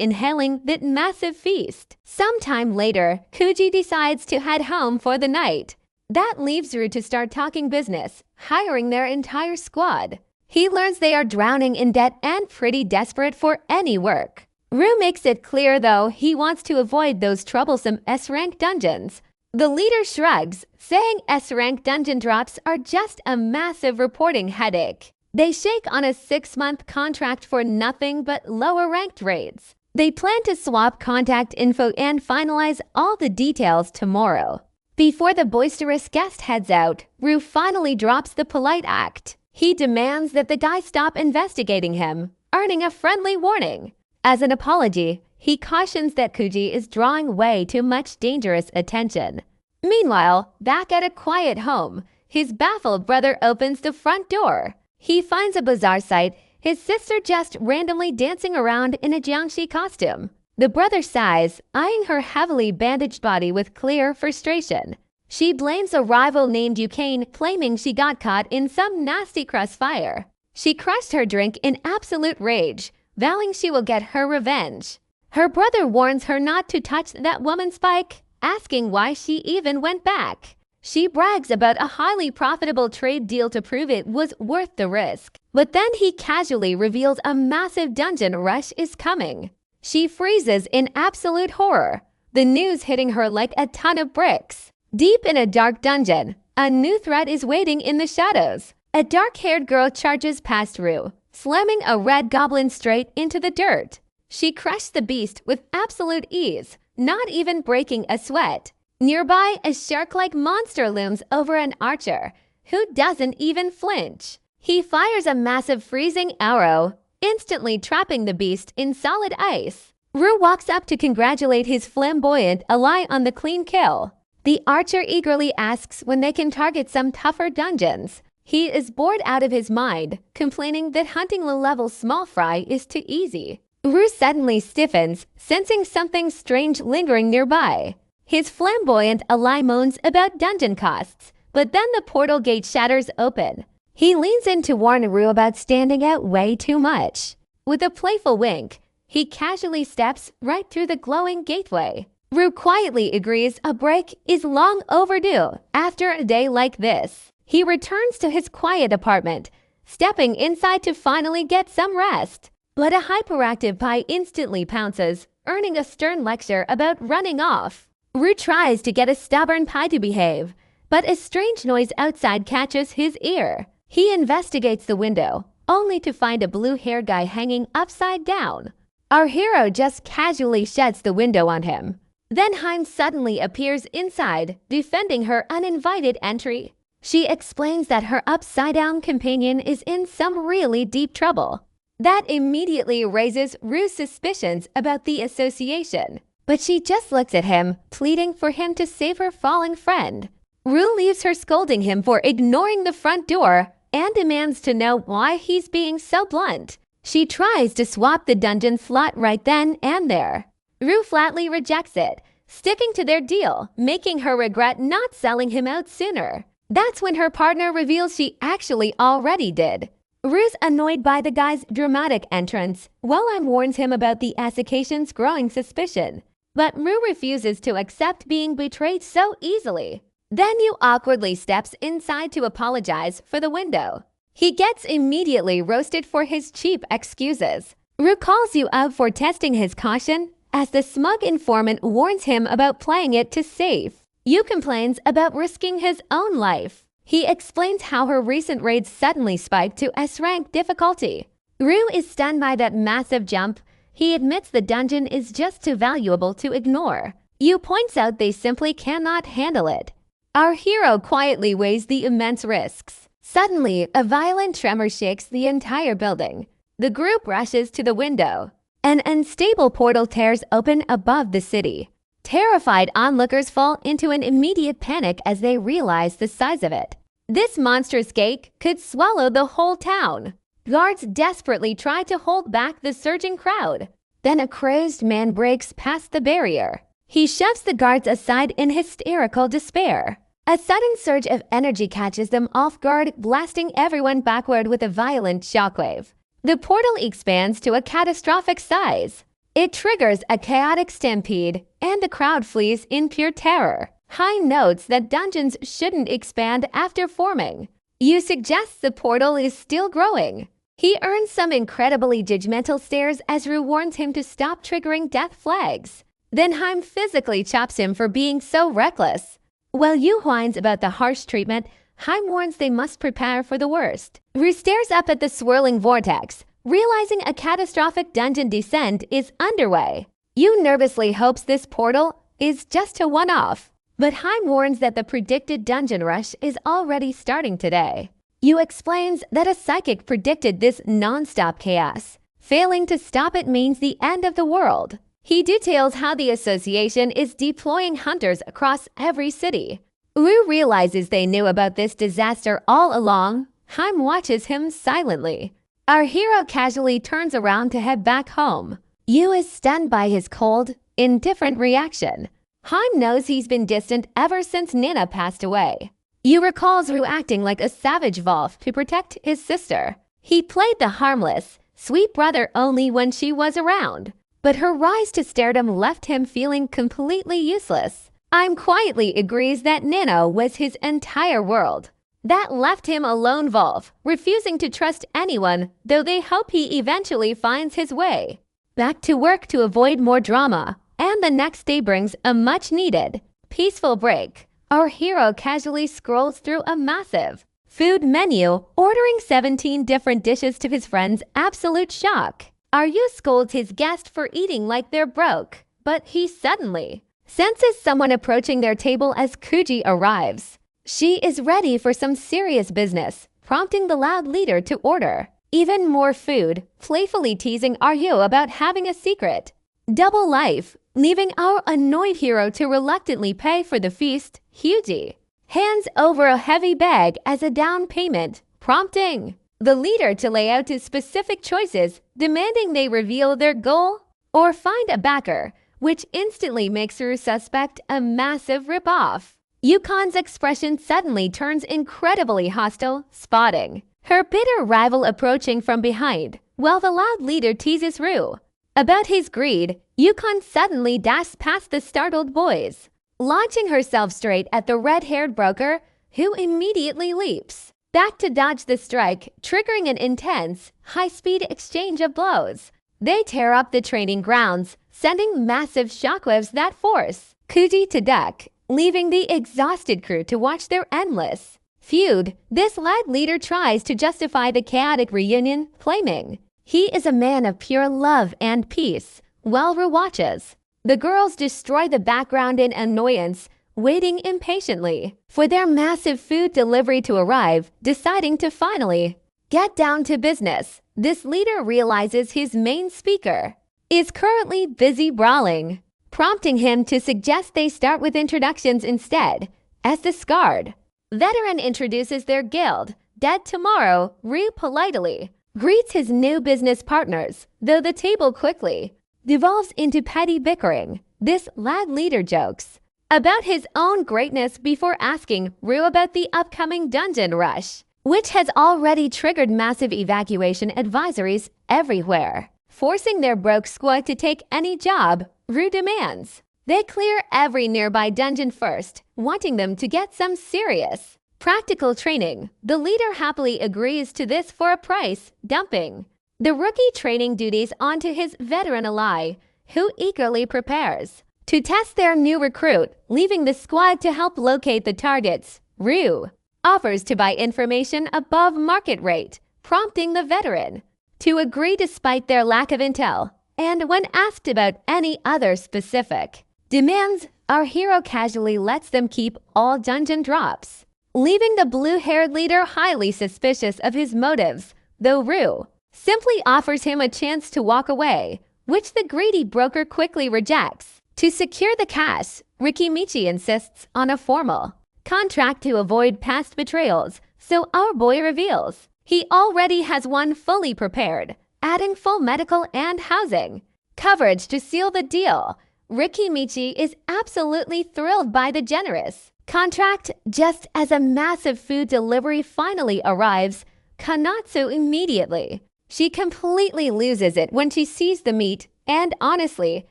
inhaling that massive feast. Sometime later, Kuji decides to head home for the night. That leaves Rue to start talking business, hiring their entire squad. He learns they are drowning in debt and pretty desperate for any work. Rue makes it clear, though, he wants to avoid those troublesome S-rank dungeons. The leader shrugs, saying S-rank dungeon drops are just a massive reporting headache. They shake on a 6-month contract for nothing but lower-ranked raids. They plan to swap contact info and finalize all the details tomorrow. Before the boisterous guest heads out, Rue finally drops the polite act. He demands that the guy stop investigating him, earning a friendly warning. As an apology, he cautions that Kuji is drawing way too much dangerous attention. Meanwhile, back at a quiet home, his baffled brother opens the front door. He finds a bizarre sight his sister just randomly dancing around in a jiangxi costume. The brother sighs, eyeing her heavily bandaged body with clear frustration. She blames a rival named Yukain, claiming she got caught in some nasty crossfire. She crushed her drink in absolute rage, vowing she will get her revenge. Her brother warns her not to touch that woman's bike, asking why she even went back. She brags about a highly profitable trade deal to prove it was worth the risk. But then he casually reveals a massive dungeon rush is coming. She freezes in absolute horror, the news hitting her like a ton of bricks. Deep in a dark dungeon, a new threat is waiting in the shadows. A dark-haired girl charges past Rue, slamming a red goblin straight into the dirt. She crushed the beast with absolute ease, not even breaking a sweat. Nearby, a shark-like monster looms over an archer, who doesn't even flinch. He fires a massive freezing arrow, instantly trapping the beast in solid ice. Rue walks up to congratulate his flamboyant ally on the clean kill. The archer eagerly asks when they can target some tougher dungeons. He is bored out of his mind, complaining that hunting low-level small fry is too easy. Rue suddenly stiffens, sensing something strange lingering nearby. His flamboyant ally moans about dungeon costs, but then the portal gate shatters open. He leans in to warn Rue about standing out way too much. With a playful wink, he casually steps right through the glowing gateway. Rue quietly agrees a break is long overdue after a day like this. He returns to his quiet apartment, stepping inside to finally get some rest. But a hyperactive pie instantly pounces, earning a stern lecture about running off. Rue tries to get a stubborn pie to behave, but a strange noise outside catches his ear. He investigates the window, only to find a blue-haired guy hanging upside down. Our hero just casually shuts the window on him. Then Haim suddenly appears inside, defending her uninvited entry. She explains that her upside-down companion is in some really deep trouble. That immediately raises Rue's suspicions about the association. But she just looks at him, pleading for him to save her falling friend. Rue leaves her scolding him for ignoring the front door and demands to know why he's being so blunt. She tries to swap the dungeon slot right then and there. Rue flatly rejects it, sticking to their deal, making her regret not selling him out sooner. That's when her partner reveals she actually already did. Rue's annoyed by the guy's dramatic entrance, while Im warns him about the association's growing suspicion. But Rue refuses to accept being betrayed so easily. Then Yu awkwardly steps inside to apologize for the window. He gets immediately roasted for his cheap excuses. Rue calls Yu out for testing his caution, as the smug informant warns him about playing it too safe. Yu complains about risking his own life. He explains how her recent raids suddenly spiked to S-rank difficulty. Rue is stunned by that massive jump. He admits the dungeon is just too valuable to ignore. Yu points out they simply cannot handle it. Our hero quietly weighs the immense risks. Suddenly, a violent tremor shakes the entire building. The group rushes to the window. An unstable portal tears open above the city. Terrified onlookers fall into an immediate panic as they realize the size of it. This monstrous gate could swallow the whole town. Guards desperately try to hold back the surging crowd. Then a crazed man breaks past the barrier. He shoves the guards aside in hysterical despair. A sudden surge of energy catches them off guard, blasting everyone backward with a violent shockwave. The portal expands to a catastrophic size. It triggers a chaotic stampede, and the crowd flees in pure terror. Hein notes that dungeons shouldn't expand after forming. Yu suggests the portal is still growing. He earns some incredibly judgmental stares as Rue warns him to stop triggering death flags. Then Haim physically chops him for being so reckless. While Yu whines about the harsh treatment, Haim warns they must prepare for the worst. Rue stares up at the swirling vortex, realizing a catastrophic dungeon descent is underway. Yu nervously hopes this portal is just a one-off, but Haim warns that the predicted dungeon rush is already starting today. Yu explains that a psychic predicted this non-stop chaos. Failing to stop it means the end of the world. He details how the association is deploying hunters across every city. Rue realizes they knew about this disaster all along. Haim watches him silently. Our hero casually turns around to head back home. Yu is stunned by his cold, indifferent reaction. Haim knows he's been distant ever since Nina passed away. Yu recalls Ru acting like a savage wolf to protect his sister. He played the harmless, sweet brother only when she was around. But her rise to stardom left him feeling completely useless. Haim quietly agrees that Nina was his entire world. That left him a lone wolf, refusing to trust anyone, though they hope he eventually finds his way. Back to work to avoid more drama, and the next day brings a much-needed, peaceful break. Our hero casually scrolls through a massive food menu, ordering 17 different dishes to his friend's absolute shock. Aryu scolds his guest for eating like they're broke, but he suddenly senses someone approaching their table as Kuji arrives. She is ready for some serious business, prompting the loud leader to order even more food, playfully teasing Aryu about having a secret. Double life, leaving our annoyed hero to reluctantly pay for the feast. Hyuji hands over a heavy bag as a down payment, prompting the leader to lay out his specific choices, demanding they reveal their goal or find a backer, which instantly makes her suspect a massive ripoff. Yukon's expression suddenly turns incredibly hostile, spotting her bitter rival approaching from behind, while the loud leader teases Ru about his greed. Yukon suddenly dashes past the startled boys, launching herself straight at the red-haired broker, who immediately leaps back to dodge the strike, triggering an intense, high-speed exchange of blows. They tear up the training grounds, sending massive shockwaves that force Kuji to duck, leaving the exhausted crew to watch their endless feud. This lad leader tries to justify the chaotic reunion, claiming he is a man of pure love and peace, while Ru watches the girls destroy the background in annoyance, waiting impatiently for their massive food delivery to arrive, deciding to finally get down to business. This leader realizes his main speaker is currently busy brawling, prompting him to suggest they start with introductions instead. As the scarred veteran introduces their guild, Dead Tomorrow, Ru politely greets his new business partners, though the table quickly devolves into petty bickering. This lad leader jokes about his own greatness before asking Ru about the upcoming dungeon rush, which has already triggered massive evacuation advisories everywhere. Forcing their broke squad to take any job, Ru demands they clear every nearby dungeon first, wanting them to get some serious practical training. The leader happily agrees to this for a price, dumping the rookie training duties onto his veteran ally, who eagerly prepares to test their new recruit, leaving the squad to help locate the targets. Ru offers to buy information above market rate, prompting the veteran to agree despite their lack of intel. And when asked about any other specific demands, our hero casually lets them keep all dungeon drops, leaving the blue-haired leader highly suspicious of his motives, though Ru simply offers him a chance to walk away, which the greedy broker quickly rejects. To secure the cash, Rikimichi insists on a formal contract to avoid past betrayals, so our boy reveals he already has one fully prepared, adding full medical and housing coverage to seal the deal. Rikimichi is absolutely thrilled by the generous contract. Just as a massive food delivery finally arrives, Kanatsu immediately she completely loses it when she sees the meat, and honestly,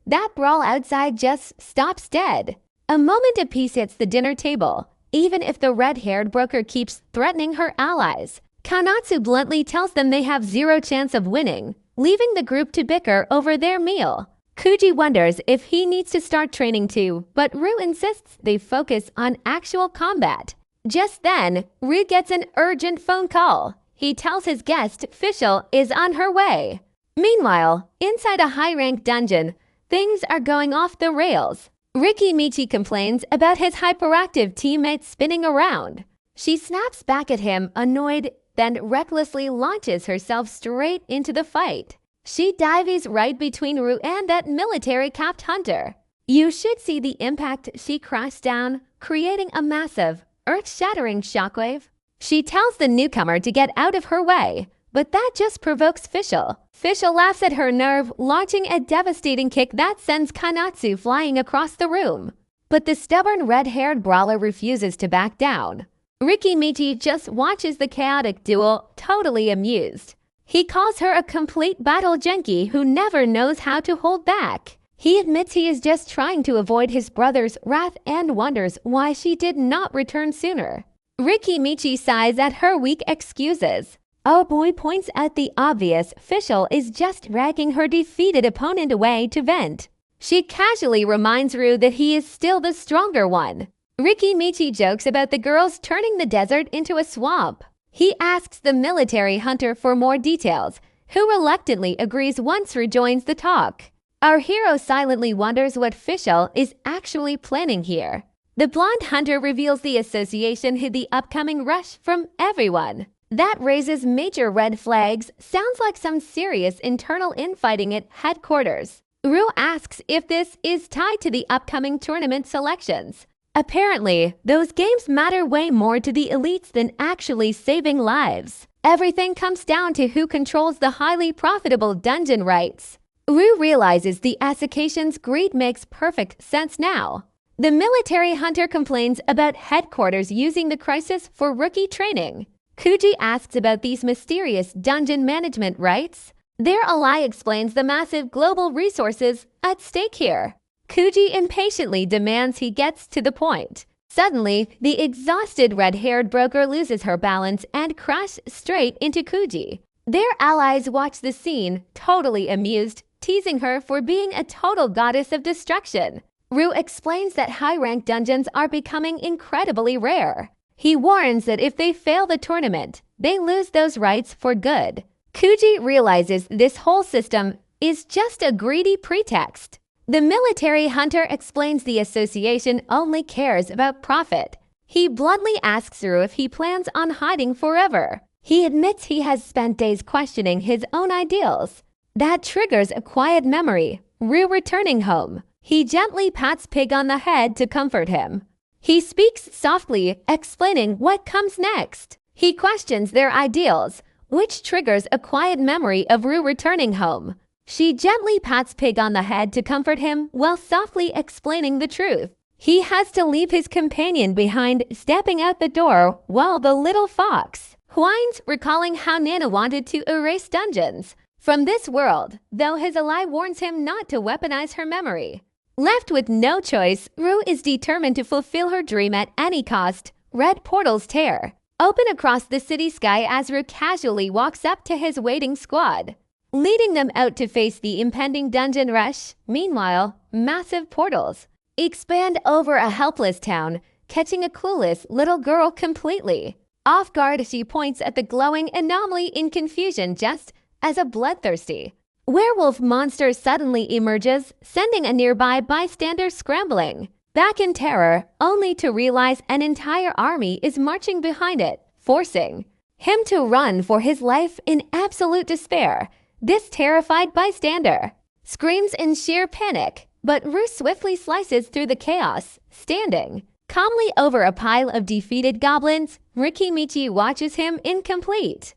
that brawl outside just stops dead. A moment of peace hits the dinner table, even if the red-haired broker keeps threatening her allies. Kanatsu bluntly tells them they have zero chance of winning, leaving the group to bicker over their meal. Kuji wonders if he needs to start training too, but Ru insists they focus on actual combat. Just then, Ru gets an urgent phone call. He tells his guest Fischl is on her way. Meanwhile, inside a high-ranked dungeon, things are going off the rails. Rikimichi complains about his hyperactive teammates spinning around. She snaps back at him, annoyed, then recklessly launches herself straight into the fight. She dives right between Ru and that military-capped hunter. You should see the impact she crashed down, creating a massive, earth-shattering shockwave. She tells the newcomer to get out of her way, but that just provokes Fischl. Fischl laughs at her nerve, launching a devastating kick that sends Kanatsu flying across the room. But the stubborn red-haired brawler refuses to back down. Riki Michi just watches the chaotic duel, totally amused. He calls her a complete battle junkie who never knows how to hold back. He admits he is just trying to avoid his brother's wrath and wonders why she did not return sooner. Riki Michi sighs at her weak excuses. Oh boy points out the obvious. Fischl is just dragging her defeated opponent away to vent. She casually reminds Rue that he is still the stronger one. Riki Michi jokes about the girls turning the desert into a swamp. He asks the military hunter for more details, who reluctantly agrees once Rue joins the talk. Our hero silently wonders what Fischl is actually planning here. The blonde hunter reveals the association with the upcoming rush from everyone. That raises major red flags. Sounds like some serious internal infighting at headquarters. Rue asks if this is tied to the upcoming tournament selections. Apparently, those games matter way more to the elites than actually saving lives. Everything comes down to who controls the highly profitable dungeon rights. Rue realizes the association's greed makes perfect sense now. The military hunter complains about headquarters using the crisis for rookie training. Kuji asks about these mysterious dungeon management rights. Their ally explains the massive global resources at stake here. Kuji impatiently demands he gets to the point. Suddenly, the exhausted red-haired broker loses her balance and crashes straight into Kuji. Their allies watch the scene, totally amused, teasing her for being a total goddess of destruction. Rue explains that high-ranked dungeons are becoming incredibly rare. He warns that if they fail the tournament, they lose those rights for good. Kuji realizes this whole system is just a greedy pretext. The military hunter explains the association only cares about profit. He bluntly asks Rue if he plans on hiding forever. He admits he has spent days questioning his own ideals. That triggers a quiet memory, Rue returning home. He gently pats Pig on the head to comfort him. He speaks softly, explaining what comes next. He questions their ideals, which triggers a quiet memory of Rue returning home. She gently pats Pig on the head to comfort him while softly explaining the truth. He has to leave his companion behind, stepping out the door while the little fox whines, recalling how Nana wanted to erase dungeons from this world, though his ally warns him not to weaponize her memory. Left with no choice, Rue is determined to fulfill her dream at any cost. Red portals tear open across the city sky as Rue casually walks up to his waiting squad, leading them out to face the impending dungeon rush. Meanwhile, massive portals expand over a helpless town, catching a clueless little girl completely off guard. She points at the glowing anomaly in confusion just as a bloodthirsty werewolf monster suddenly emerges, sending a nearby bystander scrambling back in terror, only to realize an entire army is marching behind it, forcing him to run for his life in absolute despair. This terrified bystander screams in sheer panic, but Rue swiftly slices through the chaos, standing calmly over a pile of defeated goblins. Riki Michi watches him incomplete,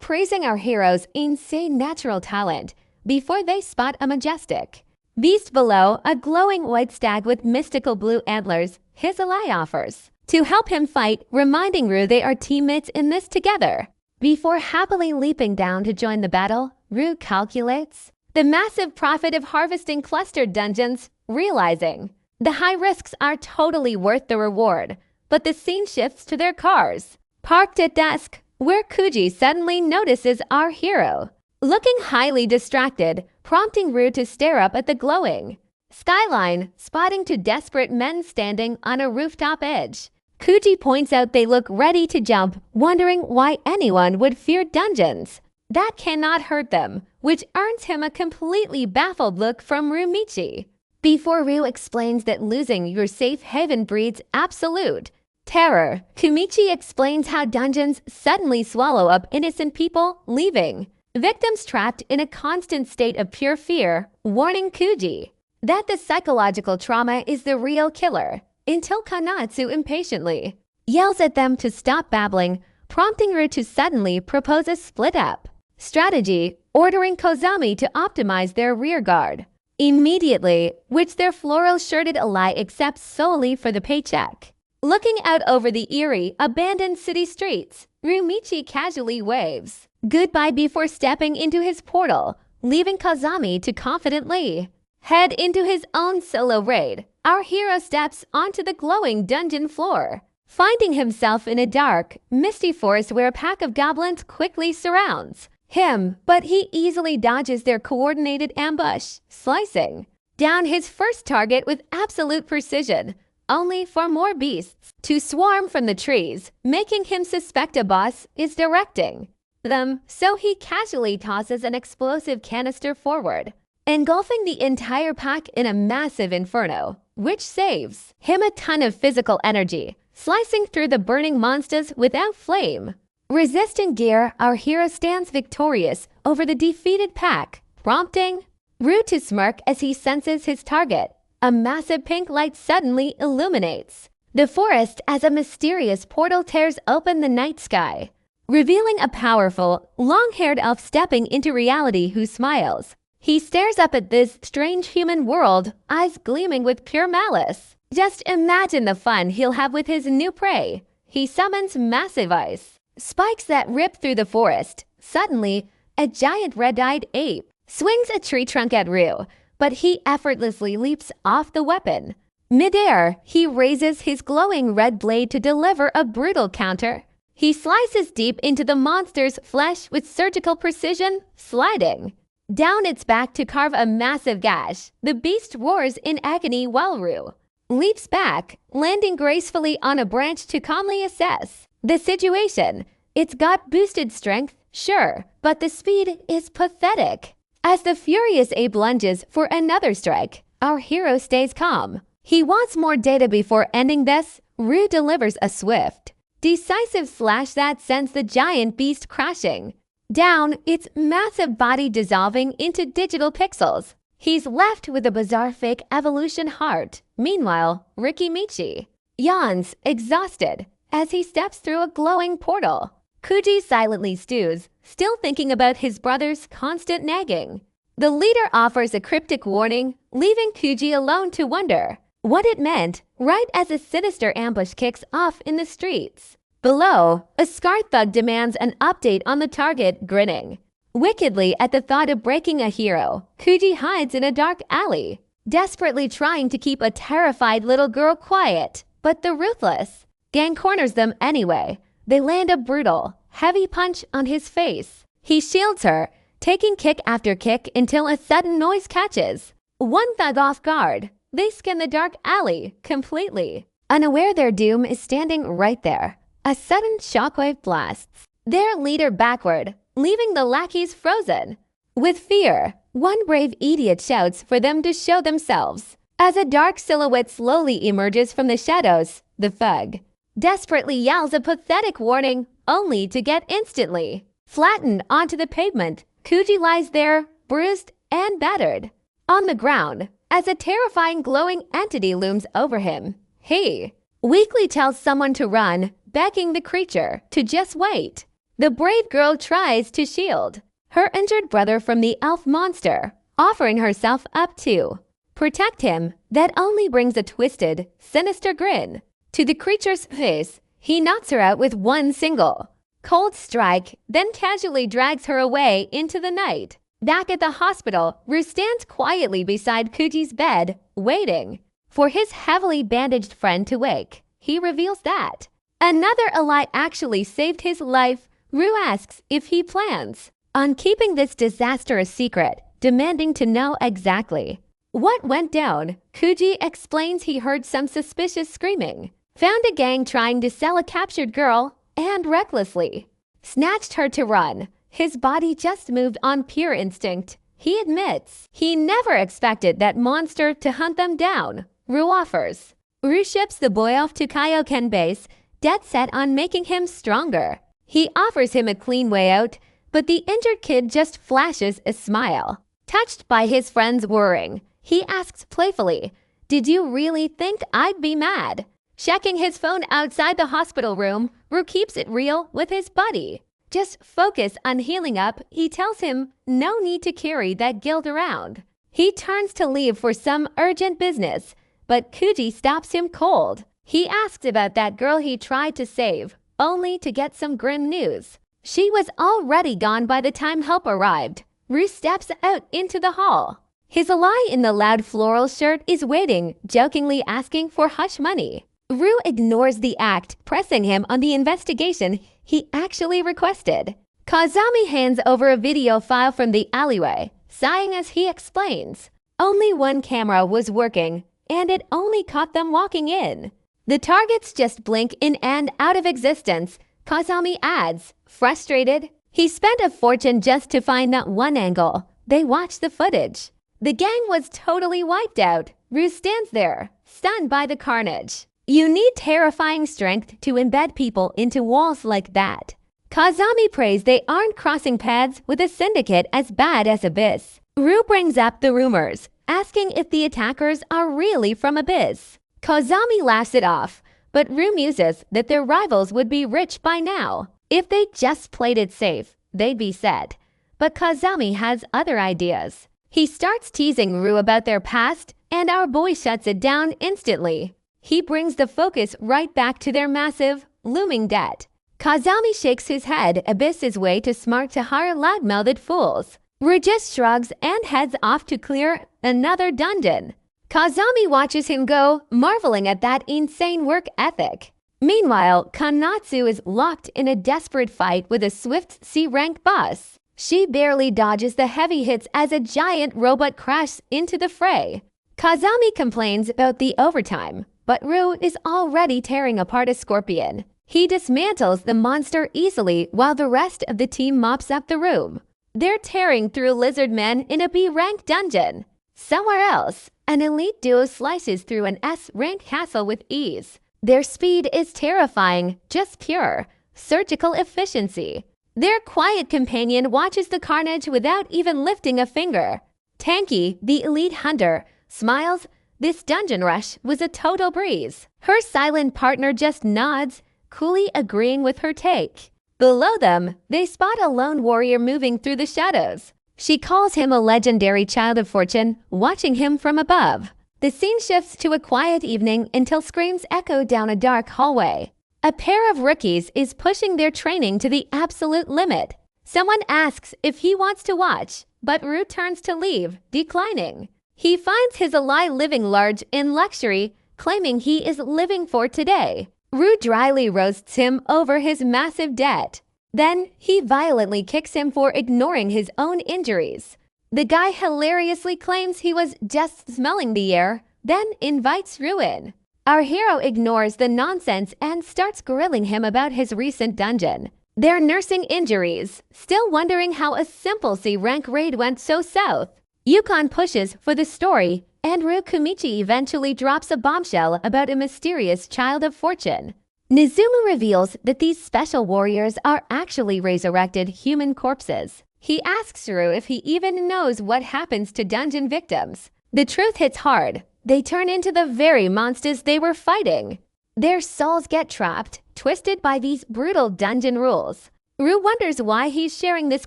praising our hero's insane natural talent before they spot a majestic beast below, a glowing white stag with mystical blue antlers. His ally offers to help him fight, reminding Rue they are teammates in this together. Before happily leaping down to join the battle, Rue calculates the massive profit of harvesting clustered dungeons, realizing the high risks are totally worth the reward. But the scene shifts to their cars, parked at dusk, where Kuji suddenly notices our hero, looking highly distracted, prompting Rue to stare up at the glowing skyline, spotting two desperate men standing on a rooftop edge. Kuji points out they look ready to jump, wondering why anyone would fear dungeons. That cannot hurt them, which earns him a completely baffled look from Rue Michi. Before Rue explains that losing your safe haven breeds absolute terror, Kumichi explains how dungeons suddenly swallow up innocent people, leaving victims trapped in a constant state of pure fear, warning Kuji that the psychological trauma is the real killer, until Kanatsu impatiently yells at them to stop babbling, prompting Ru to suddenly propose a split-up strategy, ordering Kozami to optimize their rear guard immediately, which their floral-shirted ally accepts solely for the paycheck. Looking out over the eerie, abandoned city streets, Rumichi casually waves goodbye before stepping into his portal, leaving Kozami to confidently head into his own solo raid. Our hero steps onto the glowing dungeon floor, finding himself in a dark, misty forest where a pack of goblins quickly surrounds him, but he easily dodges their coordinated ambush, slicing down his first target with absolute precision, only for more beasts to swarm from the trees, making him suspect a boss is directing them, so he casually tosses an explosive canister forward, engulfing the entire pack in a massive inferno, which saves him a ton of physical energy, slicing through the burning monsters without flame. Resistant gear, our hero stands victorious over the defeated pack, prompting Ru to smirk as he senses his target. A massive pink light suddenly illuminates the forest as a mysterious portal tears open the night sky, revealing a powerful, long-haired elf stepping into reality who smiles. He stares up at this strange human world, eyes gleaming with pure malice. Just imagine the fun he'll have with his new prey. He summons massive ice spikes that rip through the forest. Suddenly, a giant red-eyed ape swings a tree trunk at Ru, but he effortlessly leaps off the weapon. Midair, he raises his glowing red blade to deliver a brutal counter. He slices deep into the monster's flesh with surgical precision, sliding down its back to carve a massive gash. The beast roars in agony while Ru leaps back, landing gracefully on a branch to calmly assess the situation. It's got boosted strength, sure, but the speed is pathetic. As the furious ape lunges for another strike, our hero stays calm. He wants more data before ending this. Ru delivers a swift, decisive slash that sends the giant beast crashing down, its massive body dissolving into digital pixels. He's left with a bizarre fake evolution heart. Meanwhile, Rikimichi yawns, exhausted, as he steps through a glowing portal. Kuji silently stews, still thinking about his brother's constant nagging. The leader offers a cryptic warning, leaving Kuji alone to wonder what it meant right as a sinister ambush kicks off in the streets. Below, a scarred thug demands an update on the target, grinning wickedly at the thought of breaking a hero. Kuji hides in a dark alley, desperately trying to keep a terrified little girl quiet, but the ruthless gang corners them anyway. They land a brutal, heavy punch on his face. He shields her, taking kick after kick until a sudden noise catches one thug off guard. They scan the dark alley completely, unaware their doom is standing right there. A sudden shockwave blasts their leader backward, leaving the lackeys frozen. With fear, one brave idiot shouts for them to show themselves. As a dark silhouette slowly emerges from the shadows, the thug desperately yells a pathetic warning, only to get instantly flattened onto the pavement. Kuji lies there, bruised and battered, on the ground, as a terrifying glowing entity looms over him. He weakly tells someone to run, begging the creature to just wait. The brave girl tries to shield her injured brother from the elf monster, offering herself up to protect him. That only brings a twisted, sinister grin to the creature's face. He knocks her out with one single cold strike, then casually drags her away into the night. Back at the hospital, Ru stands quietly beside Kuji's bed, waiting for his heavily bandaged friend to wake. He reveals that another ally actually saved his life. Ru asks if he plans on keeping this disaster a secret, demanding to know exactly what went down. Kuji explains he heard some suspicious screaming, found a gang trying to sell a captured girl, and recklessly snatched her to run. His body just moved on pure instinct. He admits he never expected that monster to hunt them down. Ru offers. Ru ships the boy off to Kaioken base, dead set on making him stronger. He offers him a clean way out, but the injured kid just flashes a smile. Touched by his friend's worrying, he asks playfully, "Did you really think I'd be mad?" Checking his phone outside the hospital room, Rue keeps it real with his buddy. Just focus on healing up, he tells him no need to carry that guilt around. He turns to leave for some urgent business, but Kuji stops him cold. He asks about that girl he tried to save, only to get some grim news. She was already gone by the time help arrived. Rue steps out into the hall. His ally in the loud floral shirt is waiting, jokingly asking for hush money. Rue ignores the act, pressing him on the investigation he actually requested. Kazami hands over a video file from the alleyway, sighing as he explains. Only one camera was working, and it only caught them walking in. The targets just blink in and out of existence, Kazami adds, frustrated. He spent a fortune just to find that one angle. They watched the footage. The gang was totally wiped out. Rue stands there, stunned by the carnage. You need terrifying strength to embed people into walls like that. Kazami prays they aren't crossing paths with a syndicate as bad as Abyss. Rue brings up the rumors, asking if the attackers are really from Abyss. Kazami laughs it off, but Rue muses that their rivals would be rich by now. If they just played it safe, they'd be set. But Kazami has other ideas. He starts teasing Rue about their past, and our boy shuts it down instantly. He brings the focus right back to their massive, looming debt. Kazami shakes his head, Abyss his way to smart to hire loud-mouthed fools. Rue just shrugs and heads off to clear another dungeon. Kazami watches him go, marveling at that insane work ethic. Meanwhile, Kanatsu is locked in a desperate fight with a swift C-rank boss. She barely dodges the heavy hits as a giant robot crashes into the fray. Kazami complains about the overtime, but Rue is already tearing apart a scorpion. He dismantles the monster easily while the rest of the team mops up the room. They're tearing through lizard men in a B-rank dungeon. Somewhere else, an elite duo slices through an S-rank castle with ease. Their speed is terrifying, just pure, surgical efficiency. Their quiet companion watches the carnage without even lifting a finger. Tanky, the elite hunter, smiles. This dungeon rush was a total breeze. Her silent partner just nods, coolly agreeing with her take. Below them, they spot a lone warrior moving through the shadows. She calls him a legendary child of fortune, watching him from above. The scene shifts to a quiet evening until screams echo down a dark hallway. A pair of rookies is pushing their training to the absolute limit. Someone asks if he wants to watch, but Rue turns to leave, declining. He finds his ally living large in luxury, claiming he is living for today. Rue dryly roasts him over his massive debt. Then he violently kicks him for ignoring his own injuries. The guy hilariously claims he was just smelling the air, then invites Rue in. Our hero ignores the nonsense and starts grilling him about his recent dungeon. They're nursing injuries, still wondering how a simple C-rank raid went so south. Yukon pushes for the story, and Rue Kumichi eventually drops a bombshell about a mysterious child of fortune. Nizumu reveals that these special warriors are actually resurrected human corpses. He asks Rue if he even knows what happens to dungeon victims. The truth hits hard. They turn into the very monsters they were fighting. Their souls get trapped, twisted by these brutal dungeon rules. Rue wonders why he's sharing this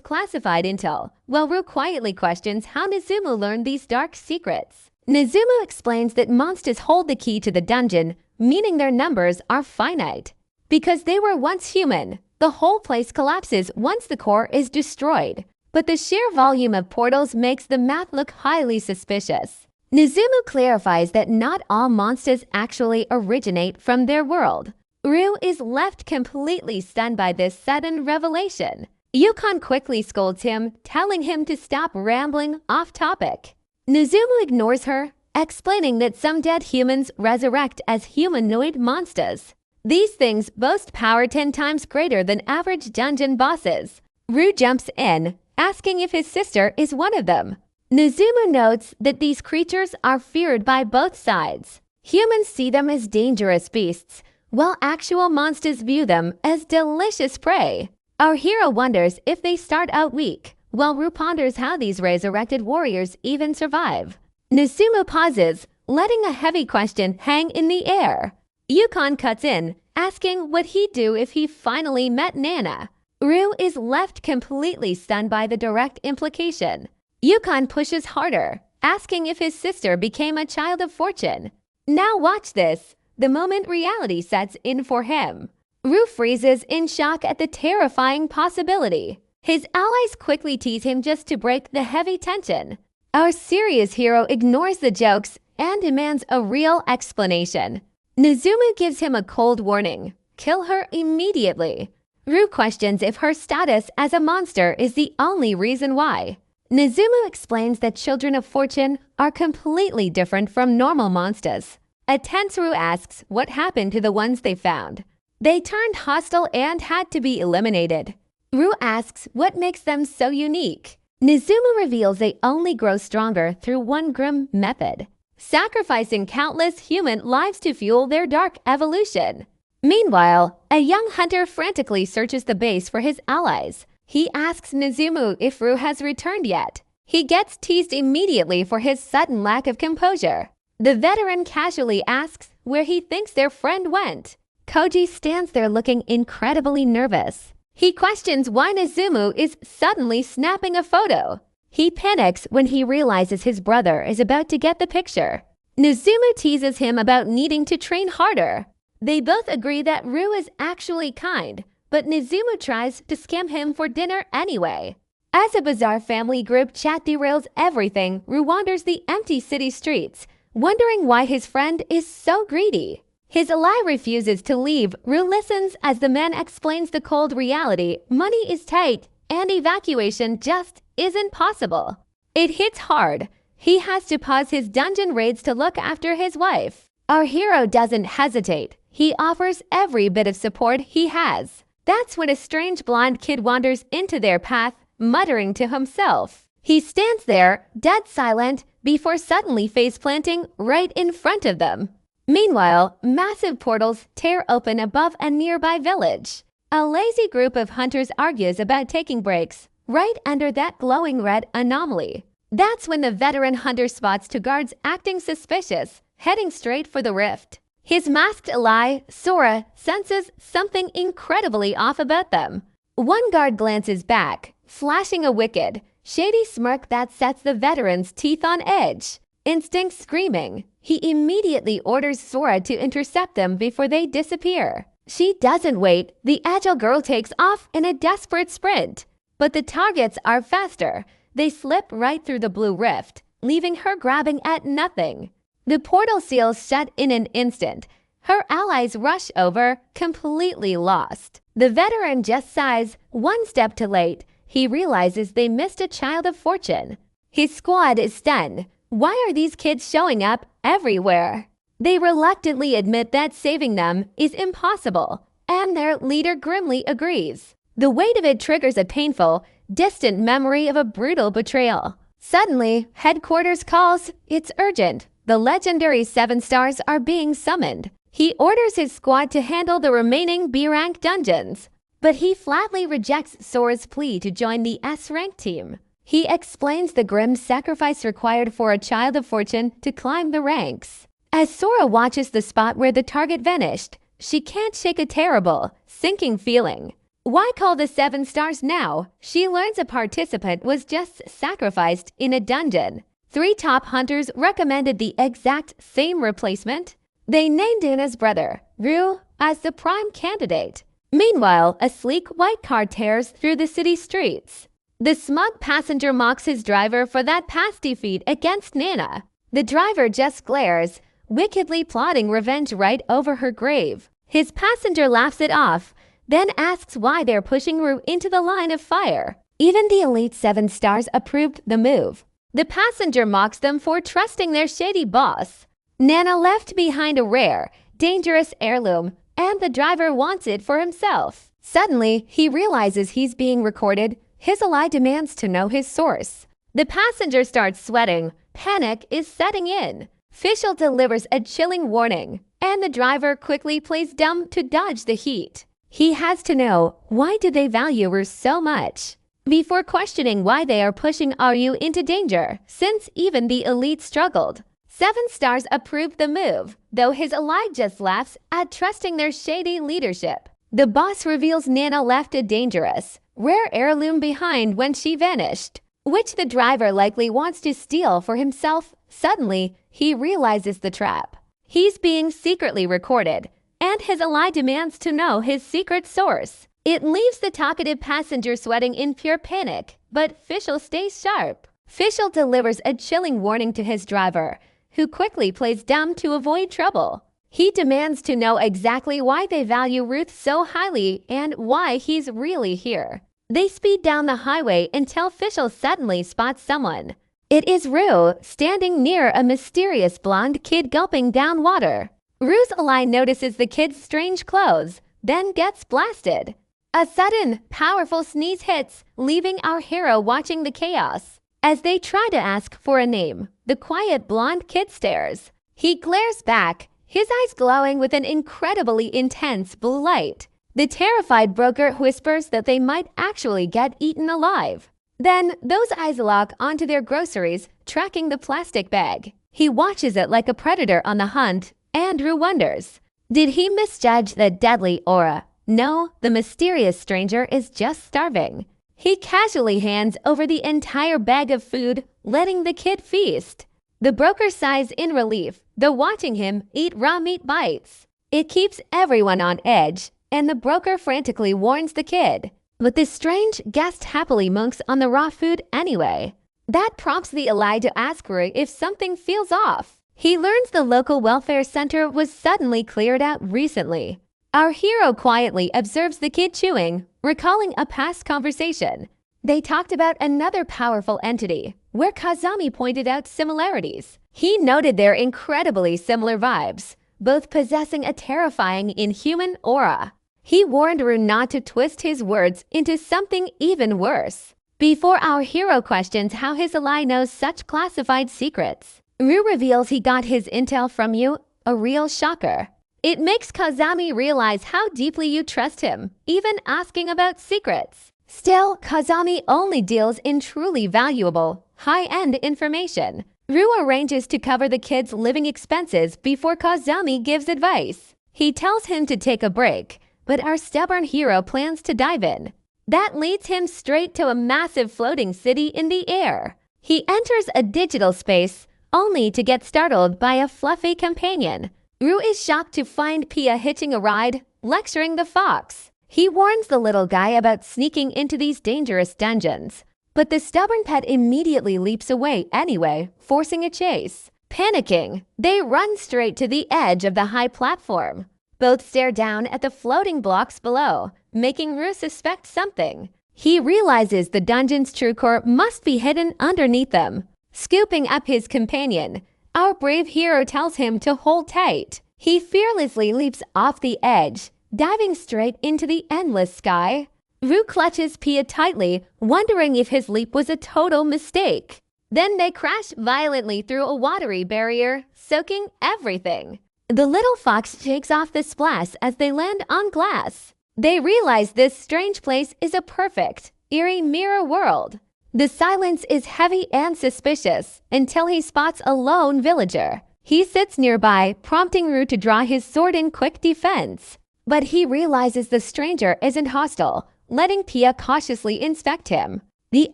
classified intel, while Rue quietly questions how Nizumu learned these dark secrets. Nizumu explains that monsters hold the key to the dungeon, meaning their numbers are finite. Because they were once human, the whole place collapses once the core is destroyed. But the sheer volume of portals makes the math look highly suspicious. Nizumu clarifies that not all monsters actually originate from their world. Rue is left completely stunned by this sudden revelation. Yukon quickly scolds him, telling him to stop rambling off topic. Nizumu ignores her, explaining that some dead humans resurrect as humanoid monsters. These things boast power 10 times greater than average dungeon bosses. Rue jumps in, asking if his sister is one of them. Nizumu notes that these creatures are feared by both sides. Humans see them as dangerous beasts, while actual monsters view them as delicious prey. Our hero wonders if they start out weak, while Rue ponders how these resurrected warriors even survive. Nizumu pauses, letting a heavy question hang in the air. Yukon cuts in, asking what he'd do if he finally met Nana. Rue is left completely stunned by the direct implication. Yukon pushes harder, asking if his sister became a child of fortune. Now watch this, the moment reality sets in for him. Rue freezes in shock at the terrifying possibility. His allies quickly tease him just to break the heavy tension. Our serious hero ignores the jokes and demands a real explanation. Nozumu gives him a cold warning. Kill her immediately. Rue questions if her status as a monster is the only reason why. Nozumu explains that children of fortune are completely different from normal monsters. A tense Rue asks what happened to the ones they found. They turned hostile and had to be eliminated. Rue asks what makes them so unique. Nozumu reveals they only grow stronger through one grim method, sacrificing countless human lives to fuel their dark evolution. Meanwhile, a young hunter frantically searches the base for his allies. He asks Nozumu if Rue has returned yet. He gets teased immediately for his sudden lack of composure. The veteran casually asks where he thinks their friend went. Koji stands there looking incredibly nervous. He questions why Nozumu is suddenly snapping a photo. He panics when he realizes his brother is about to get the picture. Nozumu teases him about needing to train harder. They both agree that Rue is actually kind, but Nozumu tries to scam him for dinner anyway. As a bizarre family group chat derails everything, Rue wanders the empty city streets, wondering why his friend is so greedy. His ally refuses to leave. Rue listens as the man explains the cold reality. Money is tight, and evacuation just isn't possible. It hits hard. He has to pause his dungeon raids to look after his wife. Our hero doesn't hesitate. He offers every bit of support he has. That's when a strange blonde kid wanders into their path, muttering to himself. He stands there, dead silent, before suddenly face-planting right in front of them. Meanwhile, massive portals tear open above a nearby village. A lazy group of hunters argues about taking breaks right under that glowing red anomaly. That's when the veteran hunter spots two guards acting suspicious, heading straight for the rift. His masked ally, Sora, senses something incredibly off about them. One guard glances back, flashing a wicked, shady smirk that sets the veteran's teeth on edge. Instinct screaming, he immediately orders Sora to intercept them before they disappear. She doesn't wait. The agile girl takes off in a desperate sprint. But the targets are faster. They slip right through the blue rift, leaving her grabbing at nothing. The portal seals shut in an instant. Her allies rush over, completely lost. The veteran just sighs, one step too late. He realizes they missed a child of fortune. His squad is stunned. Why are these kids showing up everywhere? They reluctantly admit that saving them is impossible, and their leader grimly agrees. The weight of it triggers a painful, distant memory of a brutal betrayal. Suddenly, headquarters calls. It's urgent. The legendary 7 stars are being summoned. He orders his squad to handle the remaining B-rank dungeons, but he flatly rejects Sora's plea to join the S-rank team. He explains the grim sacrifice required for a child of fortune to climb the ranks. As Sora watches the spot where the target vanished, she can't shake a terrible, sinking feeling. Why call the 7 stars now? She learns a participant was just sacrificed in a dungeon. 3 top hunters recommended the exact same replacement. They named Anna's brother, Rue, as the prime candidate. Meanwhile, a sleek white car tears through the city streets. The smug passenger mocks his driver for that past defeat against Nana. The driver just glares, wickedly plotting revenge right over her grave. His passenger laughs it off, then asks why they're pushing Rue into the line of fire. Even the elite 7 stars approved the move. The passenger mocks them for trusting their shady boss. Nana left behind a rare, dangerous heirloom, and the driver wants it for himself. Suddenly, he realizes he's being recorded. His ally demands to know his source. The passenger starts sweating. Panic is setting in. Fischl delivers a chilling warning, and the driver quickly plays dumb to dodge the heat. He has to know, why do they value her so much? Before questioning why they are pushing Ryu into danger, since even the elite struggled. 7 stars approved the move, though his ally just laughs at trusting their shady leadership. The boss reveals Nana left a dangerous, rare heirloom behind when she vanished, which the driver likely wants to steal for himself. Suddenly, he realizes the trap. He's being secretly recorded, and his ally demands to know his secret source. It leaves the talkative passenger sweating in pure panic, but Fischl stays sharp. Fischl delivers a chilling warning to his driver, who quickly plays dumb to avoid trouble. He demands to know exactly why they value Ruth so highly and why he's really here. They speed down the highway until Fischl suddenly spots someone. It is Rue, standing near a mysterious blonde kid gulping down water. Rue's ally notices the kid's strange clothes, then gets blasted. A sudden, powerful sneeze hits, leaving our hero watching the chaos. As they try to ask for a name, the quiet blonde kid stares. He glares back, his eyes glowing with an incredibly intense blue light. The terrified broker whispers that they might actually get eaten alive. Then, those eyes lock onto their groceries, tracking the plastic bag. He watches it like a predator on the hunt. Andrew wonders, did he misjudge the deadly aura? No, the mysterious stranger is just starving. He casually hands over the entire bag of food, letting the kid feast. The broker sighs in relief, though watching him eat raw meat bites. It keeps everyone on edge, and the broker frantically warns the kid. But the strange guest happily munks on the raw food anyway. That prompts the ally to ask Rui if something feels off. He learns the local welfare center was suddenly cleared out recently. Our hero quietly observes the kid chewing, recalling a past conversation. They talked about another powerful entity, where Kazami pointed out similarities. He noted their incredibly similar vibes, both possessing a terrifying inhuman aura. He warned Rue not to twist his words into something even worse. Before our hero questions how his ally knows such classified secrets, Rue reveals he got his intel from you, a real shocker. It makes Kazami realize how deeply you trust him, even asking about secrets. Still, Kazami only deals in truly valuable, high-end information. Rue arranges to cover the kid's living expenses before Kazami gives advice. He tells him to take a break, but our stubborn hero plans to dive in. That leads him straight to a massive floating city in the air. He enters a digital space, only to get startled by a fluffy companion. Rue is shocked to find Pia hitching a ride, lecturing the fox. He warns the little guy about sneaking into these dangerous dungeons. But the stubborn pet immediately leaps away anyway, forcing a chase. Panicking, they run straight to the edge of the high platform. Both stare down at the floating blocks below, making Rue suspect something. He realizes the dungeon's true core must be hidden underneath them. Scooping up his companion, our brave hero tells him to hold tight. He fearlessly leaps off the edge, diving straight into the endless sky. Rue clutches Pia tightly, wondering if his leap was a total mistake. Then they crash violently through a watery barrier, soaking everything. The little fox shakes off the splash as they land on glass. They realize this strange place is a perfect, eerie mirror world. The silence is heavy and suspicious until he spots a lone villager. He sits nearby, prompting Rue to draw his sword in quick defense. But he realizes the stranger isn't hostile, letting Pia cautiously inspect him. The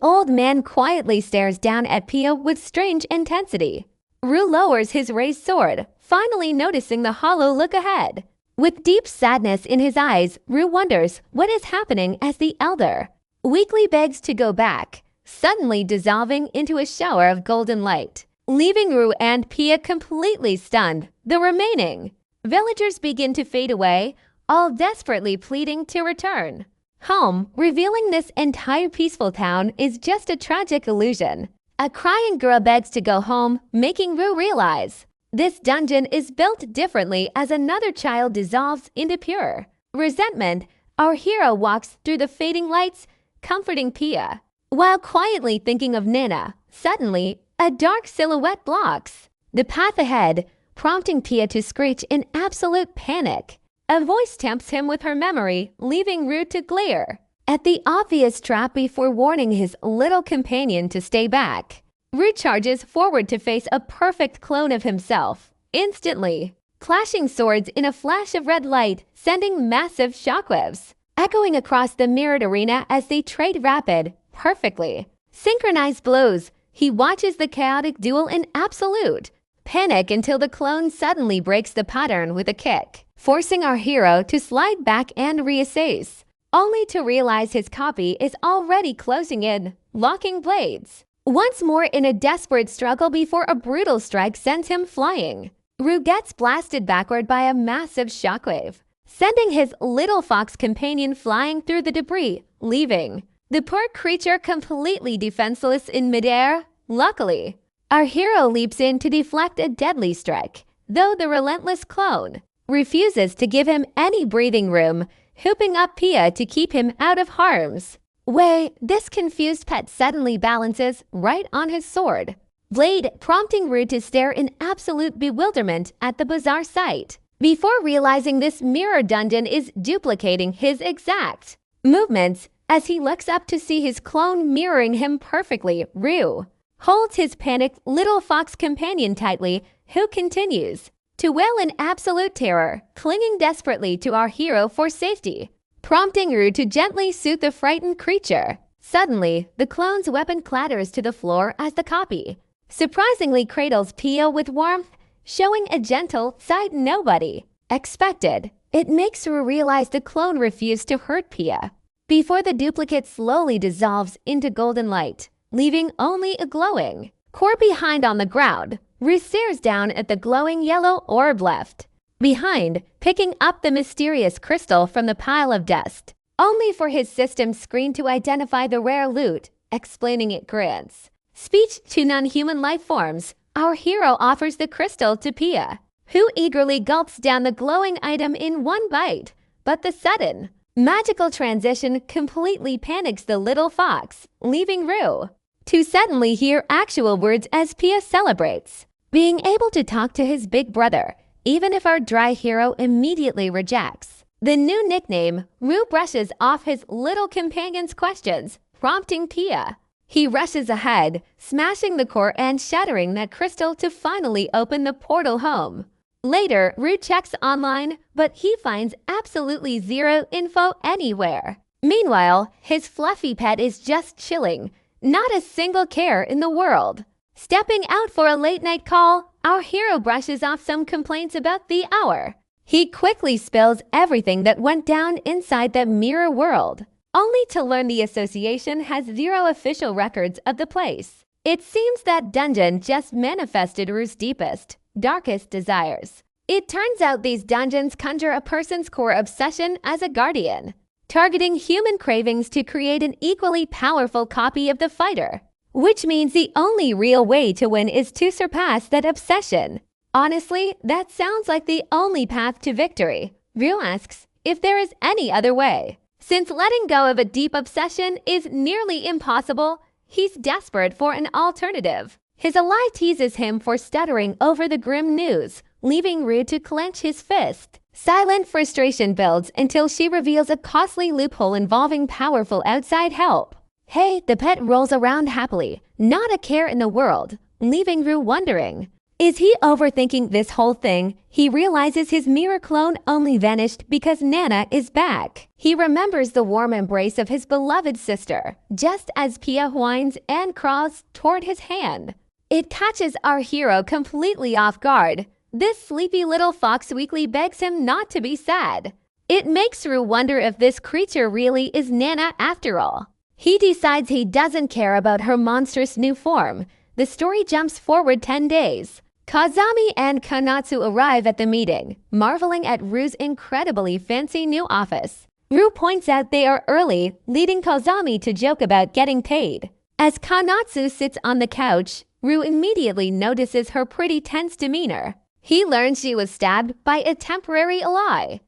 old man quietly stares down at Pia with strange intensity. Rue lowers his raised sword, finally noticing the hollow look ahead. With deep sadness in his eyes, Rue wonders what is happening as the elder. Weakly begs to go back, suddenly dissolving into a shower of golden light, leaving Rue and Pia completely stunned. The remaining villagers begin to fade away, all desperately pleading to return home, revealing this entire peaceful town is just a tragic illusion. A crying girl begs to go home, making Rue realize this dungeon is built differently as another child dissolves into pure resentment. Our hero walks through the fading lights, comforting Pia, while quietly thinking of Nana. Suddenly, a dark silhouette blocks the path ahead, prompting Pia to screech in absolute panic. A voice tempts him with her memory, leaving Rue to glare at the obvious trap before warning his little companion to stay back. Ru charges forward to face a perfect clone of himself, instantly, clashing swords in a flash of red light, sending massive shockwaves, echoing across the mirrored arena as they trade rapid, perfectly synchronized blows. He watches the chaotic duel in absolute panic until the clone suddenly breaks the pattern with a kick, forcing our hero to slide back and reassess, only to realize his copy is already closing in, locking blades once more in a desperate struggle before a brutal strike sends him flying. Ru gets blasted backward by a massive shockwave, sending his little fox companion flying through the debris, leaving the poor creature completely defenseless in midair. Luckily, our hero leaps in to deflect a deadly strike, though the relentless clone refuses to give him any breathing room, hooping up Pia to keep him out of harm's way. This confused pet suddenly balances right on his sword blade, prompting Ru to stare in absolute bewilderment at the bizarre sight, before realizing this mirror dungeon is duplicating his exact movements. As he looks up to see his clone mirroring him perfectly, Ru holds his panicked little fox companion tightly, who continues to wail in absolute terror, clinging desperately to our hero for safety, prompting Ru to gently soothe the frightened creature. Suddenly, the clone's weapon clatters to the floor as the copy surprisingly cradles Pia with warmth, showing a gentle side nobody expected. It makes Ru realize the clone refused to hurt Pia, before the duplicate slowly dissolves into golden light, leaving only a glowing core behind on the ground. Ru stares down at the glowing yellow orb left behind, picking up the mysterious crystal from the pile of dust, only for his system screen to identify the rare loot, explaining it grants speech to non-human life forms. Our hero offers the crystal to Pia, who eagerly gulps down the glowing item in one bite, but the sudden magical transition completely panics the little fox, leaving Ru to suddenly hear actual words as Pia celebrates being able to talk to his big brother, even if our dry hero immediately rejects the new nickname. Ru brushes off his little companion's questions, prompting Pia. He rushes ahead, smashing the core and shattering that crystal to finally open the portal home. Later, Ru checks online, but he finds absolutely zero info anywhere. Meanwhile, his fluffy pet is just chilling, not a single care in the world. Stepping out for a late-night call, our hero brushes off some complaints about the hour. He quickly spills everything that went down inside the mirror world, only to learn the association has zero official records of the place. It seems that dungeon just manifested Ru's deepest, darkest desires. It turns out these dungeons conjure a person's core obsession as a guardian, targeting human cravings to create an equally powerful copy of the fighter, which means the only real way to win is to surpass that obsession. Honestly, that sounds like the only path to victory. Ru asks if there is any other way. Since letting go of a deep obsession is nearly impossible, he's desperate for an alternative. His ally teases him for stuttering over the grim news, leaving Ru to clench his fist. Silent frustration builds until she reveals a costly loophole involving powerful outside help. Hey, the pet rolls around happily, not a care in the world, leaving Ru wondering, is he overthinking this whole thing? He realizes his mirror clone only vanished because Nana is back. He remembers the warm embrace of his beloved sister, just as Pia whines and crawls toward his hand. It catches our hero completely off guard. This sleepy little fox weakly begs him not to be sad. It makes Ru wonder if this creature really is Nana after all. He decides he doesn't care about her monstrous new form. The story jumps forward 10 days. Kazami and Kanatsu arrive at the meeting, marveling at Ru's incredibly fancy new office. Ru points out they are early, leading Kazami to joke about getting paid. As Kanatsu sits on the couch, Ru immediately notices her pretty tense demeanor. He learns she was stabbed by a temporary ally.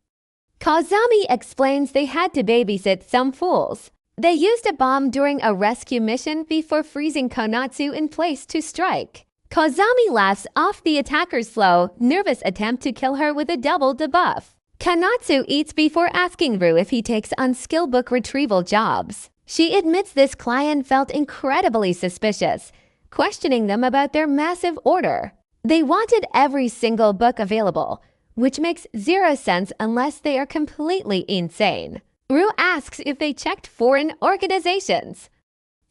Kazami explains they had to babysit some fools. They used a bomb during a rescue mission before freezing Kanatsu in place to strike. Kazami laughs off the attacker's slow, nervous attempt to kill her with a double debuff. Kanatsu eats before asking Ru if he takes on skill book retrieval jobs. She admits this client felt incredibly suspicious, questioning them about their massive order. They wanted every single book available, which makes zero sense unless they are completely insane. Rue asks if they checked foreign organizations.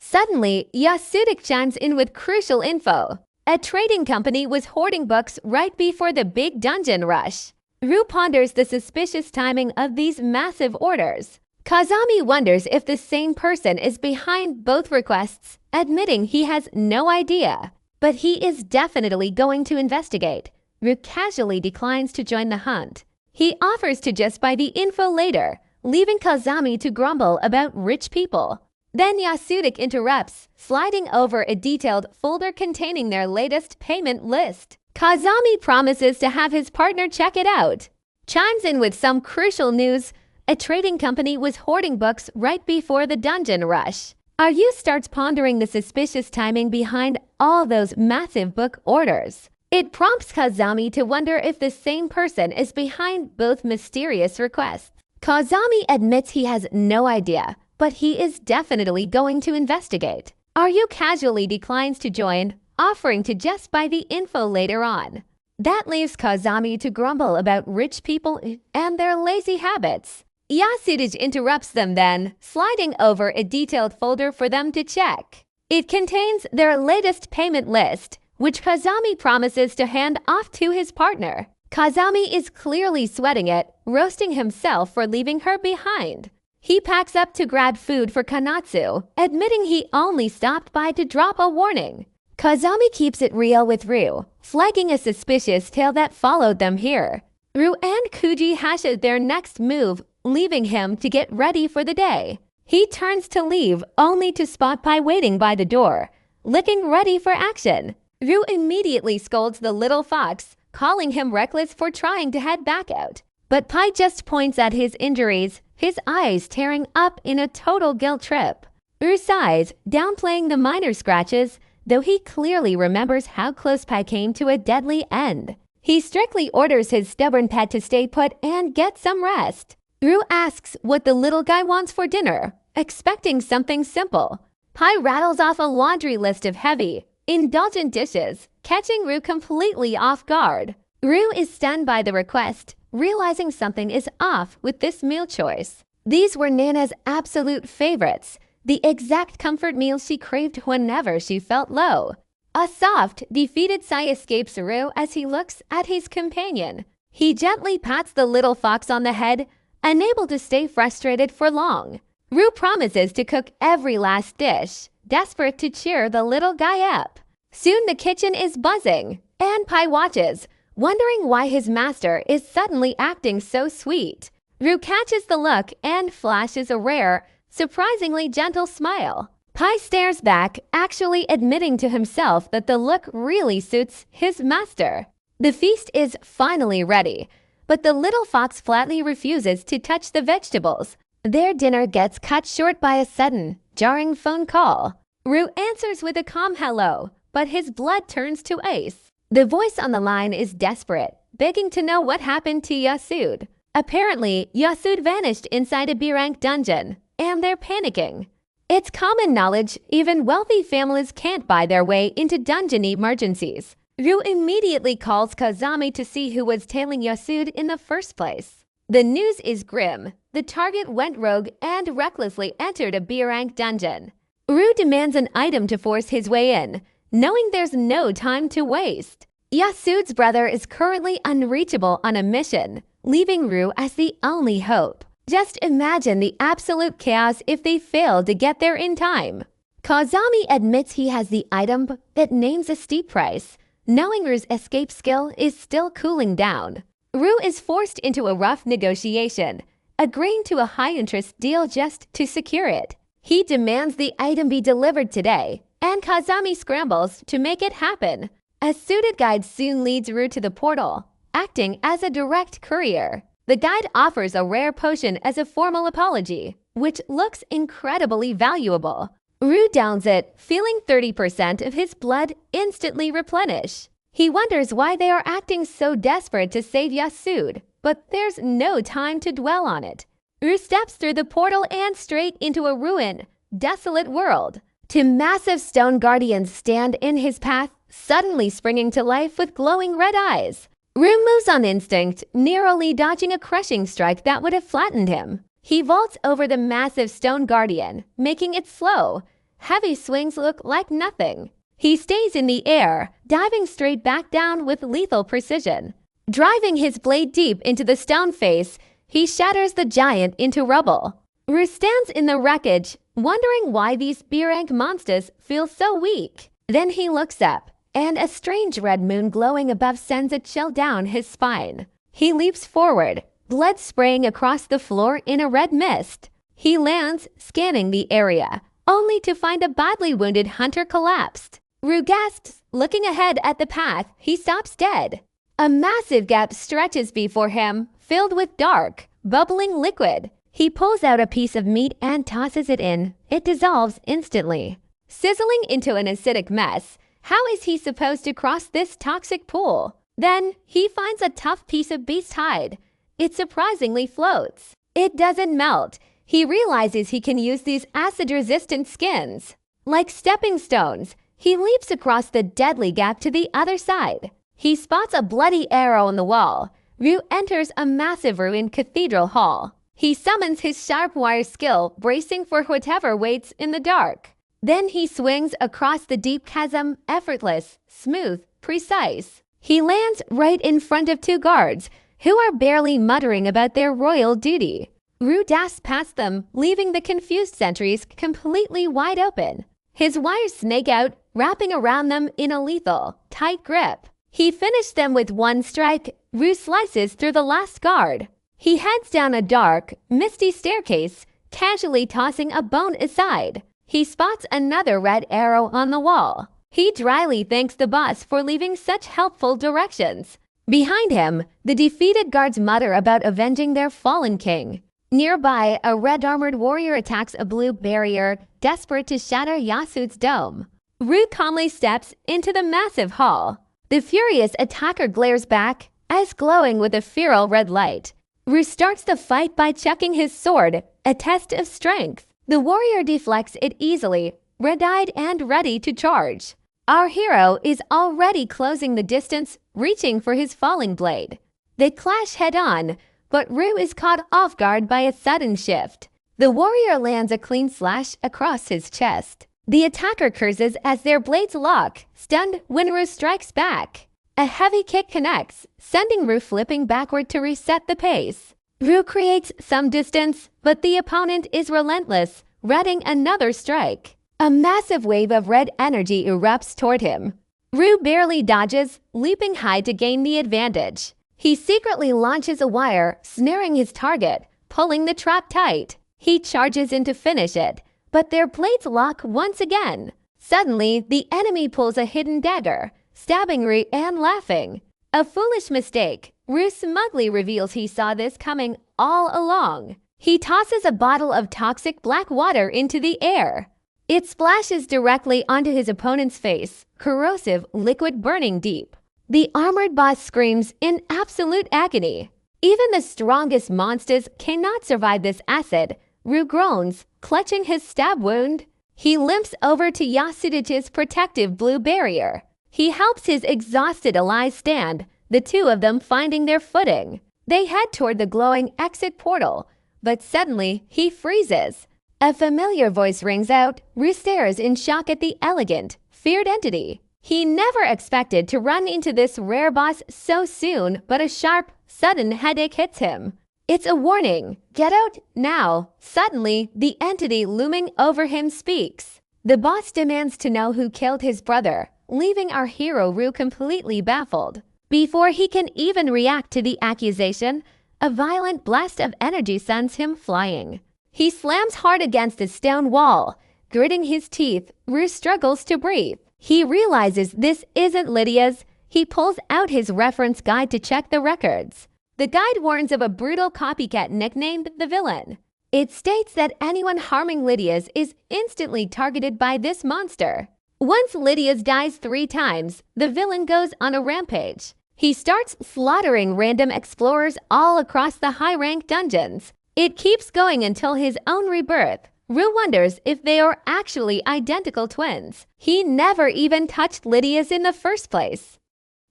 Suddenly, Yasudik chimes in with crucial info. A trading company was hoarding books right before the big dungeon rush. Rue ponders the suspicious timing of these massive orders. Kazami wonders if the same person is behind both requests, admitting he has no idea. But he is definitely going to investigate. Rue casually declines to join the hunt. He offers to just buy the info later, leaving Kazami to grumble about rich people. Then Yasudik interrupts, sliding over a detailed folder containing their latest payment list. Kazami promises to have his partner check it out. Chimes in with some crucial news. A trading company was hoarding books right before the dungeon rush. Ryu starts pondering the suspicious timing behind all those massive book orders. It prompts Kazami to wonder if the same person is behind both mysterious requests. Kazami admits he has no idea, but he is definitely going to investigate. Ryu casually declines to join, offering to just buy the info later on. That leaves Kazami to grumble about rich people and their lazy habits. Yasudige interrupts them then, sliding over a detailed folder for them to check. It contains their latest payment list, which Kazami promises to hand off to his partner. Kazami is clearly sweating it, roasting himself for leaving her behind. He packs up to grab food for Kanatsu, admitting he only stopped by to drop a warning. Kazami keeps it real with Ryu, flagging a suspicious tale that followed them here. Ryu and Kuji hash out their next move, leaving him to get ready for the day. He turns to leave, only to spot Pai waiting by the door, looking ready for action. Ryu immediately scolds the little fox, calling him reckless for trying to head back out. But Pai just points at his injuries, his eyes tearing up in a total guilt trip. Ryu sighs, downplaying the minor scratches, though he clearly remembers how close Pai came to a deadly end. He strictly orders his stubborn pet to stay put and get some rest. Ryu asks what the little guy wants for dinner, expecting something simple. Pai rattles off a laundry list of heavy, indulgent dishes, catching Ryu completely off guard. Ryu is stunned by the request, realizing something is off with this meal choice. These were Nana's absolute favorites, the exact comfort meals she craved whenever she felt low. A soft, defeated sigh escapes Ryu as he looks at his companion. He gently pats the little fox on the head, unable to stay frustrated for long. Ryu promises to cook every last dish, desperate to cheer the little guy up. Soon the kitchen is buzzing, and Pai watches, wondering why his master is suddenly acting so sweet. Ryu catches the look and flashes a rare, surprisingly gentle smile. Pai stares back, actually admitting to himself that the look really suits his master. The feast is finally ready, but the little fox flatly refuses to touch the vegetables. Their dinner gets cut short by a sudden, jarring phone call. Ryu answers with a calm hello, but his blood turns to ice. The voice on the line is desperate, begging to know what happened to Yasude. Apparently, Yasude vanished inside a B-rank dungeon, and they're panicking. It's common knowledge even wealthy families can't buy their way into dungeon emergencies. Ryu immediately calls Kazami to see who was tailing Yasude in the first place. The news is grim. The target went rogue and recklessly entered a B-rank dungeon. Ryu demands an item to force his way in, knowing there's no time to waste. Yasude's brother is currently unreachable on a mission, leaving Ryu as the only hope. Just imagine the absolute chaos if they fail to get there in time. Kazami admits he has the item that names a steep price, knowing Ryu's escape skill is still cooling down. Ryu is forced into a rough negotiation, agreeing to a high-interest deal just to secure it. He demands the item be delivered today, and Kazami scrambles to make it happen. A suited guide soon leads Ryu to the portal, acting as a direct courier. The guide offers a rare potion as a formal apology, which looks incredibly valuable. Ryu downs it, feeling 30% of his blood instantly replenish. He wonders why they are acting so desperate to save Yasude, but there's no time to dwell on it. Ryu steps through the portal and straight into a ruined, desolate world. Two massive stone guardians stand in his path, suddenly springing to life with glowing red eyes. Rue moves on instinct, narrowly dodging a crushing strike that would have flattened him. He vaults over the massive stone guardian, making it slow. Heavy swings look like nothing. He stays in the air, diving straight back down with lethal precision. Driving his blade deep into the stone face, he shatters the giant into rubble. Rue stands in the wreckage, wondering why these Birang monsters feel so weak. Then he looks up, and a strange red moon glowing above sends a chill down his spine. He leaps forward, blood spraying across the floor in a red mist. He lands, scanning the area, only to find a badly wounded hunter collapsed. Rue gasps, looking ahead at the path. He stops dead. A massive gap stretches before him, filled with dark, bubbling liquid. He pulls out a piece of meat and tosses it in. It dissolves instantly. Sizzling into an acidic mess, how is he supposed to cross this toxic pool? Then he finds a tough piece of beast hide. It surprisingly floats. It doesn't melt. He realizes he can use these acid-resistant skins. Like stepping stones, he leaps across the deadly gap to the other side. He spots a bloody arrow on the wall. Rue enters a massive ruined cathedral hall. He summons his sharp wire skill, bracing for whatever waits in the dark. Then he swings across the deep chasm, effortless, smooth, precise. He lands right in front of two guards, who are barely muttering about their royal duty. Rue dashes past them, leaving the confused sentries completely wide open. His wires snake out, wrapping around them in a lethal, tight grip. He finished them with one strike. Rue slices through the last guard. He heads down a dark, misty staircase, casually tossing a bone aside. He spots another red arrow on the wall. He dryly thanks the boss for leaving such helpful directions. Behind him, the defeated guards mutter about avenging their fallen king. Nearby, a red-armored warrior attacks a blue barrier, desperate to shatter Yasuo's dome. Rue calmly steps into the massive hall. The furious attacker glares back, eyes glowing with a feral red light. Rue starts the fight by chucking his sword, a test of strength. The warrior deflects it easily, red-eyed and ready to charge. Our hero is already closing the distance, reaching for his falling blade. They clash head-on, but Rue is caught off guard by a sudden shift. The warrior lands a clean slash across his chest. The attacker curses as their blades lock, stunned when Rue strikes back. A heavy kick connects, sending Rue flipping backward to reset the pace. Rue creates some distance, but the opponent is relentless, readying another strike. A massive wave of red energy erupts toward him. Rue barely dodges, leaping high to gain the advantage. He secretly launches a wire, snaring his target, pulling the trap tight. He charges in to finish it, but their blades lock once again. Suddenly, the enemy pulls a hidden dagger, stabbing Rue and laughing. A foolish mistake. Rue smugly reveals he saw this coming all along. He tosses a bottle of toxic black water into the air. It splashes directly onto his opponent's face, corrosive liquid burning deep. The armored boss screams in absolute agony. Even the strongest monsters cannot survive this acid. Rue groans, clutching his stab wound. He limps over to Yasuda's protective blue barrier. He helps his exhausted allies stand, the two of them finding their footing. They head toward the glowing exit portal, but suddenly he freezes. A familiar voice rings out. Rue stares in shock at the elegant, feared entity. He never expected to run into this rare boss so soon, but a sharp, sudden headache hits him. It's a warning. Get out now. Suddenly, the entity looming over him speaks. The boss demands to know who killed his brother, leaving our hero Rue completely baffled. Before he can even react to the accusation, a violent blast of energy sends him flying. He slams hard against a stone wall. Gritting his teeth, Rue struggles to breathe. He realizes this isn't Lydia's. He pulls out his reference guide to check the records. The guide warns of a brutal copycat nicknamed the Villain. It states that anyone harming Lydia's is instantly targeted by this monster. Once Lydia's dies 3 times, the villain goes on a rampage. He starts slaughtering random explorers all across the high-ranked dungeons. It keeps going until his own rebirth. Rue wonders if they are actually identical twins. He never even touched Lydia's in the first place.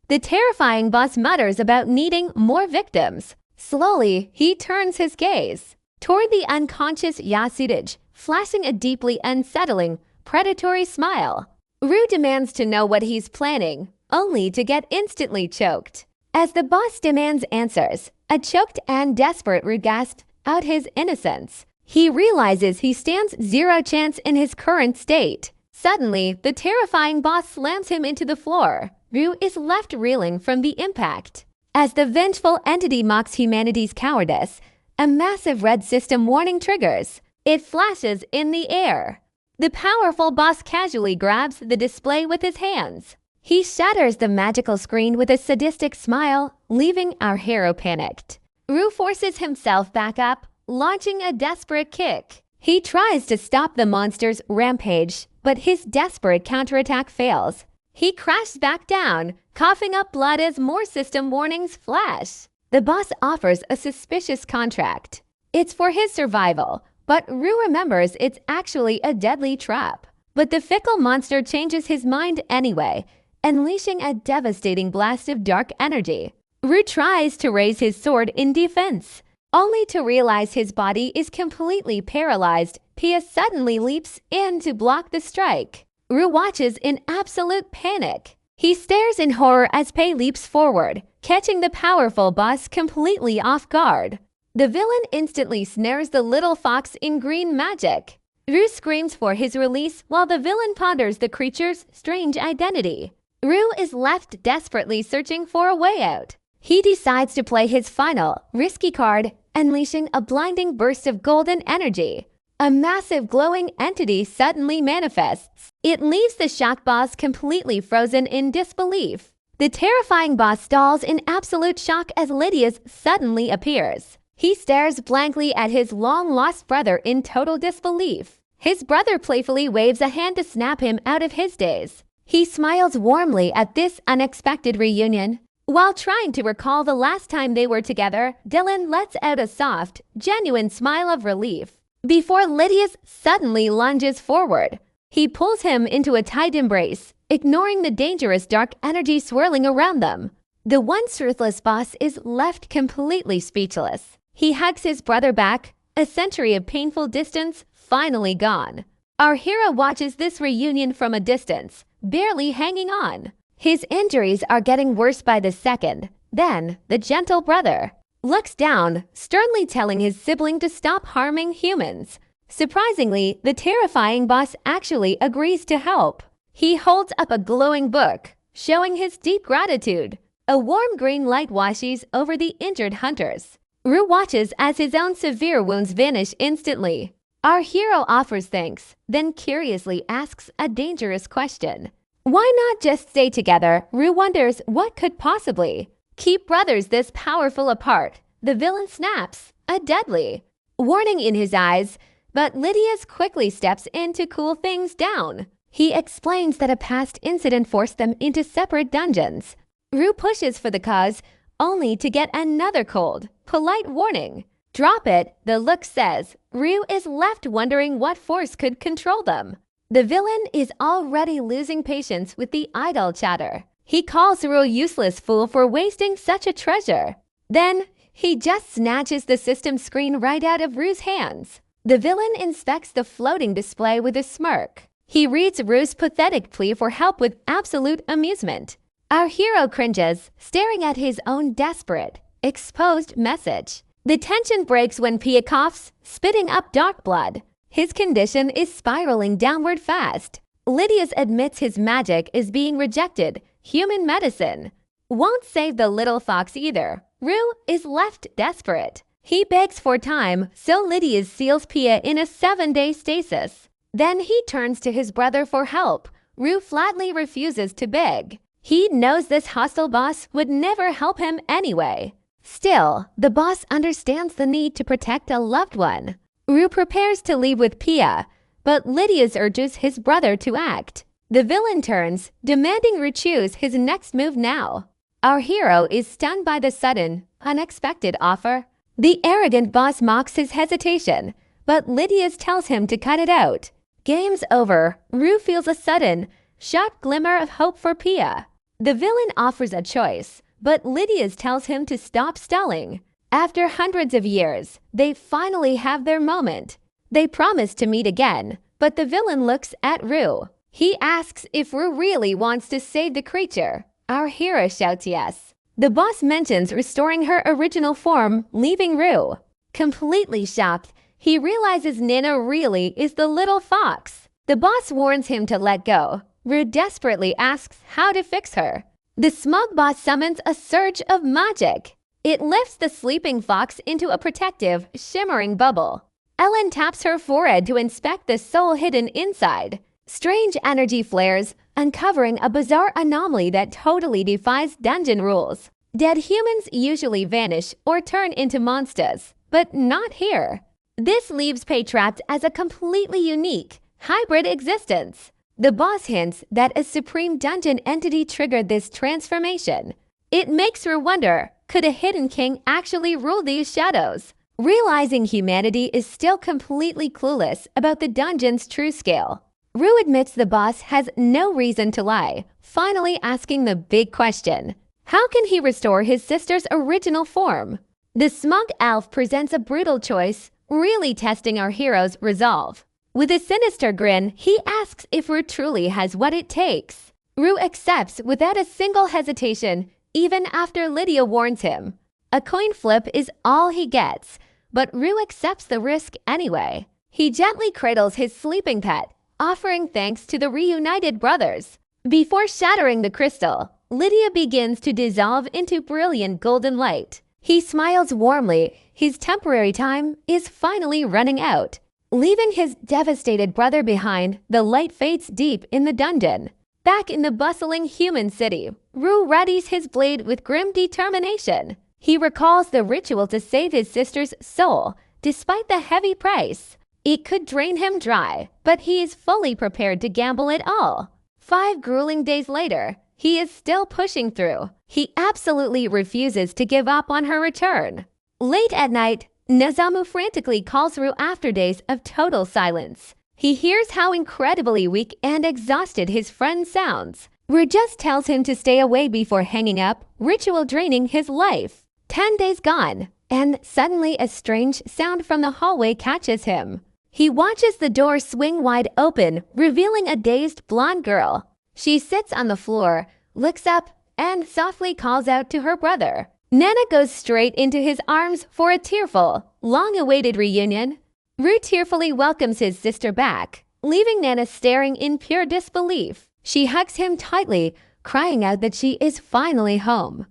The terrifying boss mutters about needing more victims. Slowly, he turns his gaze toward the unconscious Yasudage, flashing a deeply unsettling, predatory smile. Rue demands to know what he's planning, only to get instantly choked. As the boss demands answers, a choked and desperate Rue gasps out his innocence. He realizes he stands zero chance in his current state. Suddenly, the terrifying boss slams him into the floor. Rue is left reeling from the impact. As the vengeful entity mocks humanity's cowardice, a massive red system warning triggers. It flashes in the air. The powerful boss casually grabs the display with his hands. He shatters the magical screen with a sadistic smile, leaving our hero panicked. Rue forces himself back up, launching a desperate kick. He tries to stop the monster's rampage, but his desperate counterattack fails. He crashes back down, coughing up blood as more system warnings flash. The boss offers a suspicious contract. It's for his survival, but Rue remembers it's actually a deadly trap. But the fickle monster changes his mind anyway, unleashing a devastating blast of dark energy. Rue tries to raise his sword in defense, only to realize his body is completely paralyzed. Pia suddenly leaps in to block the strike. Rue watches in absolute panic. He stares in horror as Pei leaps forward, catching the powerful boss completely off guard. The villain instantly snares the little fox in green magic. Rue screams for his release while the villain ponders the creature's strange identity. Rue is left desperately searching for a way out. He decides to play his final, risky card, unleashing a blinding burst of golden energy. A massive glowing entity suddenly manifests. It leaves the shock boss completely frozen in disbelief. The terrifying boss stalls in absolute shock as Lydia's suddenly appears. He stares blankly at his long-lost brother in total disbelief. His brother playfully waves a hand to snap him out of his daze. He smiles warmly at this unexpected reunion. While trying to recall the last time they were together, Dylan lets out a soft, genuine smile of relief. Before Lydia's suddenly lunges forward, he pulls him into a tight embrace, ignoring the dangerous dark energy swirling around them. The once ruthless boss is left completely speechless. He hugs his brother back, a century of painful distance finally gone. Our hero watches this reunion from a distance, barely hanging on. His injuries are getting worse by the second. Then, the gentle brother looks down, sternly telling his sibling to stop harming humans. Surprisingly, the terrifying boss actually agrees to help. He holds up a glowing book, showing his deep gratitude. A warm green light washes over the injured hunters. Rue watches as his own severe wounds vanish instantly. Our hero offers thanks, then curiously asks a dangerous question. Why not just stay together? Rue wonders what could possibly keep brothers this powerful apart. The villain snaps, a deadly warning in his eyes, but Lydia's quickly steps in to cool things down. He explains that a past incident forced them into separate dungeons. Rue pushes for the cause, only to get another cold, polite warning. Drop it, the look says. Rue is left wondering what force could control them. The villain is already losing patience with the idle chatter. He calls Rue a useless fool for wasting such a treasure. Then, he just snatches the system screen right out of Rue's hands. The villain inspects the floating display with a smirk. He reads Rue's pathetic plea for help with absolute amusement. Our hero cringes, staring at his own desperate, exposed message. The tension breaks when Pia coughs, spitting up dark blood. His condition is spiraling downward fast. Lydia's admits his magic is being rejected. Human medicine won't save the little fox either. Rue is left desperate. He begs for time, so Lydia seals Pia in a 7-day stasis. Then he turns to his brother for help. Rue flatly refuses to beg. He knows this hostile boss would never help him anyway. Still, the boss understands the need to protect a loved one. Rue prepares to leave with Pia, but Lydia urges his brother to act. The villain turns, demanding Rue choose his next move now. Our hero is stunned by the sudden, unexpected offer. The arrogant boss mocks his hesitation, but Lydia's tells him to cut it out. Game's over. Rue feels a sudden, sharp glimmer of hope for Pia. The villain offers a choice, but Lydia's tells him to stop stalling. After hundreds of years, they finally have their moment. They promise to meet again, but the villain looks at Rue. He asks if Rue really wants to save the creature. Our hero shouts yes. The boss mentions restoring her original form, leaving Rue. Completely shocked, he realizes Nana really is the little fox. The boss warns him to let go. Rue desperately asks how to fix her. The smug boss summons a surge of magic. It lifts the sleeping fox into a protective, shimmering bubble. Ellen taps her forehead to inspect the soul hidden inside. Strange energy flares, uncovering a bizarre anomaly that totally defies dungeon rules. Dead humans usually vanish or turn into monsters, but not here. This leaves Pei trapped as a completely unique, hybrid existence. The boss hints that a supreme dungeon entity triggered this transformation. It makes her wonder, could a hidden king actually rule these shadows? Realizing humanity is still completely clueless about the dungeon's true scale, Rue admits the boss has no reason to lie, finally asking the big question. How can he restore his sister's original form? The smug elf presents a brutal choice, really testing our hero's resolve. With a sinister grin, he asks if Rue truly has what it takes. Rue accepts without a single hesitation, even after Lydia warns him. A coin flip is all he gets, but Rue accepts the risk anyway. He gently cradles his sleeping pet, offering thanks to the reunited brothers. Before shattering the crystal, Lydia begins to dissolve into brilliant golden light. He smiles warmly. His temporary time is finally running out. Leaving his devastated brother behind, the light fades deep in the dungeon. Back in the bustling human city, Rue readies his blade with grim determination. He recalls the ritual to save his sister's soul, despite the heavy price. It could drain him dry, but he is fully prepared to gamble it all. 5 grueling days later, he is still pushing through. He absolutely refuses to give up on her return. Late at night, Nozomu frantically calls Rue after days of total silence. He hears how incredibly weak and exhausted his friend sounds. Rue just tells him to stay away before hanging up, ritual draining his life. 10 days gone, and suddenly a strange sound from the hallway catches him. He watches the door swing wide open, revealing a dazed blonde girl. She sits on the floor, looks up, and softly calls out to her brother. Nana goes straight into his arms for a tearful, long-awaited reunion. Rue tearfully welcomes his sister back, leaving Nana staring in pure disbelief. She hugs him tightly, crying out that she is finally home.